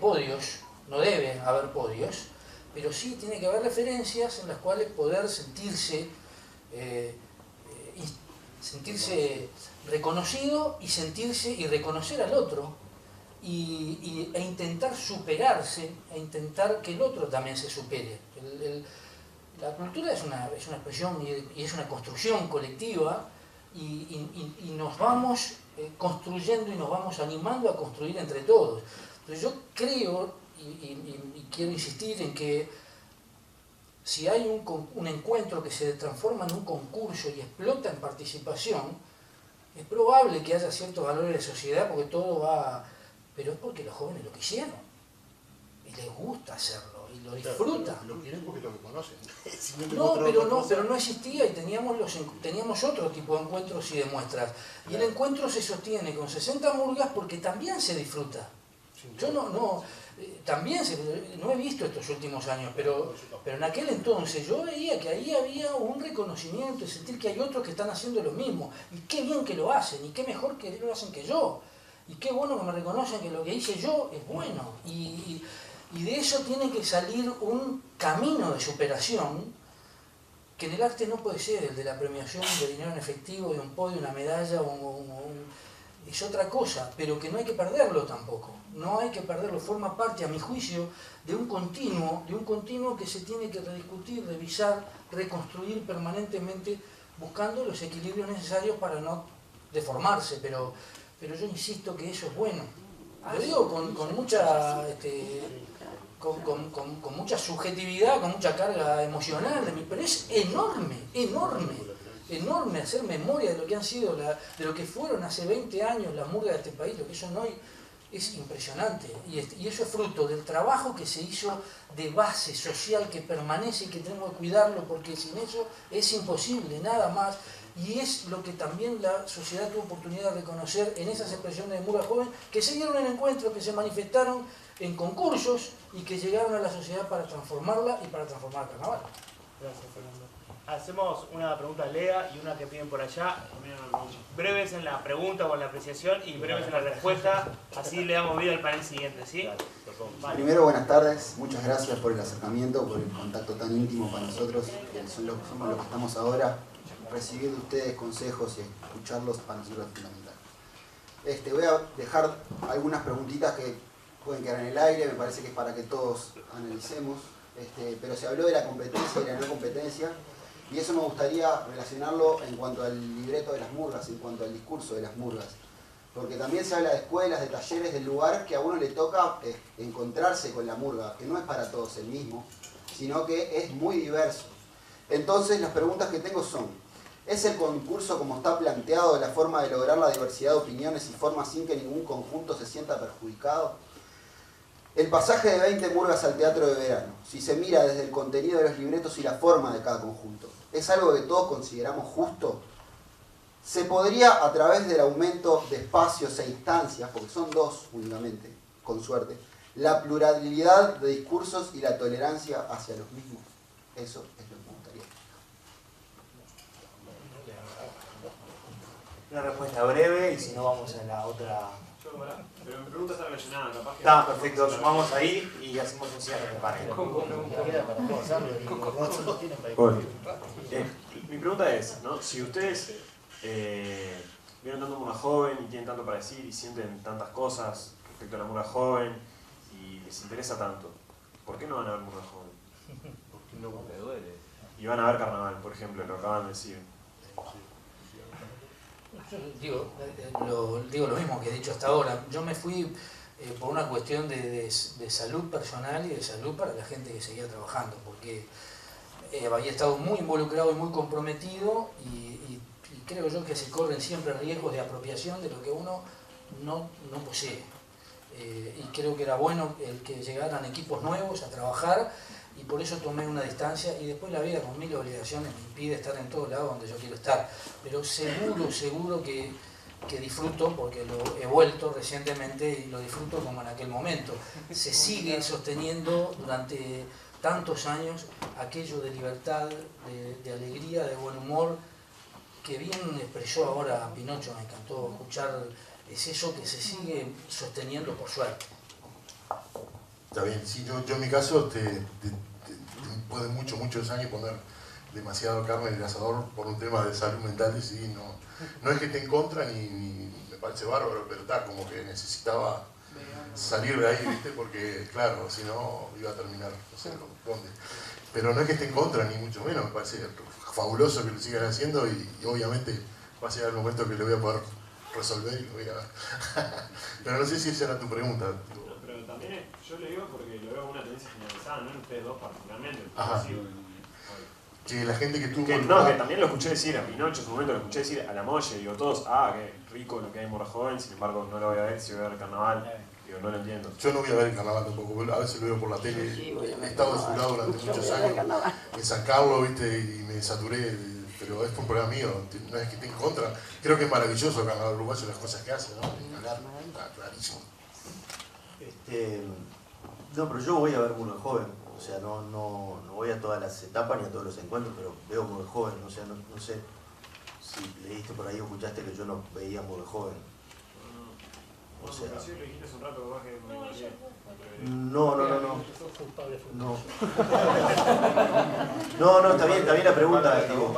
podios, no debe haber podios, pero sí tiene que haber referencias en las cuales poder sentirse reconocido y reconocer al otro, e intentar superarse, e intentar que el otro también se supere. La cultura es una expresión y es una construcción colectiva, y nos vamos construyendo y nos vamos animando a construir entre todos. Entonces yo creo y quiero insistir en que si hay un encuentro que se transforma en un concurso y explota en participación, es probable que haya ciertos valores de sociedad, porque todo va... Pero es porque los jóvenes lo quisieron y les gusta hacerlo y lo disfrutan. Lo quieren porque lo conocen. Pero no existía, y teníamos otro tipo de encuentros y de muestras. Y el encuentro se sostiene con 60 murgas porque también se disfruta. Yo no he visto estos últimos años, pero en aquel entonces yo veía que ahí había un reconocimiento y sentir que hay otros que están haciendo lo mismo. Y qué bien que lo hacen, y qué mejor que lo hacen que yo. Y qué bueno que me reconocen que lo que hice yo es bueno. Y de eso tiene que salir un camino de superación que en el arte no puede ser el de la premiación de dinero en efectivo, de un podio, una medalla, es otra cosa, pero que no hay que perderlo tampoco. No hay que perderlo, forma parte, a mi juicio, de un continuo que se tiene que rediscutir, revisar, reconstruir permanentemente, buscando los equilibrios necesarios para no deformarse, pero yo insisto que eso es bueno. Lo digo con mucha subjetividad, con mucha carga emocional, pero es enorme hacer memoria de lo que han sido, de lo que fueron hace 20 años las murgas de este país, lo que son hoy. Es impresionante, y eso es fruto del trabajo que se hizo de base social, que permanece y que tenemos que cuidarlo, porque sin eso es imposible, nada más. Y es lo que también la sociedad tuvo oportunidad de reconocer en esas expresiones de Murga Joven, que se dieron en encuentros, que se manifestaron en concursos y que llegaron a la sociedad para transformarla y para transformar el carnaval. Gracias, Fernando. Hacemos una pregunta a Lea y una que piden por allá. Breves en la pregunta o en la apreciación y breves en la respuesta. Así le damos vida al panel siguiente, ¿sí? Vale. Primero, buenas tardes. Muchas gracias por el acercamiento, por el contacto tan íntimo para nosotros, que somos los que estamos ahora recibir de ustedes consejos y escucharlos para nosotros es fundamental. Voy a dejar algunas preguntitas que pueden quedar en el aire, me parece que es para que todos analicemos, pero se habló de la competencia y la no competencia, y eso me gustaría relacionarlo en cuanto al libreto de las murgas, en cuanto al discurso de las murgas. Porque también se habla de escuelas, de talleres, del lugar que a uno le toca encontrarse con la murga, que no es para todos el mismo, sino que es muy diverso. Entonces las preguntas que tengo son, ¿es el concurso como está planteado la forma de lograr la diversidad de opiniones y formas sin que ningún conjunto se sienta perjudicado? El pasaje de 20 murgas al teatro de verano, si se mira desde el contenido de los libretos y la forma de cada conjunto, ¿es algo que todos consideramos justo? Se podría, a través del aumento de espacios e instancias, porque son dos únicamente, con suerte, la pluralidad de discursos y la tolerancia hacia los mismos. Eso es lo que me gustaría. Una respuesta breve y si no vamos a la otra. Pero mi pregunta está relacionada, capaz que... Está, perfecto, sumamos ahí y hacemos un cierre de panel. Mi pregunta es, ¿no? Si ustedes vieron tanto Murga Joven y tienen tanto para decir y sienten tantas cosas respecto a la Murga Joven y les interesa tanto, ¿por qué no van a ver Murga Joven? Porque no me duele. Y van a ver Carnaval, por ejemplo, lo acaban de decir. Yo digo lo mismo que he dicho hasta ahora. Yo me fui por una cuestión de salud personal y de salud para la gente que seguía trabajando, porque había estado muy involucrado y muy comprometido y creo yo que se corren siempre riesgos de apropiación de lo que uno no posee. Y creo que era bueno el que llegaran equipos nuevos a trabajar y por eso tomé una distancia y después la vida con mil obligaciones me impide estar en todos lados donde yo quiero estar. Pero seguro que disfruto, porque lo he vuelto recientemente y lo disfruto como en aquel momento. Se sigue sosteniendo durante tantos años aquello de libertad, de alegría, de buen humor, que bien expresó ahora Pinocho, me encantó escuchar, es eso que se sigue sosteniendo por suerte. Está bien, sí, yo en mi caso después de muchos años poner demasiado carne en el asador por un tema de salud mental, decidí no es que esté en contra ni me parece bárbaro, pero está como que necesitaba salir de ahí, ¿viste? Porque claro, si no iba a terminar no sé dónde. Pero no es que esté en contra ni mucho menos, me parece fabuloso que lo sigan haciendo y obviamente va a llegar el momento que lo voy a poder resolver y lo voy a ver. Pero no sé si esa era tu pregunta. Pero también yo le digo porque lo veo como una tendencia generalizada, no en ustedes dos particularmente. Ajá. Que la gente que tuvo... Que también lo escuché decir a Pinocho en su momento, lo escuché decir a la Molle, digo todos, qué rico lo que hay en Murga Joven, sin embargo no lo voy a ver, si voy a ver el carnaval, digo, no lo entiendo. Yo no voy a ver el carnaval tampoco, a veces lo veo por la tele, he estado de jurado durante muchos años en San Carlos, ¿viste? Y me saturé, pero es por un problema mío, no es que esté en contra. Creo que es maravilloso el carnaval uruguayo, las cosas que hace, ¿no? Está clarísimo. No, pero yo voy a ver Murga Joven, o sea, no voy a todas las etapas ni a todos los encuentros, pero veo Murga Joven, o sea, no sé si leíste por ahí o escuchaste que yo no veía Murga Joven. O sea, sí lo dijiste hace un rato, capaz que me olvidé. No, está bien la pregunta, digo,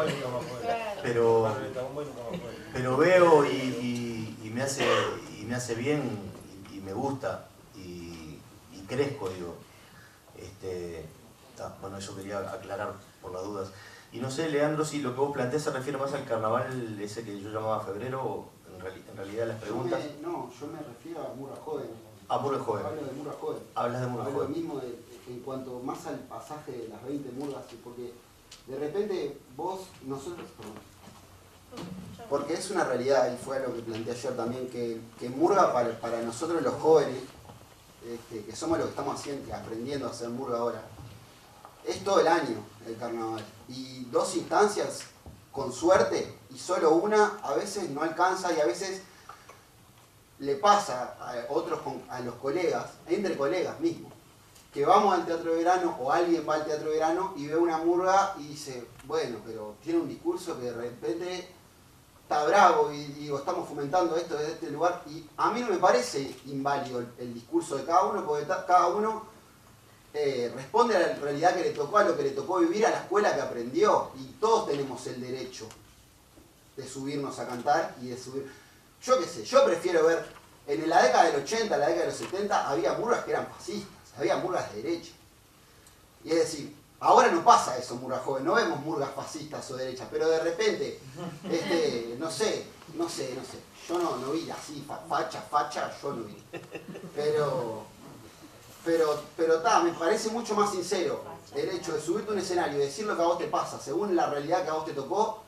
pero veo y me hace bien y me gusta y crezco, digo. Bueno, eso quería aclarar por las dudas. Y no sé, Leandro, si lo que vos planteás se refiere más al carnaval ese que yo llamaba febrero o en realidad las preguntas. Yo me refiero a Murga Joven. A Murga Joven. Hablo de Murga Joven. Hablas de Murga Joven. Hablo mismo en cuanto más al pasaje de las 20 murgas, porque de repente nosotros, porque es una realidad, y fue lo que planteé ayer también, que Murga para nosotros los jóvenes, que somos los que estamos aprendiendo a hacer Murga ahora, es todo el año el carnaval. Y 2 instancias, con suerte, y solo una, a veces no alcanza y a veces le pasa a los colegas, entre colegas mismos, que vamos al teatro de verano o alguien va al teatro de verano y ve una murga y dice, bueno, pero tiene un discurso que de repente está bravo y digo, estamos fomentando esto desde este lugar, y a mí no me parece inválido el discurso de cada uno, porque cada uno responde a la realidad que le tocó, a lo que le tocó vivir, a la escuela que aprendió, y todos tenemos el derecho de subirnos a cantar y de subir. Yo qué sé, yo prefiero ver, en la década del 80, en la década de los 70, había murgas que eran fascistas, había murgas de derecha. Y es decir, ahora no pasa eso, murga joven, no vemos murgas fascistas o derechas, pero de repente, no sé, yo no vi así, facha, yo no vi. Pero me parece mucho más sincero el hecho de subirte a un escenario y decir lo que a vos te pasa, según la realidad que a vos te tocó,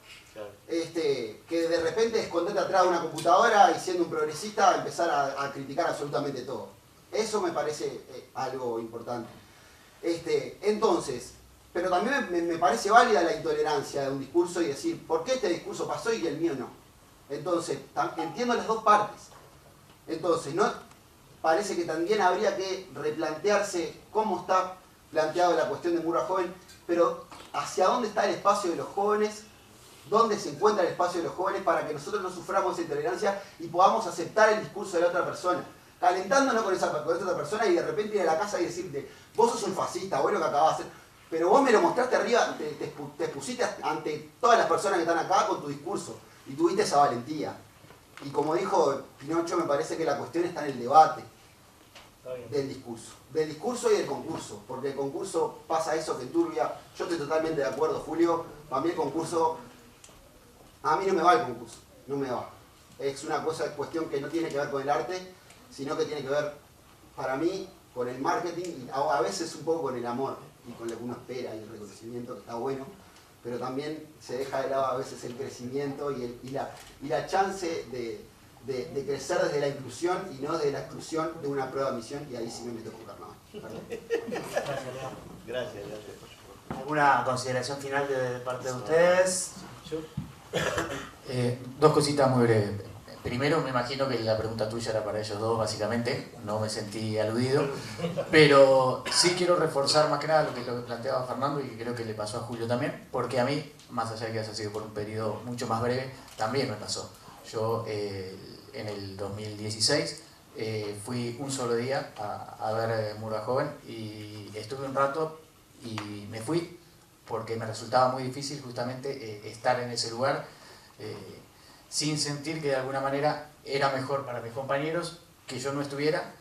que de repente esconderte atrás de una computadora y siendo un progresista empezar a criticar absolutamente todo. Eso me parece algo importante. Entonces, pero también me parece válida la intolerancia de un discurso y decir, ¿por qué este discurso pasó y el mío no? Entonces, entiendo las dos partes. Entonces, no parece que también habría que replantearse cómo está planteada la cuestión de murga joven, pero hacia dónde está el espacio de los jóvenes, dónde se encuentra el espacio de los jóvenes para que nosotros no suframos esa intolerancia y podamos aceptar el discurso de la otra persona, calentándonos con esa otra persona y de repente ir a la casa y decirte, vos sos un fascista, bueno que acabas de hacer, pero vos me lo mostraste arriba, te expusiste ante todas las personas que están acá con tu discurso y tuviste esa valentía. Y como dijo Pinocho, me parece que la cuestión está en el debate del discurso y del concurso, porque el concurso pasa eso que enturbia. Yo estoy totalmente de acuerdo, Julio, para mí el concurso, a mí no me va el concurso, no me va. Es una cuestión que no tiene que ver con el arte, sino que tiene que ver, para mí, con el marketing y a veces un poco con el amor y con lo que uno espera y el reconocimiento, que está bueno, pero también se deja de lado a veces el crecimiento y la chance de crecer desde la inclusión y no desde la exclusión de una prueba de admisión, y ahí sí me meto a jugar nada más. Gracias. ¿Alguna consideración final de parte de ustedes? Dos cositas muy breves. Primero, me imagino que la pregunta tuya era para ellos dos, básicamente. No me sentí aludido. Pero sí quiero reforzar más que nada lo que planteaba Fernando y que creo que le pasó a Julio también, porque a mí, más allá de que haya sido por un periodo mucho más breve, también me pasó. Yo, en el 2016, fui un solo día a ver Murga Joven y estuve un rato y me fui porque me resultaba muy difícil justamente estar en ese lugar sin sentir que de alguna manera era mejor para mis compañeros que yo no estuviera,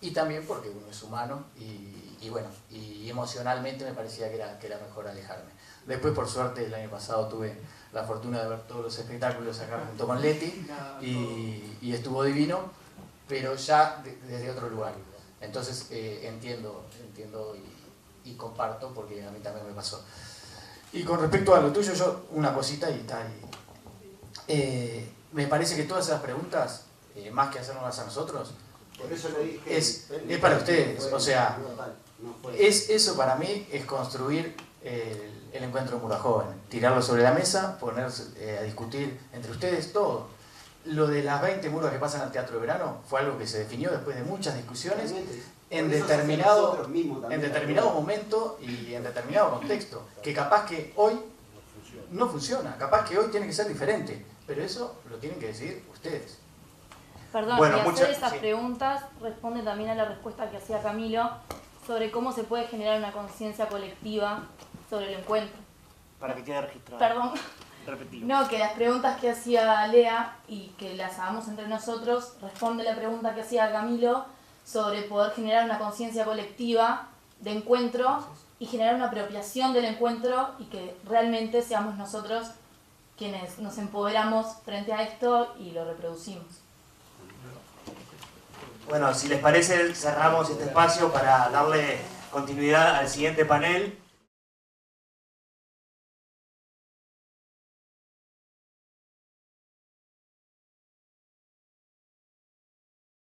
y también porque uno es humano y emocionalmente me parecía que era mejor alejarme. Después, por suerte, el año pasado tuve la fortuna de ver todos los espectáculos acá junto con Leti y estuvo divino, pero ya desde otro lugar. Entonces entiendo y comparto, porque a mí también me pasó. Y con respecto a lo tuyo, yo una cosita y tal. Me parece que todas esas preguntas, más que hacernos a nosotros, por eso le dije, es para ustedes. O sea, eso para mí es construir el encuentro de Murga Joven, tirarlo sobre la mesa, ponerse a discutir entre ustedes todo. Lo de las 20 murgas que pasan al Teatro de Verano fue algo que se definió después de muchas discusiones en determinado momento y en determinado contexto, que capaz que hoy no funciona, capaz que hoy tiene que ser diferente, pero eso lo tienen que decidir ustedes. Perdón, y hacer esas preguntas responde también a la respuesta que hacía Camilo sobre cómo se puede generar una conciencia colectiva sobre el encuentro. Para que quede registrado. Perdón. Repetilo. No, que las preguntas que hacía Lea y que las hagamos entre nosotros responde la pregunta que hacía Camilo sobre poder generar una conciencia colectiva de encuentro y generar una apropiación del encuentro y que realmente seamos nosotros quienes nos empoderamos frente a esto y lo reproducimos. Bueno, si les parece, cerramos este espacio para darle continuidad al siguiente panel.